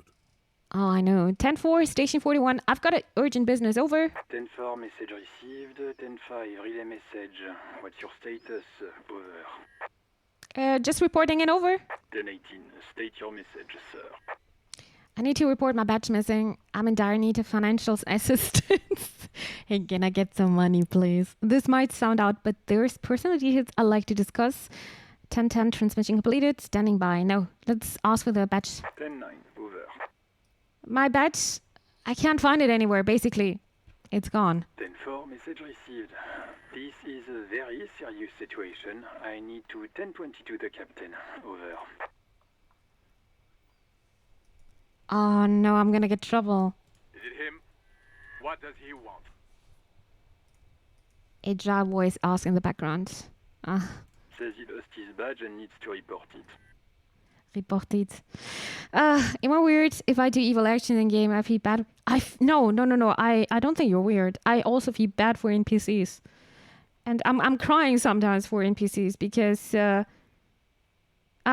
Oh, I know. 10-4, station 41. I've got an urgent business. Over. 10-4, message received. 10-5, relay message. What's your status? Over. Just reporting it. Over. 10-18, state your message, sir. I need to report my badge missing. I'm in dire need of financial assistance. Hey, can I get some money, please? This might sound out, but there's personal details I'd like to discuss. 10-10, transmission completed. Standing by. No, let's ask for the badge. 10-9, over. My badge, I can't find it anywhere, basically. It's gone. 10-4, message received. This is a very serious situation. I need to 10-22 the captain. Over. Oh no, I'm gonna get trouble. Is it him? What does he want? A dry voice asks in the background. Says he lost his badge and needs to report it. Report it. Am I weird if I do evil action in game? I feel bad. No. I don't think you're weird. I also feel bad for NPCs. And I'm crying sometimes for NPCs because I'm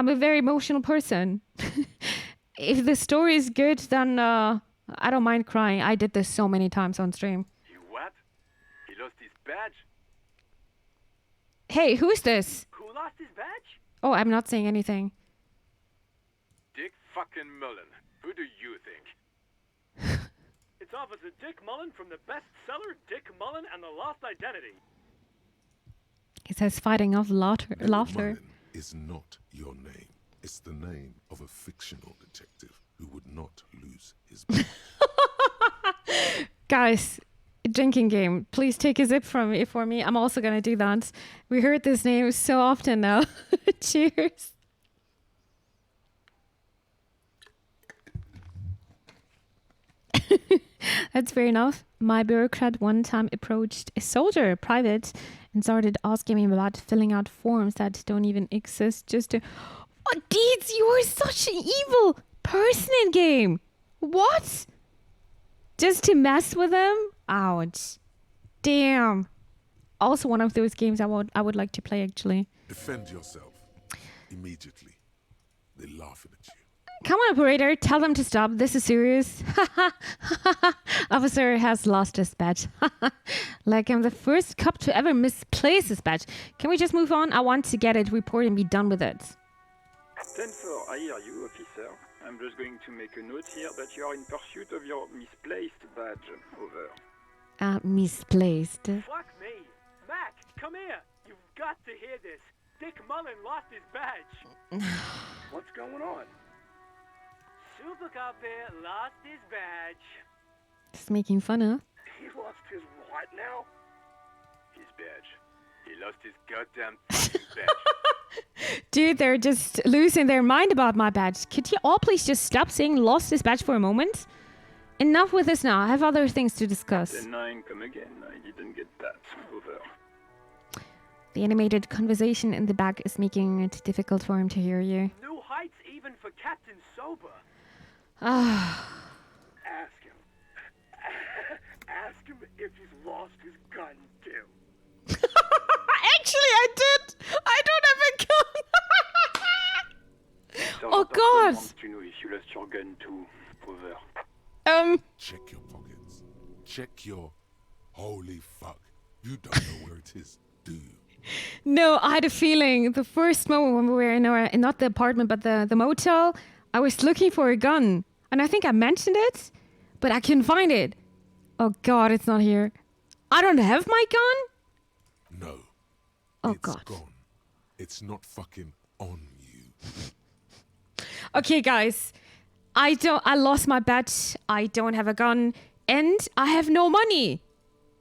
a very emotional person. If the story is good, then I don't mind crying. I did this so many times on stream. You what? He lost his badge? Hey, who's this? Who lost his badge? Oh, I'm not saying anything. Dick fucking Mullen. Who do you think? It's Officer Dick Mullen from the bestseller Dick Mullen and the Lost Identity. It says fighting off laughter. Mullen is not your name. It's the name of a fictional detective who would not lose his badge. Guys, drinking game. Please take a sip from me for me. I'm also gonna do that. We heard this name so often now. Cheers. That's fair enough. My bureaucrat one time approached a soldier, private, and started asking me about filling out forms that don't even exist just to... Oh, Deeds, you are such an evil person in game. What? Just to mess with them? Ouch. Damn. Also one of those games I would like to play, actually. Defend yourself. Immediately. They're laughing at you. Come on, operator. Tell them to stop. This is serious. Officer has lost his badge. Like I'm the first cop to ever misplace his badge. Can we just move on? I want to get it reported and be done with it. 10-4, I hear you, officer. I'm just going to make a note here that you are in pursuit of your misplaced badge. Over. Misplaced. Fuck me. Mac, come here. You've got to hear this. Dick Mullen lost his badge. What's going on? Super Cop here lost his badge. Just making fun, huh? He lost his what now? His badge. He lost his goddamn fucking badge. Dude, they're just losing their mind about my badge. Could you all please just stop saying lost his badge for a moment? Enough with this now. I have other things to discuss. 10-9, come again. I didn't get that. Over. The animated conversation in the back is making it difficult for him to hear you. New heights even for Captain Sober. Ah. Ask him. Ask him if he's lost his gun, too. Actually, I did. I don't have a gun. Oh, God. Wants to know if you lost your gun, too. Over. Check your pockets. Check your... Holy fuck. You don't know where it is, do you? No, I had a feeling the first moment when we were in our, not the apartment, but the motel, I was looking for a gun. And I think I mentioned it, but I couldn't find it. Oh, God, it's not here. I don't have my gun? No. Oh, it's God. Gone. It's not fucking on you. Okay, guys. I lost my badge. I don't have a gun. And I have no money.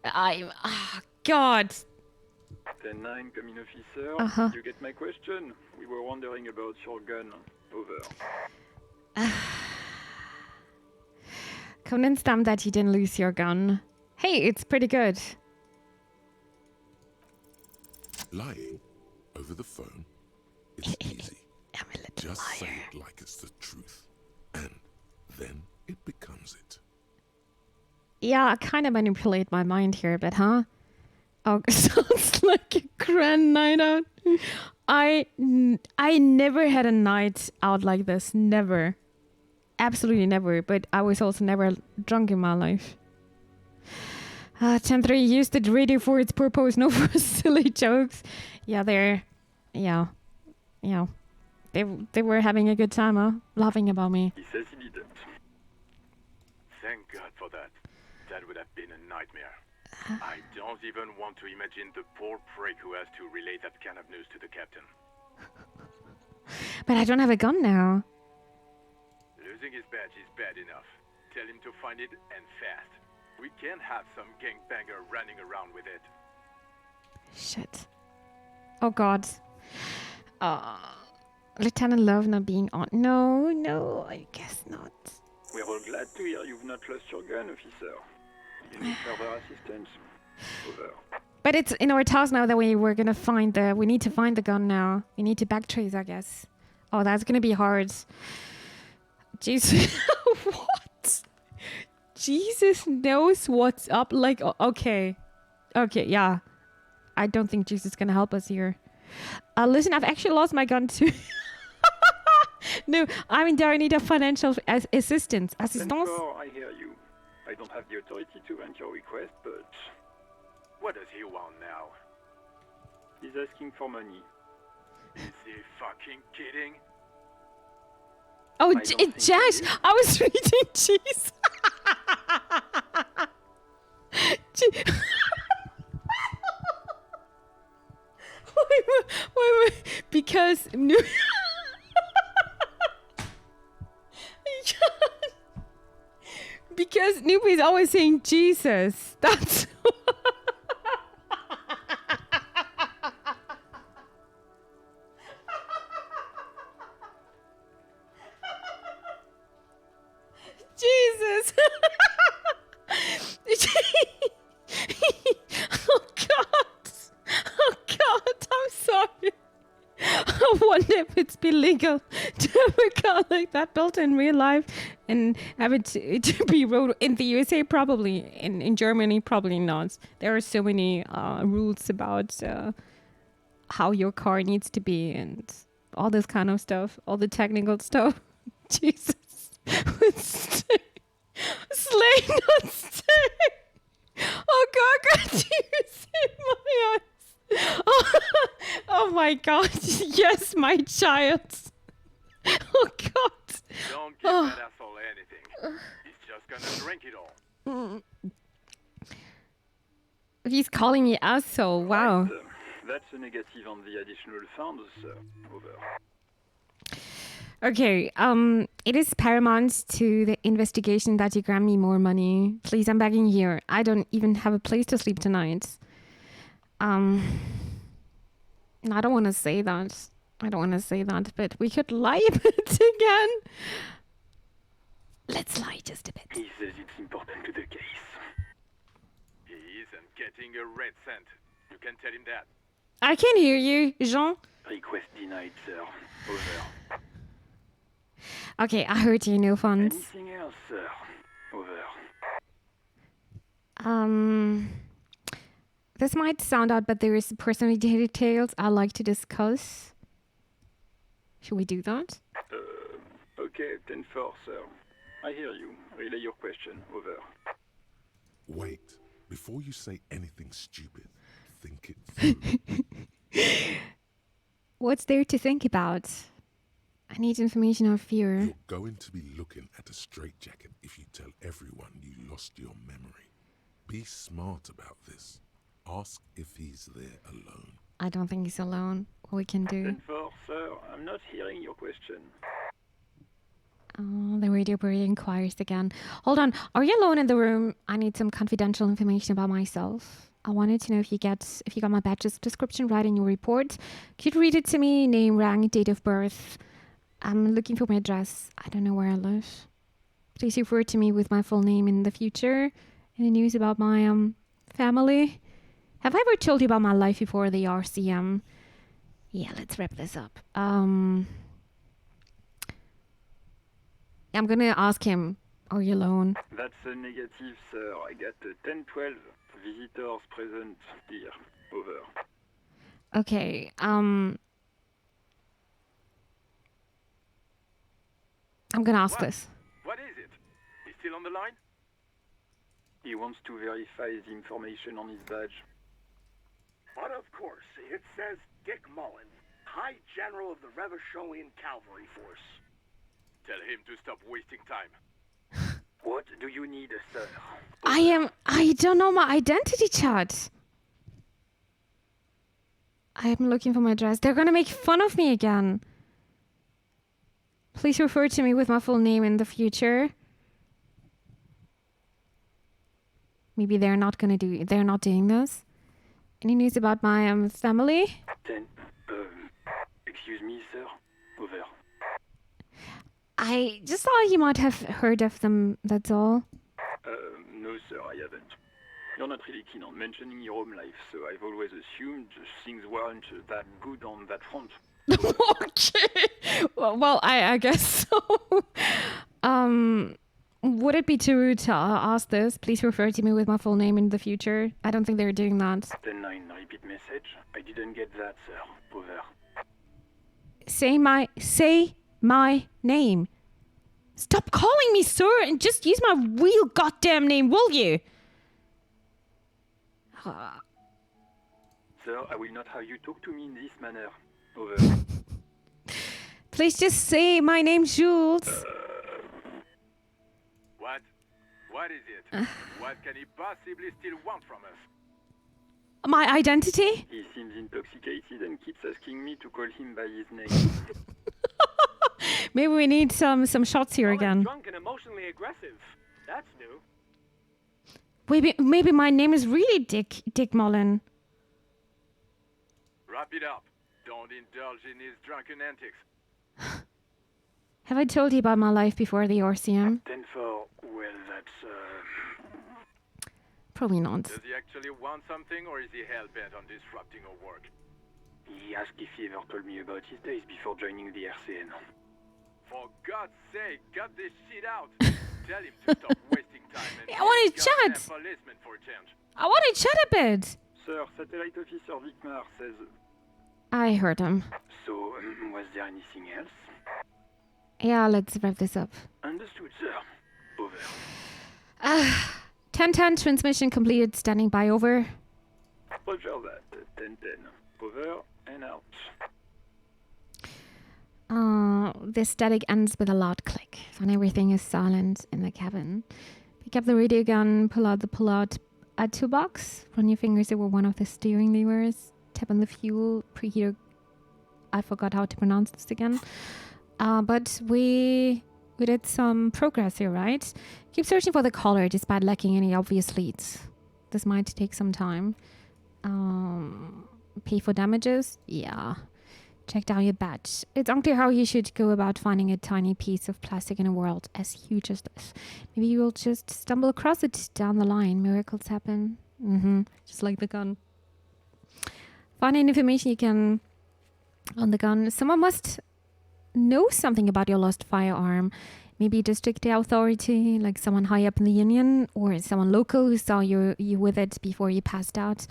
God. 10-9, come in, officer. You get my question? We were wondering about your gun. Over. Convince them that you didn't lose your gun. Hey, it's pretty good. Lying over the phone is easy. I'm a little Just liar. say it like it's the truth. And then it becomes it. Yeah, I kind of manipulate my mind here a bit, huh? Oh, sounds like a grand night out. I never had a night out like this. Never. Absolutely never. But I was also never drunk in my life. 10-3 used the radio for its purpose, no for silly jokes. Yeah, they were having a good time, huh? Laughing about me. He says he didn't. Thank God for that. That would have been a nightmare. I don't even want to imagine the poor prick who has to relay that kind of news to the captain. But I don't have a gun now. Losing his badge is bad enough. Tell him to find it and fast. We can't have some gangbanger running around with it. Shit. Oh, God. Lieutenant Love not being on. No, I guess not. We're all glad to hear you've not lost your gun, officer. You need further assistance? Over. But it's in our task now that we need to find the gun now. We need to backtrace, I guess. Oh, that's gonna be hard. Jesus. What? Jesus knows what's up. Like, okay, yeah. I don't think Jesus is gonna help us here. Listen, I've actually lost my gun too. No, I mean, do I need a financial assistance? Assistance? I hear you. I don't have the authority to grant your request, but... What does he want now? He's asking for money. Is he fucking kidding? Oh, Jash! I was reading cheese. because because Noob is always saying Jesus. That's Jesus. Oh God. Oh God, I'm sorry. I wonder if it's be legal to have a car like that built in real life and have it to be road in the USA. Probably in Germany, probably not. There are so many rules about how your car needs to be and all this kind of stuff, all the technical stuff. Jesus. Slay, not stay. Oh God, got tears in my eyes. Oh my God, yes, my child. Oh God. Don't give that asshole anything. He's just gonna drink it all. He's calling me asshole, wow. Right, that's a negative on the additional funds, sir. Over. Okay, it is paramount to the investigation that you grant me more money. Please, I'm begging here. I don't even have a place to sleep tonight. I don't want to say that. But we could lie a bit again. Let's lie just a bit. He says it's important to the case. He isn't getting a red cent. You can tell him that. I can hear you, Jean. Request denied, sir. Over. Okay, I heard you, no funds. Anything else, sir? Over. This might sound odd, but there is personal details I'd like to discuss. Should we do that? Okay, 10-4, sir. I hear you. Relay your question. Over. Wait. Before you say anything stupid, think it through. What's there to think about? I need information or fear. You're going to be looking at a straitjacket if you tell everyone you lost your memory. Be smart about this. Ask if he's there alone. I don't think he's alone. What we can do. 10-4, sir. I'm not hearing your question. Oh, the radio bird inquires again. Hold on. Are you alone in the room? I need some confidential information about myself. I wanted to know if you got my badge's description right in your report. Could you read it to me? Name, rank, date of birth. I'm looking for my address. I don't know where I live. Please refer to me with my full name in the future. Any news about my family? Have I ever told you about my life before the RCM? Yeah, let's wrap this up. I'm gonna ask him, are you alone? That's a negative, sir. I got 10-12 visitors present here. Over. Okay, I'm gonna ask this. What is it? He's still on the line? He wants to verify the information on his badge. But of course, it says Dick Mullen, High General of the Revacholian Cavalry Force. Tell him to stop wasting time. What do you need, sir? I don't know my identity chart. I am looking for my address. They're gonna make fun of me again. Please refer to me with my full name in the future. Maybe they're not doing this. Any news about my family? Excuse me, sir. Over. I just thought you might have heard of them, that's all. No, sir, I haven't. You're not really keen on mentioning your home life, so I've always assumed things weren't that good on that front. Okay. Well, I guess so. Would it be too rude to ask this? Please refer to me with my full name in the future. I don't think they're doing that. 10-9, repeat message. I didn't get that, sir. Over. Say my name. Stop calling me sir and just use my real goddamn name, will you? Sir, I will not have you talk to me in this manner. Over. Please just say my name, Jules. What? What is it? What can he possibly still want from us? My identity? He seems intoxicated and keeps asking me to call him by his name. Maybe we need some shots here again. Drunk and emotionally aggressive. That's new. Maybe my name is really Dick Mullen. Wrap it up. Don't indulge in his drunken antics. Have I told you about my life before the RCM? 10-4, well, that's, Probably not. Does he actually want something, or is he hell-bent on disrupting our work? He asked if he ever told me about his days before joining the RCN. For God's sake, cut this shit out! Tell him to stop wasting time and I want to chat! policeman for a change. I want to chat a bit! Sir, Satellite Officer Vicmar says... I heard him. So, was there anything else? Yeah, let's wrap this up. Understood, sir. Over. 10-10, transmission completed, standing by, over. Roger that. 10-10. Over and out. The static ends with a loud click, and everything is silent in the cabin. Pick up the radio gun, pull out the pull-out toolbox, run your fingers over one of the steering levers, tap on the fuel, preheater. I forgot how to pronounce this again. But we did some progress here, right? Keep searching for the caller despite lacking any obvious leads. This might take some time. Pay for damages? Yeah. Check down your badge. It's unclear how you should go about finding a tiny piece of plastic in a world as huge as this. Maybe you will just stumble across it down the line. Miracles happen. Just like the gun. Find any information you can on the gun. Someone must know something about your lost firearm. Maybe district authority, like someone high up in the union, or someone local who saw you with it before you passed out.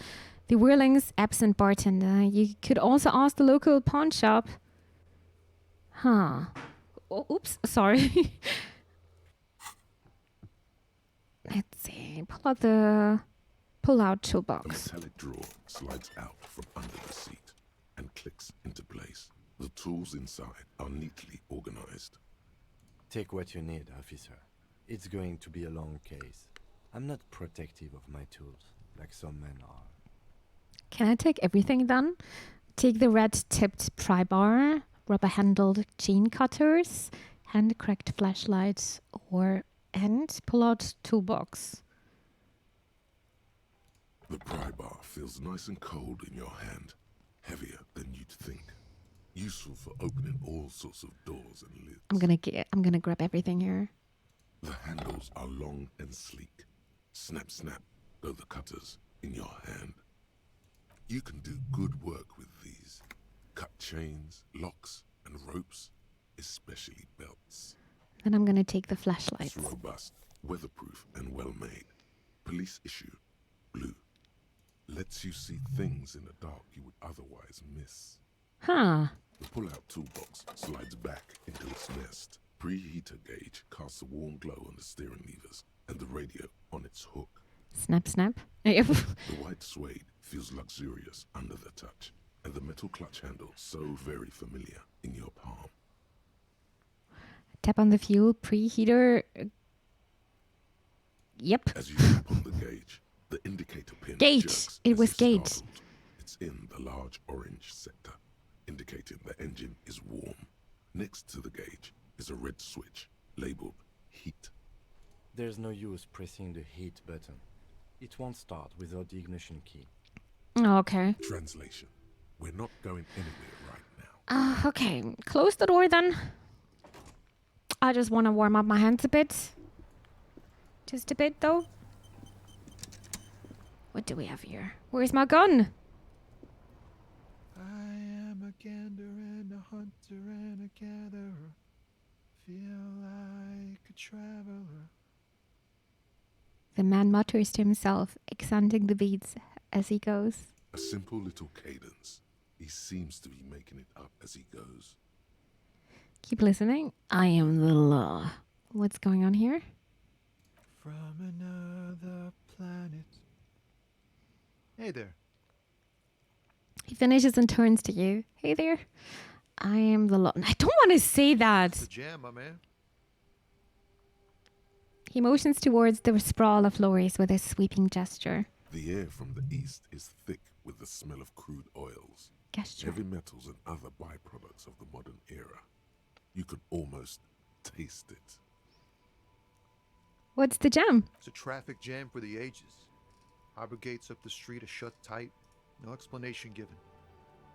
The Whirling's absent bartender. You could also ask the local pawn shop. Huh. Oh, oops, sorry. Let's see. Pull out A toolbox. metallic drawer slides out from under the seat and clicks into place. The tools inside are neatly organized. Take what you need, officer. It's going to be a long case. I'm not protective of my tools, like some men are. Can I take everything then? Take the red-tipped pry bar, rubber-handled chain cutters, hand-cracked flashlights, and pull out toolbox. The pry bar feels nice and cold in your hand, heavier than you'd think. Useful for opening all sorts of doors and lids. I'm gonna grab everything here. The handles are long and sleek. Snap, snap, go the cutters in your hand. You can do good work with these. Cut chains, locks, and ropes, especially belts. Then I'm gonna take the flashlights. It's robust, weatherproof, and well-made. Police issue, blue. Lets you see things in the dark you would otherwise miss. Huh. The pull-out toolbox slides back into its nest. Preheater gauge casts a warm glow on the steering levers and the radio on its hook. Snap, snap. The white suede feels luxurious under the touch, and the metal clutch handle so very familiar in your palm. Tap on the fuel preheater. Yep. As you tap on the gauge, the indicator pin jerks. It was as if gate. startled. It's in the large orange sector, indicating the engine is warm. Next to the gauge is a red switch labeled heat. There's no use pressing the heat button. It won't start without the ignition key. Okay. Translation. We're not going anywhere right now. Okay. Close the door then. I just want to warm up my hands a bit. Just a bit though. What do we have here? Where's my gun? I am a gander and a hunter and a gatherer. Feel like a traveler. The man mutters to himself, accenting the beats as he goes. A simple little cadence. He seems to be making it up as he goes. Keep listening. I am the law. What's going on here? From another planet. Hey there. He finishes and turns to you. Hey there. I am the law. I don't want to say that. The jam, my man. He motions towards the sprawl of lorries with a sweeping gesture. The air from the east is thick with the smell of crude oils, heavy metals and other byproducts of the modern era. You could almost taste it. What's the jam? It's a traffic jam for the ages. Harbor gates up the street are shut tight. No explanation given.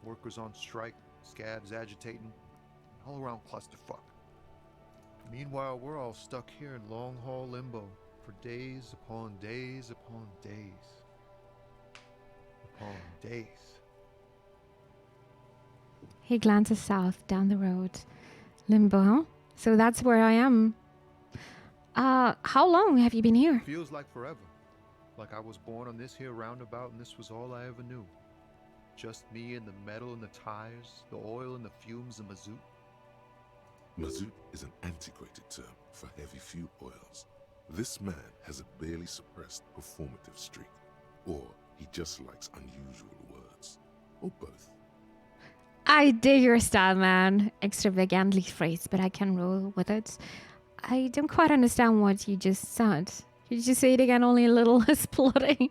Workers on strike, scabs agitating, all around clusterfuck. Meanwhile, we're all stuck here in long-haul limbo for days upon days upon days. Upon days. He glances south down the road. Limbo, huh? So that's where I am. How long have you been here? Feels like forever. Like I was born on this here roundabout and this was all I ever knew. Just me and the metal and the tires, the oil and the fumes of mazout. Mazout is an antiquated term for heavy fuel oils. This man has a barely suppressed performative streak, or he just likes unusual words, or both. I dig your style, man. Extravagantly phrased, but I can roll with it. I don't quite understand what you just said. Could you just say it again, only a little less plotting?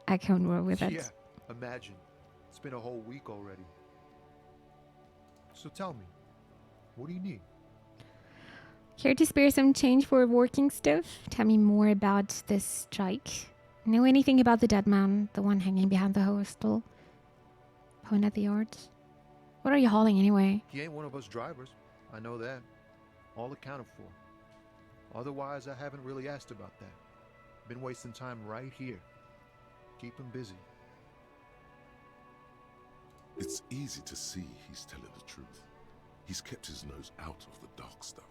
I can't roll with it. Yeah, imagine. It's been a whole week already. So tell me, what do you need? Care to spare some change for working stuff? Tell me more about this strike. Know anything about the dead man, the one hanging behind the hostel? Point at the yards. What are you hauling anyway? He ain't one of us drivers. I know that. All accounted for. Otherwise, I haven't really asked about that. Been wasting time right here. Keep him busy. It's easy to see he's telling the truth. He's kept his nose out of the dark stuff.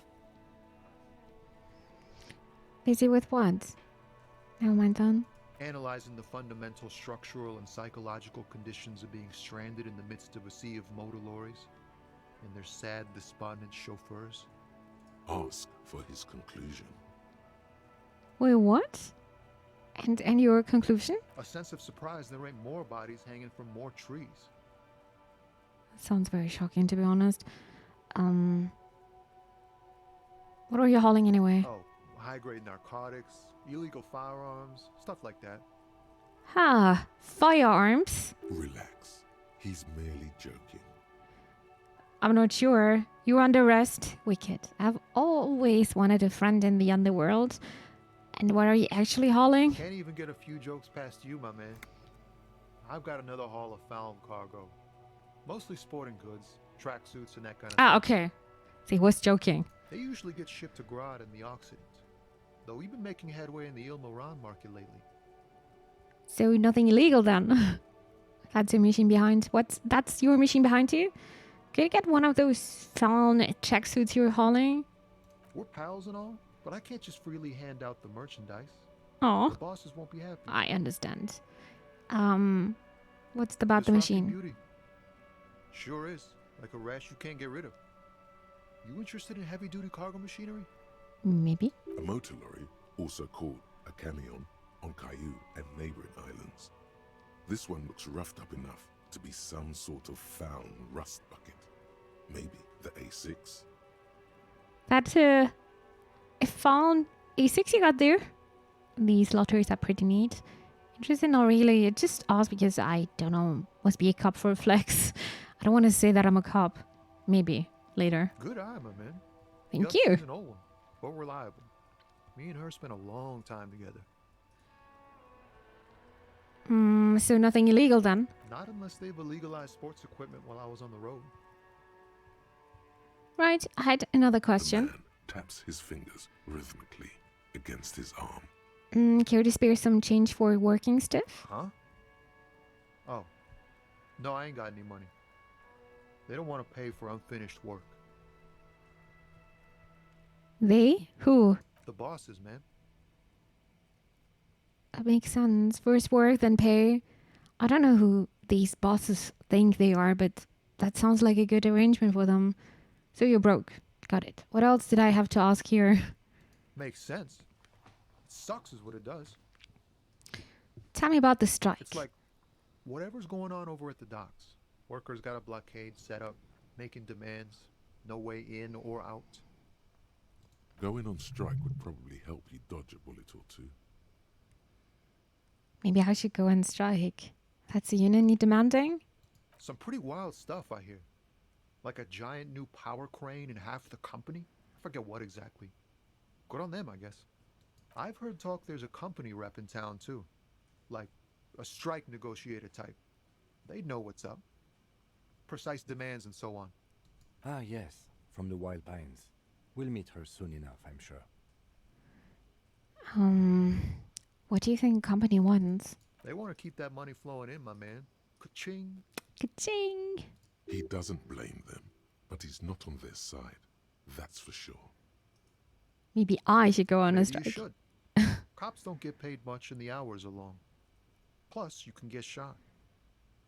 Busy with what? Never mind then. Analyzing the fundamental structural and psychological conditions of being stranded in the midst of a sea of motor lorries and their sad, despondent chauffeurs. Ask for his conclusion. Wait, what? And your conclusion? A sense of surprise there ain't more bodies hanging from more trees. Sounds very shocking, to be honest. What are you hauling anyway? Oh, high-grade narcotics, illegal firearms, stuff like that. Firearms? Relax. He's merely joking. I'm not sure. You're under arrest. Wicked. I've always wanted a friend in the underworld. And what are you actually hauling? Can't even get a few jokes past you, my man. I've got another haul of found cargo. Mostly sporting goods, tracksuits, and that kind of thing. Okay. See, he was joking. They usually get shipped to Grad in the Occident. Though we've been making headway in the Il Moran market lately. So nothing illegal then? That's your machine behind. That's your machine behind you? Could you get one of those found tracksuits you're hauling? We're pals and all, but I can't just freely hand out the merchandise. Oh. The bosses won't be happy. I understand. What's about the This machine? rocking beauty. Sure is. Like a rash you can't get rid of. You interested in heavy-duty cargo machinery? Maybe. A motor lorry, also called a camion, on Caillou and neighboring islands. This one looks roughed up enough to be some sort of found rust bucket. Maybe the A6. That's a found A6 you got there. These lotteries are pretty neat. Interesting, not really. I just asked because I don't know. Must be a cop for a flex. I don't want to say that I'm a cop. Maybe later. Good eye, my man. Thank you. An old one, but reliable. Me and her spent a long time together. So nothing illegal then? Not unless they've illegalized sports equipment while I was on the road. Right, I had another question. The man taps his fingers rhythmically against his arm. Care to spare some change for working stuff? Huh? Oh. No, I ain't got any money. They don't want to pay for unfinished work. They? Who? The bosses, man. That makes sense. First work, then pay. I don't know who these bosses think they are, but that sounds like a good arrangement for them. So you're broke. Got it. What else did I have to ask here? Makes sense. It sucks is what it does. Tell me about the strike. It's like whatever's going on over at the docks. Workers got a blockade set up, making demands. No way in or out. Going on strike would probably help you dodge a bullet or two. Maybe I should go on strike. That's the union demanding? Some pretty wild stuff, I hear. Like a giant new power crane in half the company? I forget what exactly. Good on them, I guess. I've heard talk there's a company rep in town, too. Like a strike negotiator type. They'd know what's up. Precise demands and so on. Ah, yes, from the Wild Pines. We'll meet her soon enough, I'm sure. What do you think company wants? They want to keep that money flowing in, my man. Ka-ching. Ka-ching. He doesn't blame them, but he's not on their side. That's for sure. Maybe I should go on a Maybe strike. you should. Cops don't get paid much and the hours are long. Plus, you can get shot.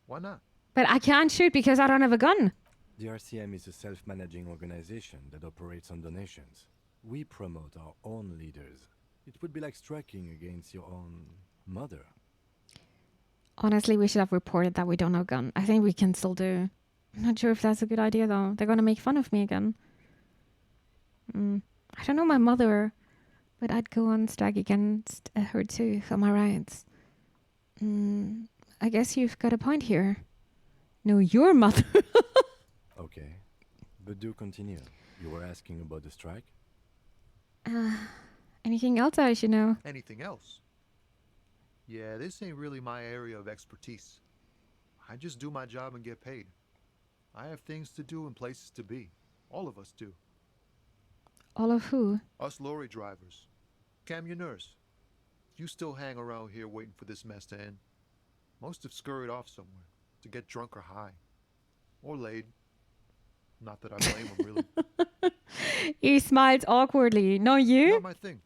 Why not? But I can't shoot because I don't have a gun. The RCM is a self-managing organization that operates on donations. We promote our own leaders. It would be like striking against your own mother. Honestly, we should have reported that we don't have a gun. I think we can still do. I'm not sure if that's a good idea, though. They're going to make fun of me again. I don't know my mother, but I'd go on strike against her too for my rights. I guess you've got a point here. No, your mother. Okay, but do continue. You were asking about the strike? Anything else I should know? Anything else? Yeah, this ain't really my area of expertise. I just do my job and get paid. I have things to do and places to be. All of us do. All of who? Us lorry drivers. Camionneurs. You still hang around here waiting for this mess to end. Most have scurried off somewhere to get drunk or high. Or laid. Not that I blame them, really. He smiles awkwardly. No, you? Not my thing.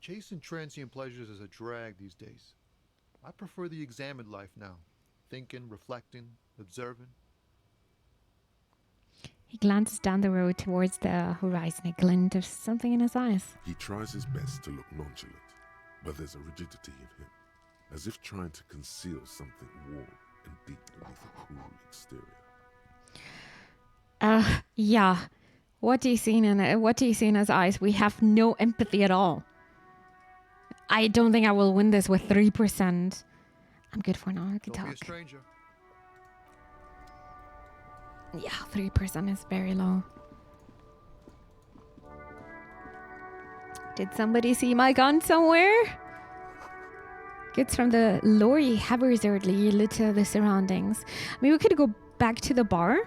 Chasing transient pleasures is a drag these days. I prefer the examined life now. Thinking, reflecting, observing. He glances down the road towards the horizon, a glint of something in his eyes. He tries his best to look nonchalant, but there's a rigidity in him, as if trying to conceal something warm and deep beneath a cool exterior. Yeah. What do you see in his eyes? We have no empathy at all. I don't think I will win this with 3%. I'm good for now. I can Don't talk. be a stranger. Yeah, 3% is very low. Did somebody see my gun somewhere? Gets from the lorry haphazardly lit the surroundings. Maybe we could go back to the bar.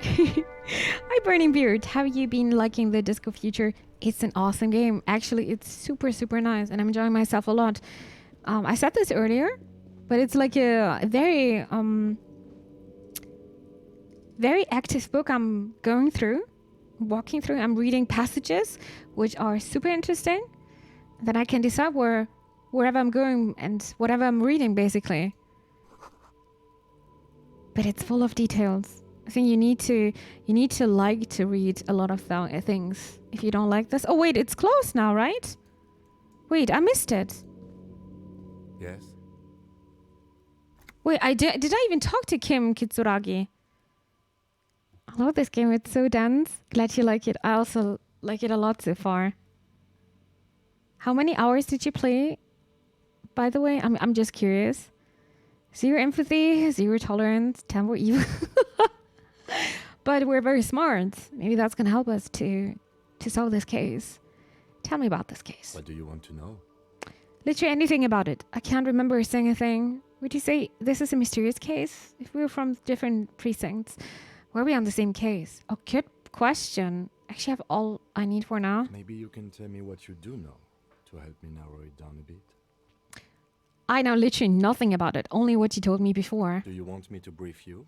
Hi, Burning Beard. How you been liking the Disco Future? It's an awesome game. Actually, it's super, super nice, and I'm enjoying myself a lot. I said this earlier, but it's like a very, very active book I'm walking through. I'm reading passages which are super interesting. Then I can decide wherever I'm going and whatever I'm reading, basically. But it's full of details. I think you need to like to read a lot of things. If you don't like this, oh wait, it's closed now, right? Wait, I missed it. Yes. Wait, did I even talk to Kim Kitsuragi? I love this game. It's so dense. Glad you like it. I also like it a lot so far. How many hours did you play? By the way, I'm just curious. 0 empathy, 0 tolerance, 10 were evil. But we're very smart. Maybe that's gonna help us to solve this case. Tell me about this case. What do you want to know? Literally anything about it. I can't remember saying a thing. Would you say this is a mysterious case? If we were from different precincts, were we on the same case? Oh, good question. Actually, I have all I need for now. Maybe you can tell me what you do know to help me narrow it down a bit. I know literally nothing about it. Only what you told me before. Do you want me to brief you?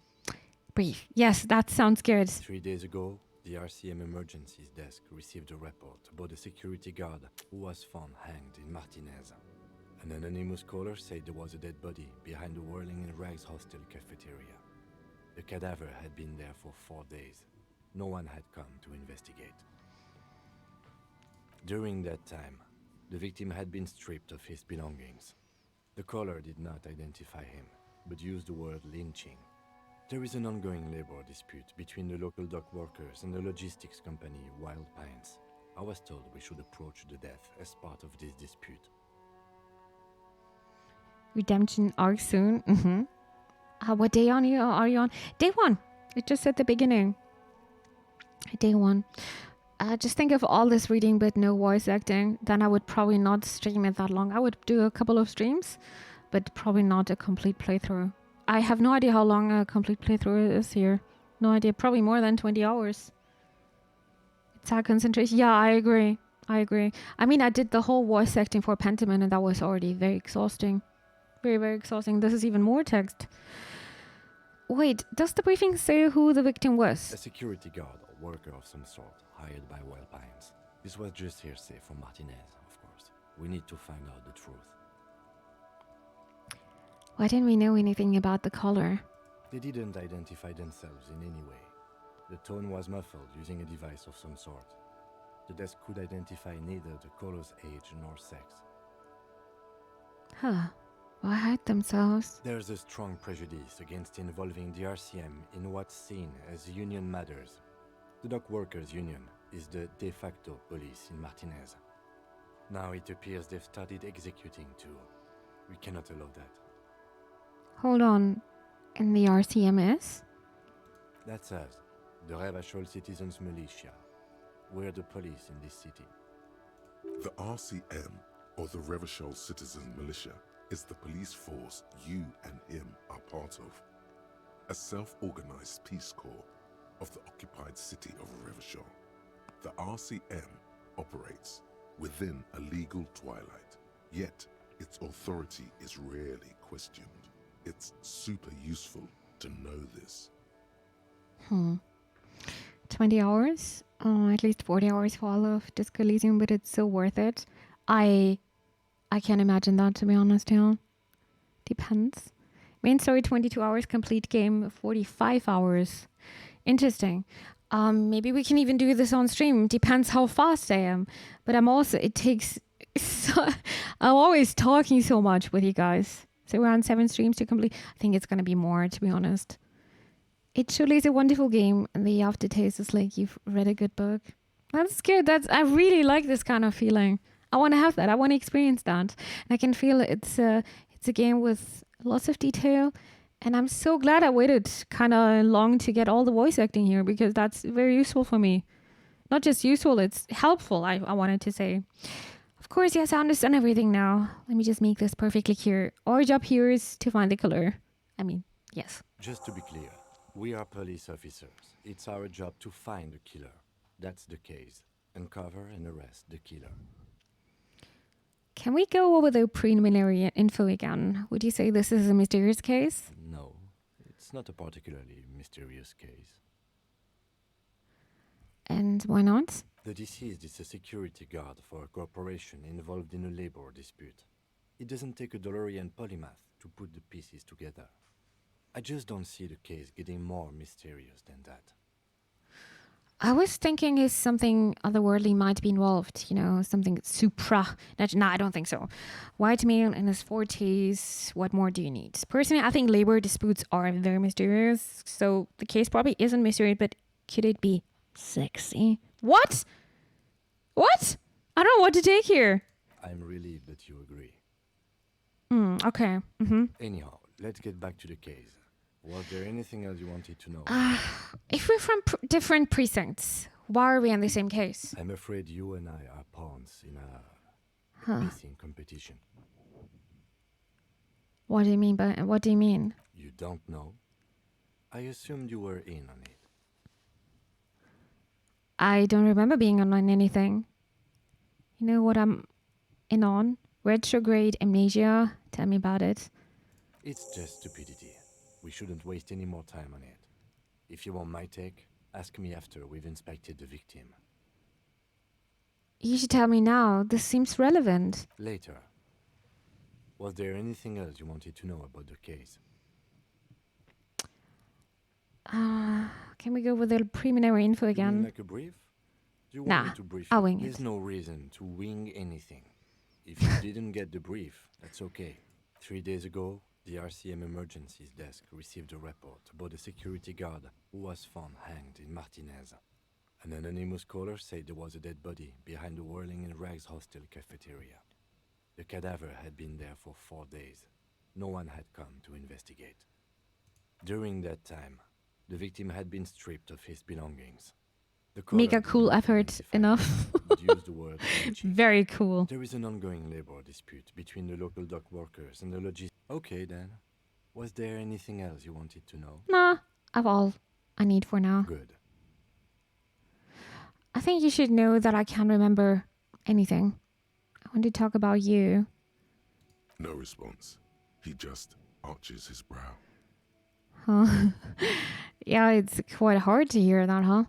Brief. Yes, that sounds good. 3 days ago, the RCM emergencies desk received a report about a security guard who was found hanged in Martinez. An anonymous caller said there was a dead body behind the Whirling in Rags hostel cafeteria. The cadaver had been there for 4 days. No one had come to investigate. During that time, the victim had been stripped of his belongings. The caller did not identify him, but used the word lynching. There is an ongoing labor dispute between the local dock workers and the logistics company Wild Pines. I was told we should approach the death as part of this dispute. Redemption arc soon. What day are you on? Day 1. It just said the beginning. Day 1. Just think of all this reading but no voice acting. Then I would probably not stream it that long. I would do a couple of streams, but probably not a complete playthrough. I have no idea how long a complete playthrough is here. No idea. Probably more than 20 hours. It's high concentration. Yeah, I agree. I mean, I did the whole voice acting for Pentiment, and that was already very exhausting. Very, very exhausting. This is even more text. Wait, does the briefing say who the victim was? A security guard or worker of some sort, hired by Wild Pines. This was just hearsay from Martinez, of course. We need to find out the truth. Why didn't we know anything about the color? They didn't identify themselves in any way. The tone was muffled using a device of some sort. The desk could identify neither the caller's age nor sex. Huh. Why hide themselves? There's a strong prejudice against involving the RCM in what's seen as union matters. The dock workers' union is the de facto police in Martinez. Now it appears they've started executing too. We cannot allow that. Hold on. And the RCMS? That's us, the Revachol Citizens Militia. We're the police in this city. The RCM, or the Revachol Citizen Militia, is the police force you and him are part of. A self-organized peace corps of the occupied city of Revachol. The RCM operates within a legal twilight, yet its authority is rarely questioned. It's super useful to know this. 20 hours? At least 40 hours for all of Disco Elysium, but it's so worth it. I can't imagine that, to be honest, yeah. Depends. Main story 22 hours, complete game 45 hours. Interesting. Maybe we can even do this on stream. Depends how fast I am. But I'm always talking so much with you guys. So around 7 streams to complete. I think it's going to be more, to be honest. It truly is a wonderful game, and the aftertaste is like you've read a good book. That's good. I really like this kind of feeling. I want to have that. I want to experience that. And I can feel it's a game with lots of detail. And I'm so glad I waited kind of long to get all the voice acting here, because that's very useful for me. Not just useful, it's helpful, I wanted to say. Of course, yes, I understand everything now. Let me just make this perfectly clear. Our job here is to find the killer. I mean, yes. Just to be clear, we are police officers. It's our job to find the killer. That's the case. Uncover and arrest the killer. Can we go over the preliminary info again? Would you say this is a mysterious case? No, it's not a particularly mysterious case. And why not? The deceased is a security guard for a corporation involved in a labor dispute. It doesn't take a DeLorean polymath to put the pieces together. I just don't see the case getting more mysterious than that. I was thinking is something otherworldly might be involved, something supra. No, I don't think so. White male in his 40s, what more do you need? Personally, I think labor disputes are very mysterious, so the case probably isn't mysterious, but could it be sexy? What? I don't know what to take here. I'm relieved that you agree. Okay. Anyhow, let's get back to the case. Was there anything else you wanted to know? If we're from different precincts, why are we in the same case? I'm afraid you and I are pawns in a pacing competition. What do you mean? You don't know? I assumed you were in on it. I don't remember being on anything. You know what I'm in on? Retrograde amnesia. Tell me about it. It's just stupidity. We shouldn't waste any more time on it. If you want my take, ask me after we've inspected the victim. You should tell me now. This seems relevant. Later. Was there anything else you wanted to know about the case? Can we go with the preliminary info again? You mean like a brief? Do you want me to brief you? I'll wing it. There's no reason to wing anything. If you didn't get the brief, that's okay. 3 days ago, the RCM Emergencies Desk received a report about a security guard who was found hanged in Martinez. An anonymous caller said there was a dead body behind the Whirling in Rags hostel cafeteria. The cadaver had been there for 4 days. no one had come to investigate. During that time, the victim had been stripped of his belongings. The Mega caller cool did not effort identify enough. him, but used the word lynching. Very cool. There is an ongoing labor dispute between the local dock workers and the Okay then. Was there anything else you wanted to know? Nah, I've all I need for now. Good. I think you should know that I can't remember anything. I want to talk about you. No response. He just arches his brow. Huh? Yeah, it's quite hard to hear that, huh?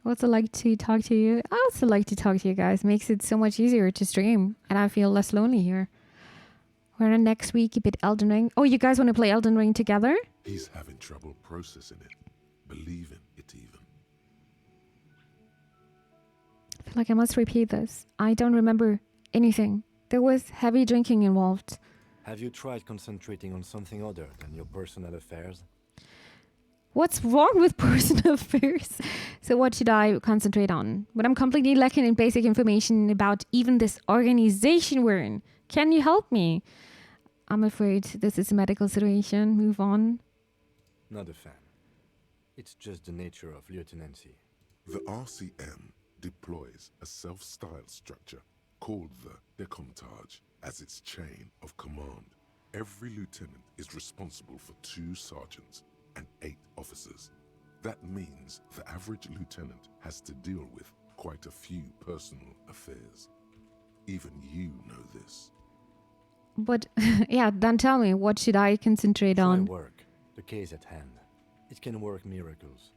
What's it like to talk to you? I also like to talk to you guys. Makes it so much easier to stream. And I feel less lonely here. We're on next week a bit Elden Ring. Oh, you guys want to play Elden Ring together? He's having trouble processing it, believing it even. I feel like I must repeat this. I don't remember anything. There was heavy drinking involved. Have you tried concentrating on something other than your personal affairs? What's wrong with personal affairs? So what should I concentrate on? But I'm completely lacking in basic information about even this organization we're in. Can you help me? I'm afraid this is a medical situation. Move on. Not a fan. It's just the nature of lieutenancy. The RCM deploys a self-styled structure called the Decomptage as its chain of command. Every lieutenant is responsible for 2 sergeants and 8 officers. That means the average lieutenant has to deal with quite a few personal affairs. Even you know this. But yeah, then tell me, what should I concentrate on? Try work. The case at hand. It can work miracles.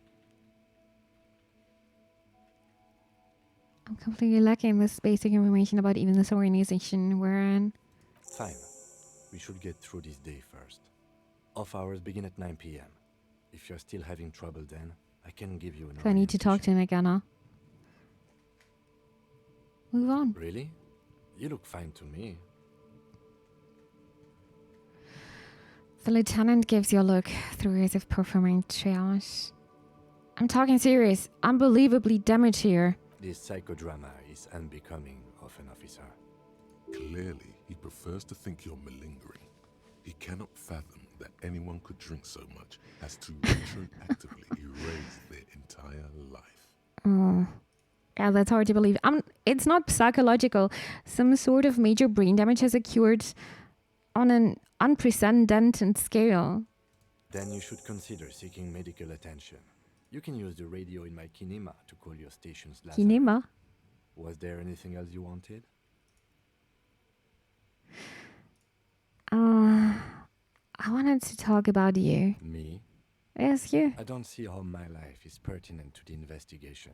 I'm completely lacking this basic information about even this organization we're in. Fine. We should get through this day first. Off hours begin at 9 p.m. If you're still having trouble then, I can give you an So I need to talk to him again, huh? Move on. Really? You look fine to me. The lieutenant gives you a look through years of performing triage. I'm talking serious. Unbelievably damaged here. This psychodrama is unbecoming of an officer. Clearly, he prefers to think you're malingering. He cannot fathom that anyone could drink so much as to retroactively erase their entire life. Oh. Yeah, that's hard to believe. It's not psychological. Some sort of major brain damage has occurred on an unprecedented scale. Then you should consider seeking medical attention. You can use the radio in my kinema to call your station's last. Kinema? Was there anything else you wanted? I wanted to talk about you. Me? Yes, you. I don't see how my life is pertinent to the investigation.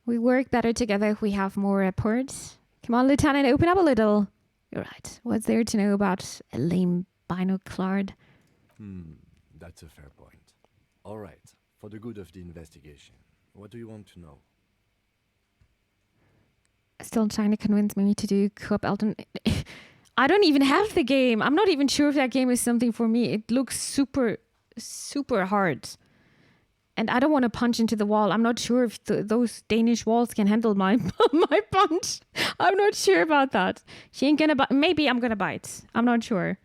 We work better together if we have more reports. Come on, Lieutenant, open up a little. You're right. What's there to know about a lame binocular? That's a fair point. All right, for the good of the investigation, what do you want to know? Still trying to convince me to do co-op Elden. I don't even have the game. I'm not even sure if that game is something for me. It looks super, super hard. And I don't want to punch into the wall. I'm not sure if those Danish walls can handle my my punch. I'm not sure about that. She ain't gonna bite. Maybe I'm gonna bite. I'm not sure.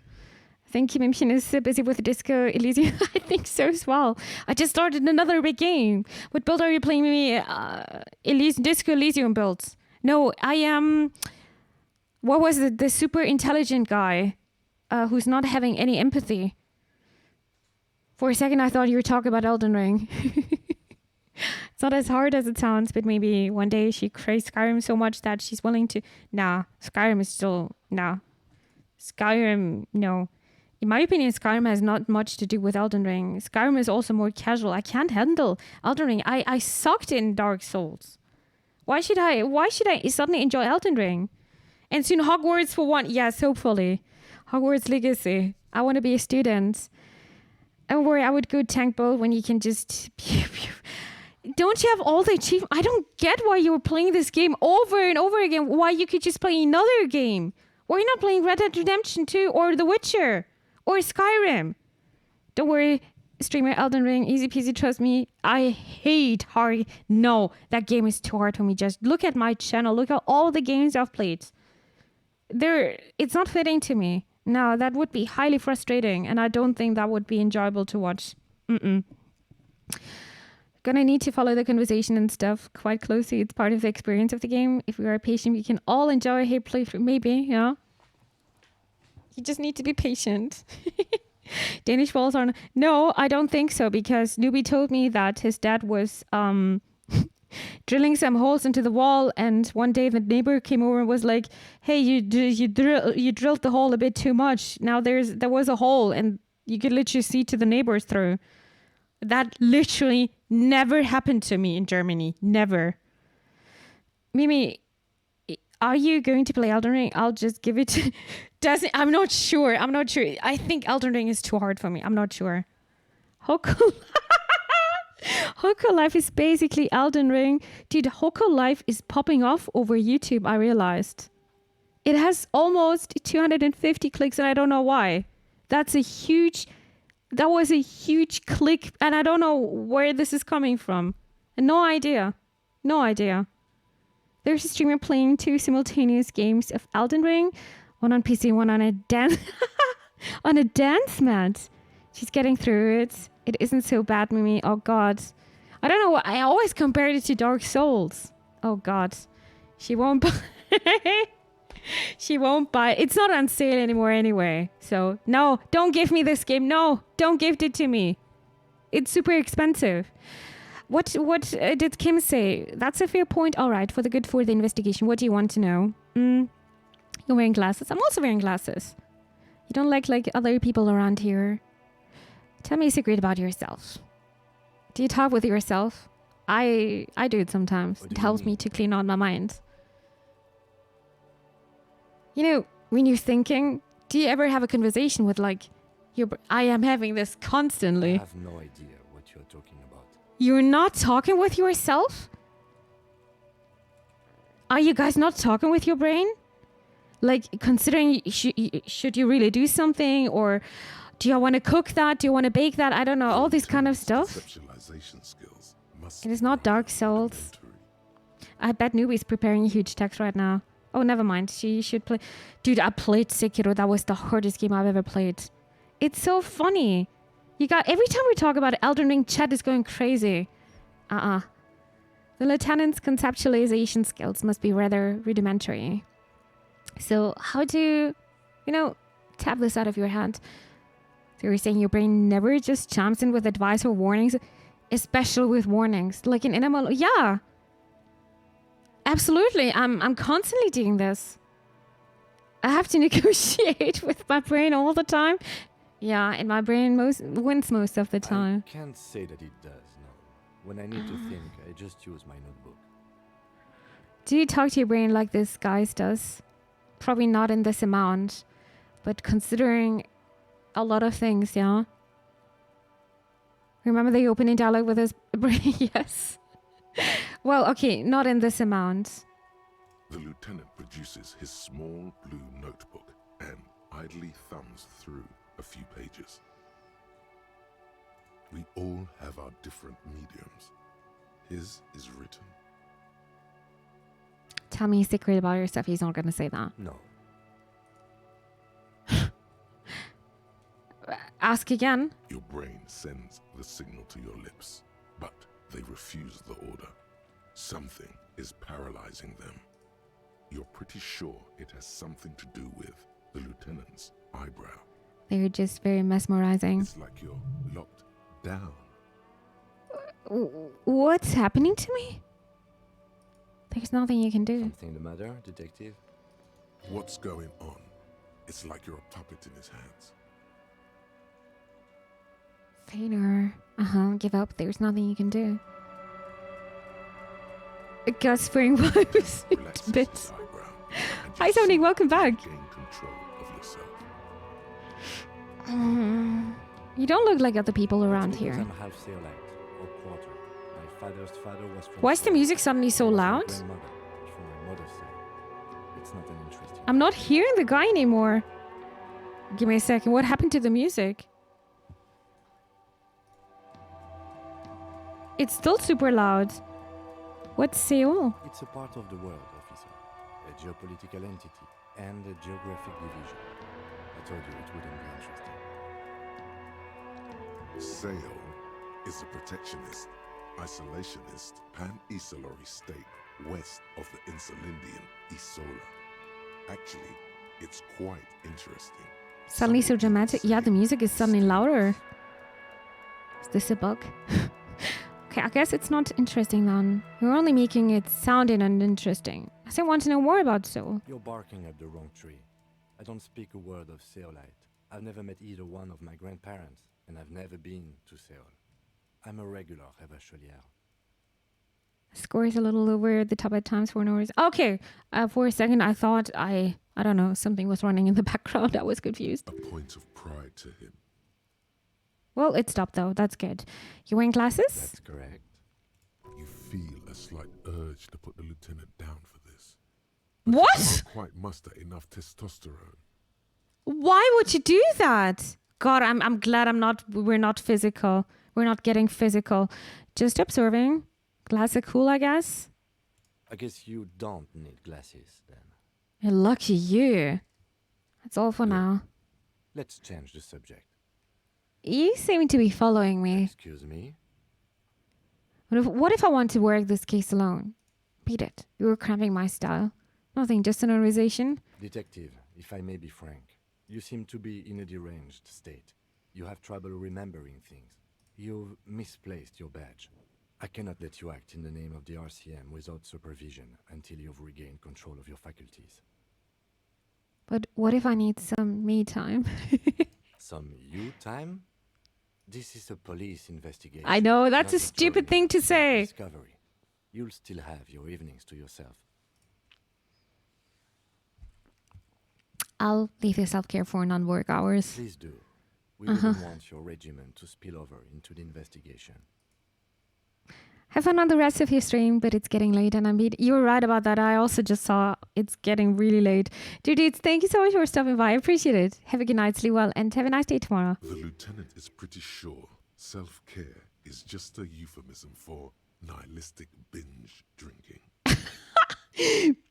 I think Kim Imchen is busy with Disco Elysium. I think so as well. I just started another big game. What build are you playing me? Disco Elysium builds. No, I am... what was it? The super intelligent guy who's not having any empathy. For a second, I thought you were talking about Elden Ring. It's not as hard as it sounds, but maybe one day she craves Skyrim so much that she's willing to... Nah, Skyrim is still... Nah. Skyrim, no. In my opinion, Skyrim has not much to do with Elden Ring. Skyrim is also more casual. I can't handle Elden Ring. I sucked in Dark Souls. Why should I suddenly enjoy Elden Ring? And soon Hogwarts for one. Yes, hopefully. Hogwarts Legacy. I want to be a student. Don't worry, I would go tank build when you can just... Don't you have all the achievements? I don't get why you were playing this game over and over again. Why you could just play another game. Why are you not playing Red Dead Redemption 2 or The Witcher or Skyrim? Don't worry, streamer Elden Ring, easy peasy, trust me. I hate hard. No, that game is too hard for me. Just look at my channel. Look at all the games I've played. it's not fitting to me. No, that would be highly frustrating, and I don't think that would be enjoyable to watch. Gonna need to follow the conversation and stuff quite closely. It's part of the experience of the game. If we are patient, we can all enjoy a playthrough. Maybe, yeah. You just need to be patient. Danish walls are... No, I don't think so, because Newbie told me that his dad was drilling some holes into the wall, and one day the neighbor came over and was like, hey, you drilled the hole a bit too much. Now there was a hole, and you could literally see to the neighbors through. That literally never happened to me in Germany. Never. Mimi, are you going to play Elden Ring? I'll just give it to... I'm not sure. I think Elden Ring is too hard for me. I'm not sure. Hoko Life is basically Elden Ring. Dude, Hoko Life is popping off over YouTube, I realized. It has almost 250 clicks, and I don't know why. That was a huge click, and I don't know where this is coming from. No idea. There's a streamer playing 2 simultaneous games of Elden Ring, one on PC, one on a dance mat. She's getting through it. It isn't so bad, Mimi. Oh God, I don't know. I always compared it to Dark Souls. Oh God, she won't buy. She won't buy. It's not on sale anymore anyway. So no, don't give me this game. No, don't gift it to me. It's super expensive. What did Kim say? That's a fair point. All right, for the investigation. What do you want to know? You're wearing glasses. I'm also wearing glasses. You don't like other people around here. Tell me a secret about yourself. Do you talk with yourself? I do it sometimes. It helps me to clean out my mind. You know, when you're thinking, do you ever have a conversation with I am having this constantly. I have no idea what you're talking about. You're not talking with yourself? Are you guys not talking with your brain? Considering, should you really do something? Or do you want to cook that? Do you want to bake that? I don't know. All this kind of stuff. It is not Dark Souls. I bet Newbie's preparing a huge text right now. Oh, never mind. She should play. Dude, I played Sekiro. That was the hardest game I've ever played. It's so funny. Every time we talk about Elden Ring, chat is going crazy. The lieutenant's conceptualization skills must be rather rudimentary. So how to, tap this out of your head? So you're saying your brain never just chimes in with advice or warnings, especially with warnings, like in Animal. Yeah, absolutely. I'm constantly doing this. I have to negotiate with my brain all the time. Yeah, and my brain wins most of the time. I can't say that it does, no. When I need to think, I just use my notebook. Do you talk to your brain like this guy does? Probably not in this amount, but considering a lot of things, yeah? Remember the opening dialogue with his brain? Yes. Well, okay, not in this amount. The lieutenant produces his small blue notebook and idly thumbs through a few pages. We all have our different mediums. His is written. Tell me a secret about yourself. He's not going to say that. No. Ask again. Your brain sends the signal to your lips, but they refuse the order. Something is paralyzing them. You're pretty sure it has something to do with the lieutenant's eyebrow. They're just very mesmerizing. It's like you're locked down. What's happening to me? There's nothing you can do. Something the matter, detective? What's going on? It's like you're a puppet in his hands. Failure. Give up. There's nothing you can do. Gus Spring vibes. Bits. Hi, Sony. Welcome back. Gain control of yourself. You don't look like other people around here. I'm half Sailite, or quarter. My father's father was from... Why is the music suddenly so loud? From my mother's side. It's not an interesting... I'm not hearing the guy anymore. Give me a second. What happened to the music? It's still super loud. What's Seoul? It's a part of the world, officer. A geopolitical entity. and a geographic division. I told you it wouldn't be interesting. Sale is a protectionist, isolationist, pan-Isolari state west of the Insulindian Isola. Actually, it's quite interesting. Suddenly so dramatic. Yeah, the music is suddenly louder. Is this a bug? Okay, I guess it's not interesting then. You're only making it sounding uninteresting. I still want to know more about Seoul. You're barking up the wrong tree. I don't speak a word of Seolite. I've never met either one of my grandparents, and I've never been to Seoul. I'm a regular Revacholière. Score is a little over the top at times for no reason. Okay, for a second I thought I don't know, something was running in the background. I was confused. A point of pride to him. Well, it stopped though. That's good. You wearing glasses? That's correct. You feel a slight urge to put the lieutenant down for this. What? You can't quite muster enough testosterone. Why would you do that? God, I'm glad we're not physical. We're not getting physical. Just observing. Glasses are cool, I guess. I guess you don't need glasses then. Lucky you. That's all for now. Let's change the subject. You seem to be following me. Excuse me? What if I want to work this case alone? Beat it. You were cramping my style. Nothing, just an organization. Detective, if I may be frank, you seem to be in a deranged state. You have trouble remembering things. You've misplaced your badge. I cannot let you act in the name of the RCM without supervision until you've regained control of your faculties. But what if I need some me time? Some you time? This is a police investigation. I know, that's a stupid thing to say. Discovery. You'll still have your evenings to yourself. I'll leave the self-care for non-work hours. Please do. We wouldn't want your regimen to spill over into the investigation. Have fun on the rest of your stream, but it's getting late and you were right about that. I also just saw it's getting really late. Dudes, thank you so much for stopping by. I appreciate it. Have a good night, sleep well, and have a nice day tomorrow. The lieutenant is pretty sure self-care is just a euphemism for nihilistic binge drinking.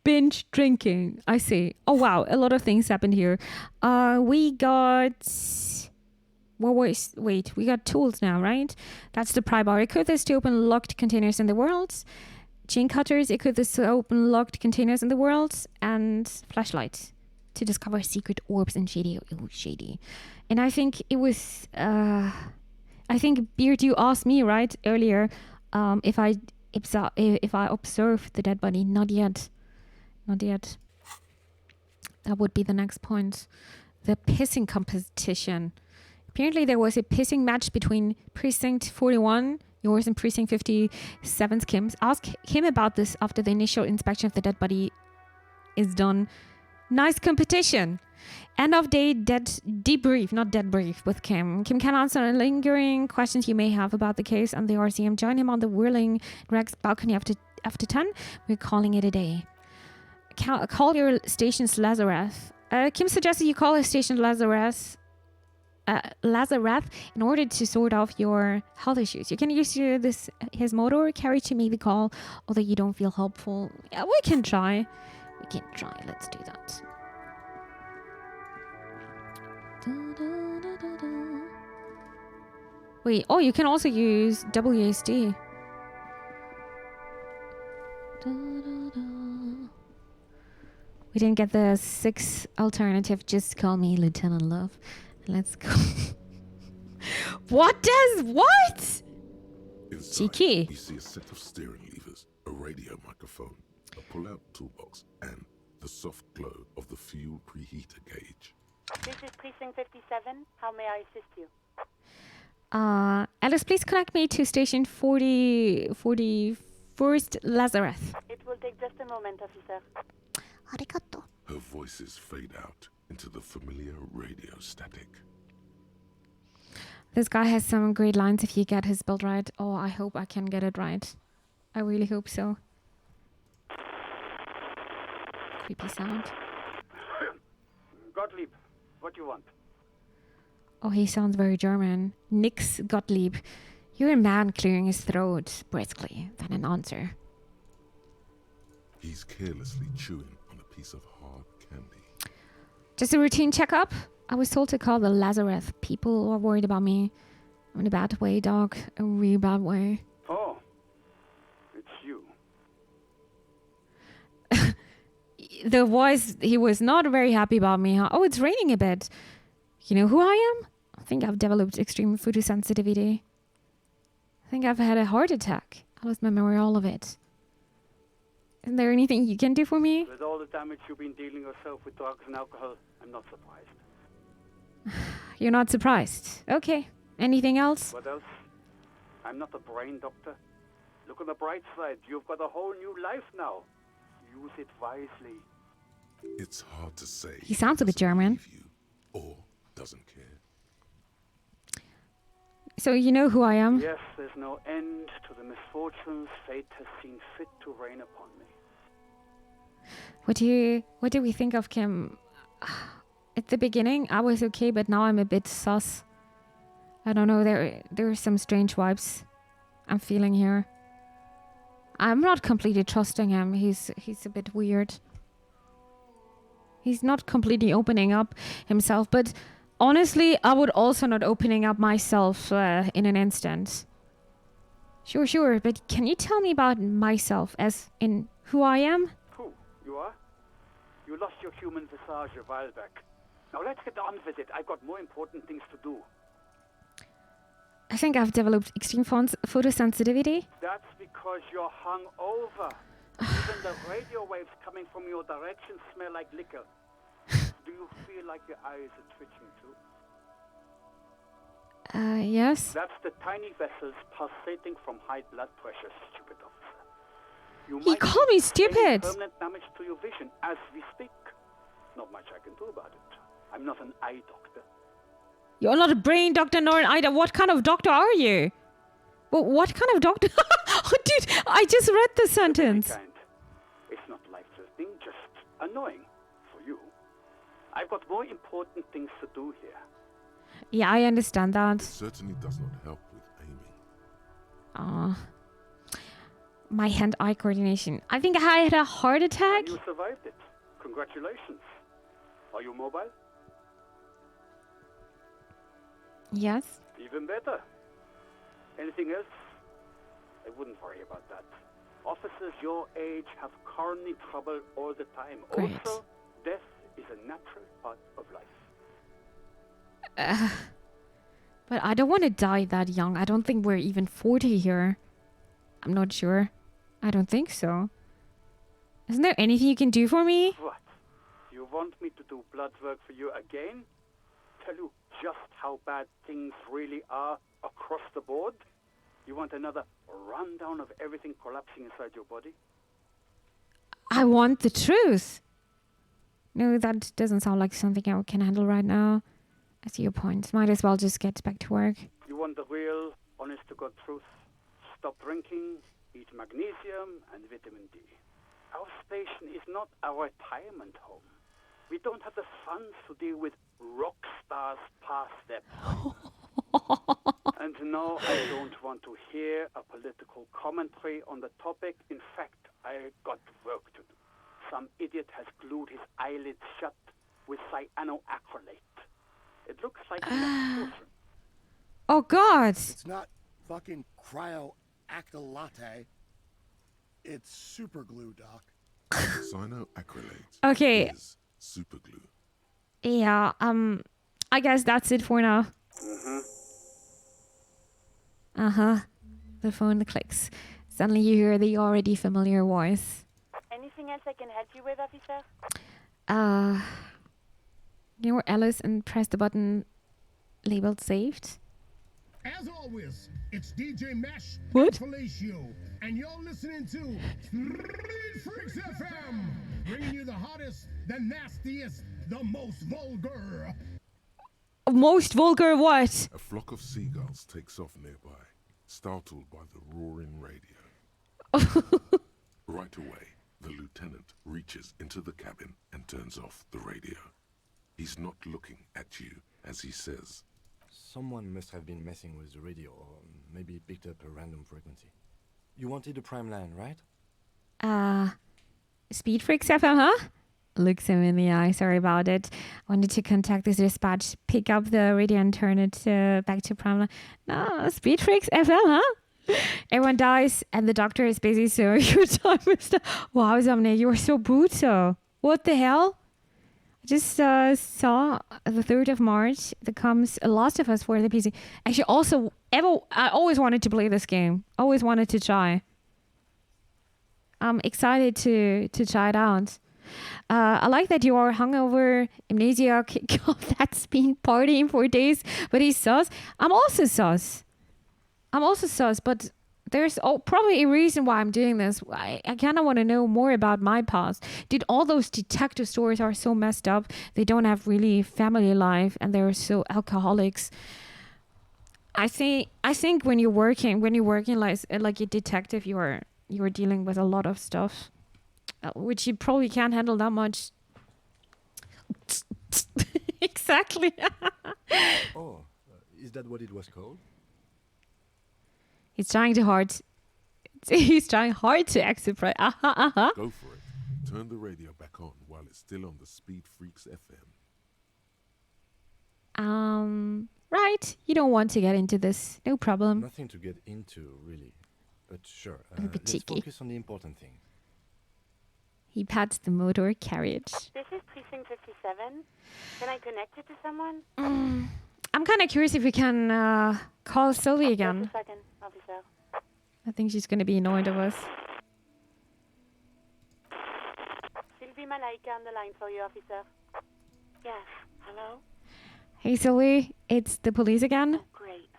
Binge drinking. I see. Oh, wow. A lot of things happened here. We got... we got tools now, right? That's the pry bar. Equip this to open locked containers in the world. Chain cutters. Equip this to open locked containers in the world. And flashlight to discover secret orbs and shady. Oh, shady. And I think it was... I think, Beard, you asked me, right, earlier, if I observe the dead body. Not yet. Not yet. That would be the next point. The pissing competition. Apparently there was a pissing match between Precinct 41, yours, and Precinct 57's Kim's. Ask him about this after the initial inspection of the dead body is done. Nice competition. End of day debrief, not dead brief, with Kim. Kim can answer lingering questions you may have about the case and the RCM. Join him on the whirling Rex balcony after 10. We're calling it a day. Call your station's Lazareth. Kim suggested you call his station Lazareth in order to sort out your health issues. You can use his motor carry to make the call, although you don't feel helpful. Yeah, we can try. Let's do that. Wait, you can also use WASD. We didn't get the 6 alternative. Just call me Lieutenant Love. Let's go. What? Inside, Cheeky. You see a set of steering levers, a radio microphone, a pull-out toolbox, and the soft glow of the fuel preheater gauge. This is Precinct 57. How may I assist you? Alice, please connect me to station 41st Lazareth. It will take just a moment, officer. Arigato. Her voices fade out into the familiar radio static. This guy has some great lines if you get his build right. Oh, I hope I can get it right. I really hope so. Creepy sound. Gottlieb, what do you want? Oh, he sounds very German. Nix Gottlieb. You're a man clearing his throat briskly, then an answer. He's carelessly chewing on a piece of hard candy. Just a routine checkup. I was told to call the Lazarus. People are worried about me. In a bad way, Doc. A really bad way. Oh, it's you. The voice, he was not very happy about me. Huh? Oh, it's raining a bit. You know who I am? I think I've developed extreme photosensitivity. I think I've had a heart attack. I lost my memory, all of it. Is there anything you can do for me? With all the damage you've been dealing yourself with drugs and alcohol, I'm not surprised. You're not surprised. Okay. Anything else? What else? I'm not a brain doctor. Look on the bright side. You've got a whole new life now. Use it wisely. It's hard to say. He sounds a bit German. Or doesn't care. So you know who I am? Yes, there's no end to the misfortunes fate has seen fit to rain upon me. What do we think of Kim? At the beginning, I was okay, but now I'm a bit sus. I don't know, there are some strange vibes I'm feeling here. I'm not completely trusting him. He's a bit weird. He's not completely opening up himself, but honestly, I would also not opening up myself in an instant. Sure, but can you tell me about myself, as in who I am? Who you are? You lost your human visage a while back. Now let's get on with it. I've got more important things to do. I think I've developed extreme photosensitivity. That's because you're hung over. Even the radio waves coming from your direction smell like liquor. Do you feel like your eyes are twitching too? Yes. That's the tiny vessels pulsating from high blood pressure, stupid officer. He called me stupid. Permanent damage to your vision as we speak. Not much I can do about it. I'm not an eye doctor. You're not a brain doctor nor an eye doctor. What kind of doctor are you? Well, what kind of doctor? Oh, dude, I just read the sentence. It's not life-threatening, just annoying for you. I've got more important things to do here. Yeah, I understand that. It certainly does not help with Amy. My hand-eye coordination. I think I had a heart attack. And you survived it. Congratulations. Are you mobile? Yes. Even better. Anything else? I wouldn't worry about that. Officers your age have coronary trouble all the time. Great. Also, death is a natural part of life. But I don't want to die that young. I don't think we're even 40 here. I'm not sure. I don't think so. Isn't there anything you can do for me? What? You want me to do blood work for you again? Tell you just how bad things really are across the board? You want another rundown of everything collapsing inside your body? I want the truth. No, that doesn't sound like something I can handle right now. I see your point. Might as well just get back to work. You want the real, honest-to-God truth? Stop drinking, eat magnesium and vitamin D. Our station is not a retirement home. We don't have the funds to deal with rock stars past their prime. And no, I don't want to hear a political commentary on the topic. In fact, I got work to do. Some idiot has glued his eyelids shut with cyanoacrylate. It looks like an explosion. Oh, God. It's not fucking cryoacrylate. It's super glue, Doc. Cyanoacrylate Okay. is super glue. Yeah, I guess that's it for now. The phone clicks. Suddenly you hear the already familiar voice. Anything else I can help you with, officer? You know, Alice, and press the button labeled saved. As always, it's DJ Mesh What? and Felatio, and you're listening to Street Freaks FM, bringing you the hottest, the nastiest, the most vulgar. Most vulgar what? A flock of seagulls takes off nearby, startled by the roaring radio. Right away, the lieutenant reaches into the cabin and turns off the radio. He's not looking at you as he says, Someone must have been messing with the radio, or maybe picked up a random frequency. You wanted a prime line, right? Speed Freaks FM, huh? looks him in the eye. Sorry about it. Wanted to contact this dispatch, pick up the radio and turn it back to prime. No, Speed Freaks FM, huh? Everyone dies and the doctor is busy, so your time is done. Wow, Zamne, you are so brutal. What the hell? I just saw the 3rd of March that comes Last of Us for the PC. Actually, also, I always wanted to play this game. Always wanted to try. I'm excited to try it out. I like that you are hungover, amnesiac. God, that's been partying for days, but he's sus. I'm also sus, but there's probably a reason why I'm doing this. I kind of want to know more about my past. Dude, all those detective stories are so messed up. They don't have really family life, and they're so alcoholics. I think when you're working like a detective, you're dealing with a lot of stuff, which you probably can't handle that much. Exactly. Is that what it was called? He's trying hard to express. Go for it. Turn the radio back on while it's still on the Speed Freaks FM. Right. You don't want to get into this. No problem. Nothing to get into, really. But sure, A bit let's cheeky. focus on the important thing. He pats the motor carriage. This is Precinct 57. Can I connect it to someone? I'm kind of curious if we can call Sylvie again. Just a second, officer. I think she's going to be annoyed of us. Sylvie Malaika on the line for you, officer. Yes, hello? Hey, Sylvie, it's the police again. Great.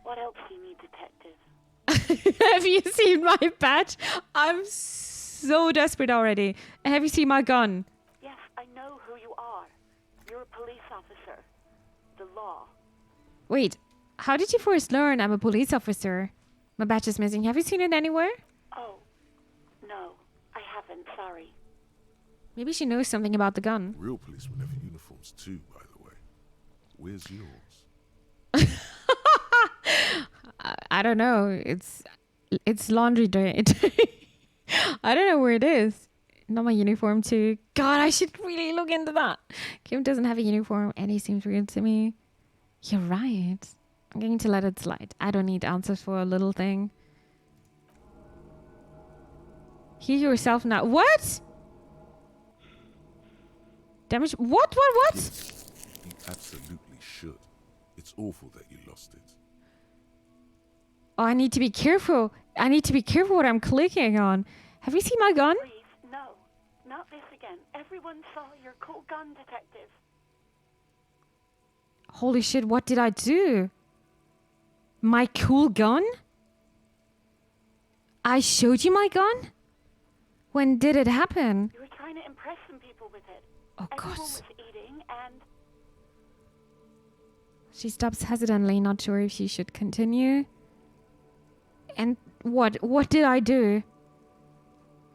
What else do you need, detective? Have you seen my badge? I'm so desperate already. Have you seen my gun? Yes, I know who you are. You're a police officer. The law. Wait, how did you first learn I'm a police officer? My badge is missing. Have you seen it anywhere? Oh, no, I haven't, sorry. Maybe she knows something about the gun. Real policemen have uniforms too, by the way. Where's yours? I don't know. It's laundry day. I don't know where it is. Not my uniform too. God, I should really look into that. Kim doesn't have a uniform and he seems weird to me. You're right. I'm going to let it slide. I don't need answers for a little thing. Hear yourself now. What? Damage. What? Yes, you absolutely should. It's awful that you lost it. Oh, I need to be careful. I need to be careful what I'm clicking on. Have you seen my gun? Please, no, not this again. Everyone saw your cool gun, detective. Holy shit, what did I do? My cool gun? I showed you my gun? When did it happen? You were trying to impress some people with it. Oh, Everyone God. was eating and... She stops hesitantly, not sure if she should continue. And what did I do?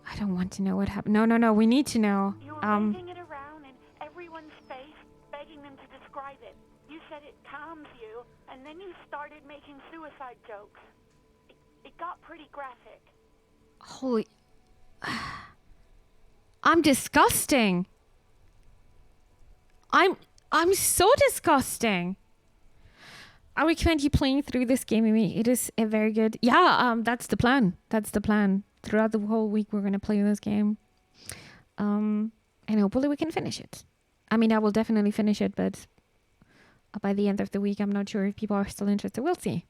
I don't want to know what happened. No, we need to know. You were waving it around in everyone's face, begging them to describe it. You said it calms you, and then you started making suicide jokes. It got pretty graphic. Holy... I'm disgusting. I'm so disgusting. I recommend you playing through this game with me. It is a very good... Yeah, that's the plan. Throughout the whole week, we're going to play this game. And hopefully we can finish it. I mean, I will definitely finish it, but by the end of the week, I'm not sure if people are still interested. We'll see.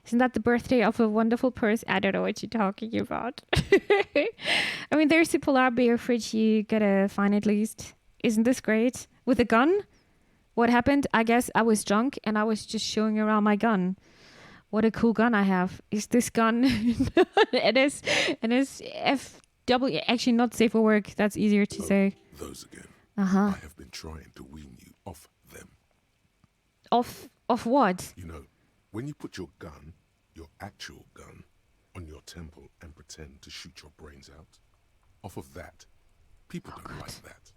Isn't that the birthday of a wonderful person? I don't know what you're talking about. I mean, there's a polar bear fridge you gotta find at least. Isn't this great? With a gun? What happened? I guess I was drunk and I was just showing around my gun. What a cool gun I have. Is this gun? It is FW. Actually, not safe for work. That's easier to say. Those again. Uh-huh. I have been trying to wean you off them. Of what? You know, when you put your gun, your actual gun, on your temple and pretend to shoot your brains out, off of that, people don't like that.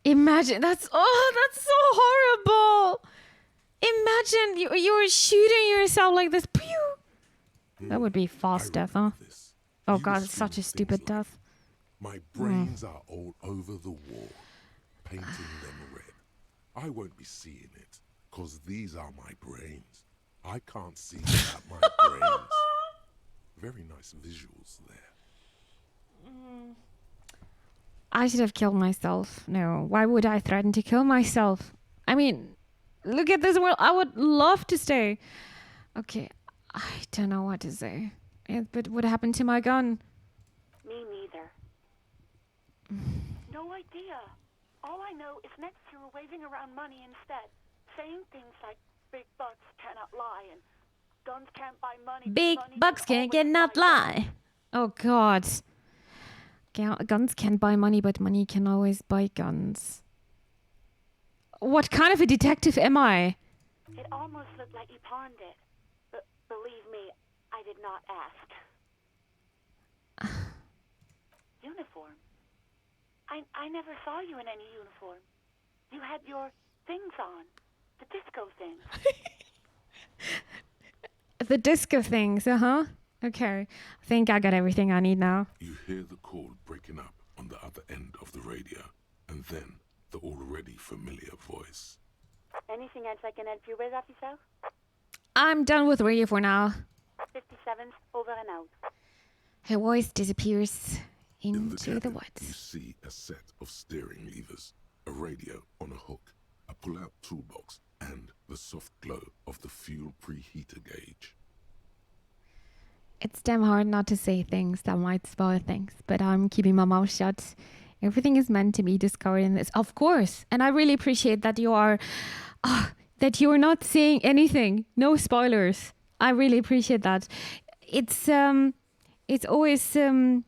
Imagine, that's so horrible. Imagine you were shooting yourself like this. Pew! That would be fast death, huh? Oh God, it's such a stupid death. My brains are all over the wall, painting them red. I won't be seeing it, cause these are my brains. I can't see without my brains. Very nice visuals there. I should have killed myself. No, why would I threaten to kill myself? I mean, look at this world. I would love to stay. Okay, I don't know what to say. But what happened to my gun? Me neither. No idea. All I know is next you were waving around money instead, saying things like big bucks cannot lie and guns can't buy money. Big money bucks can can't not lie. Oh, God. Guns can't buy money, but money can always buy guns. What kind of a detective am I? It almost looked like you pawned it. But believe me, I did not ask. Uniform. I never saw you in any uniform. You had your things on. The disco things. The disco things, Okay. I think I got everything I need now. You hear the call breaking up on the other end of the radio, and then the already familiar voice. Anything else I can help you with, officer? I'm done with radio for now. 57's over and out. Her voice disappears into the cabin, woods. You see a set of steering levers, a radio on a hook, a pull-out toolbox, and the soft glow of the fuel preheater gauge. It's damn hard not to say things that might spoil things, but I'm keeping my mouth shut. Everything is meant to be discovered in this, of course. And I really appreciate that you're not saying anything. No spoilers. I really appreciate that. It's always a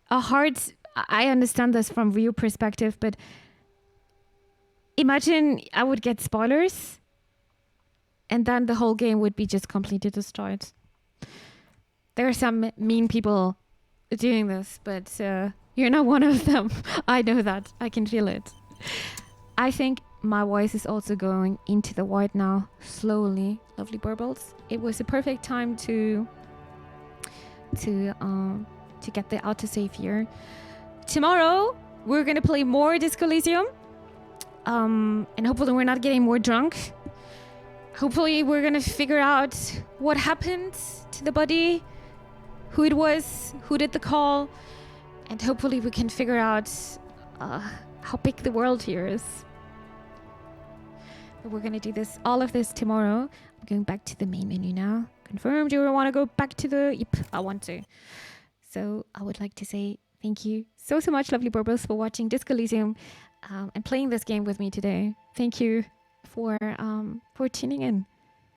hard. I understand this from viewer perspective, but imagine I would get spoilers, and then the whole game would be just completely destroyed. There are some mean people doing this, but you're not one of them. I know that. I can feel it. I think my voice is also going into the white now, slowly. Lovely burbles. It was a perfect time to get the autosave here. Tomorrow we're gonna play more Disco Elysium, and hopefully we're not getting more drunk. Hopefully we're gonna figure out what happened to the body, who it was, who did the call, and hopefully we can figure out how big the world here is. But we're gonna do all of this tomorrow. I'm going back to the main menu now. Confirmed. Do you want to go back to the? Yep, I want to. So I would like to say thank you so much, lovely Burbos, for watching Disco Elysium and playing this game with me today. Thank you for tuning in.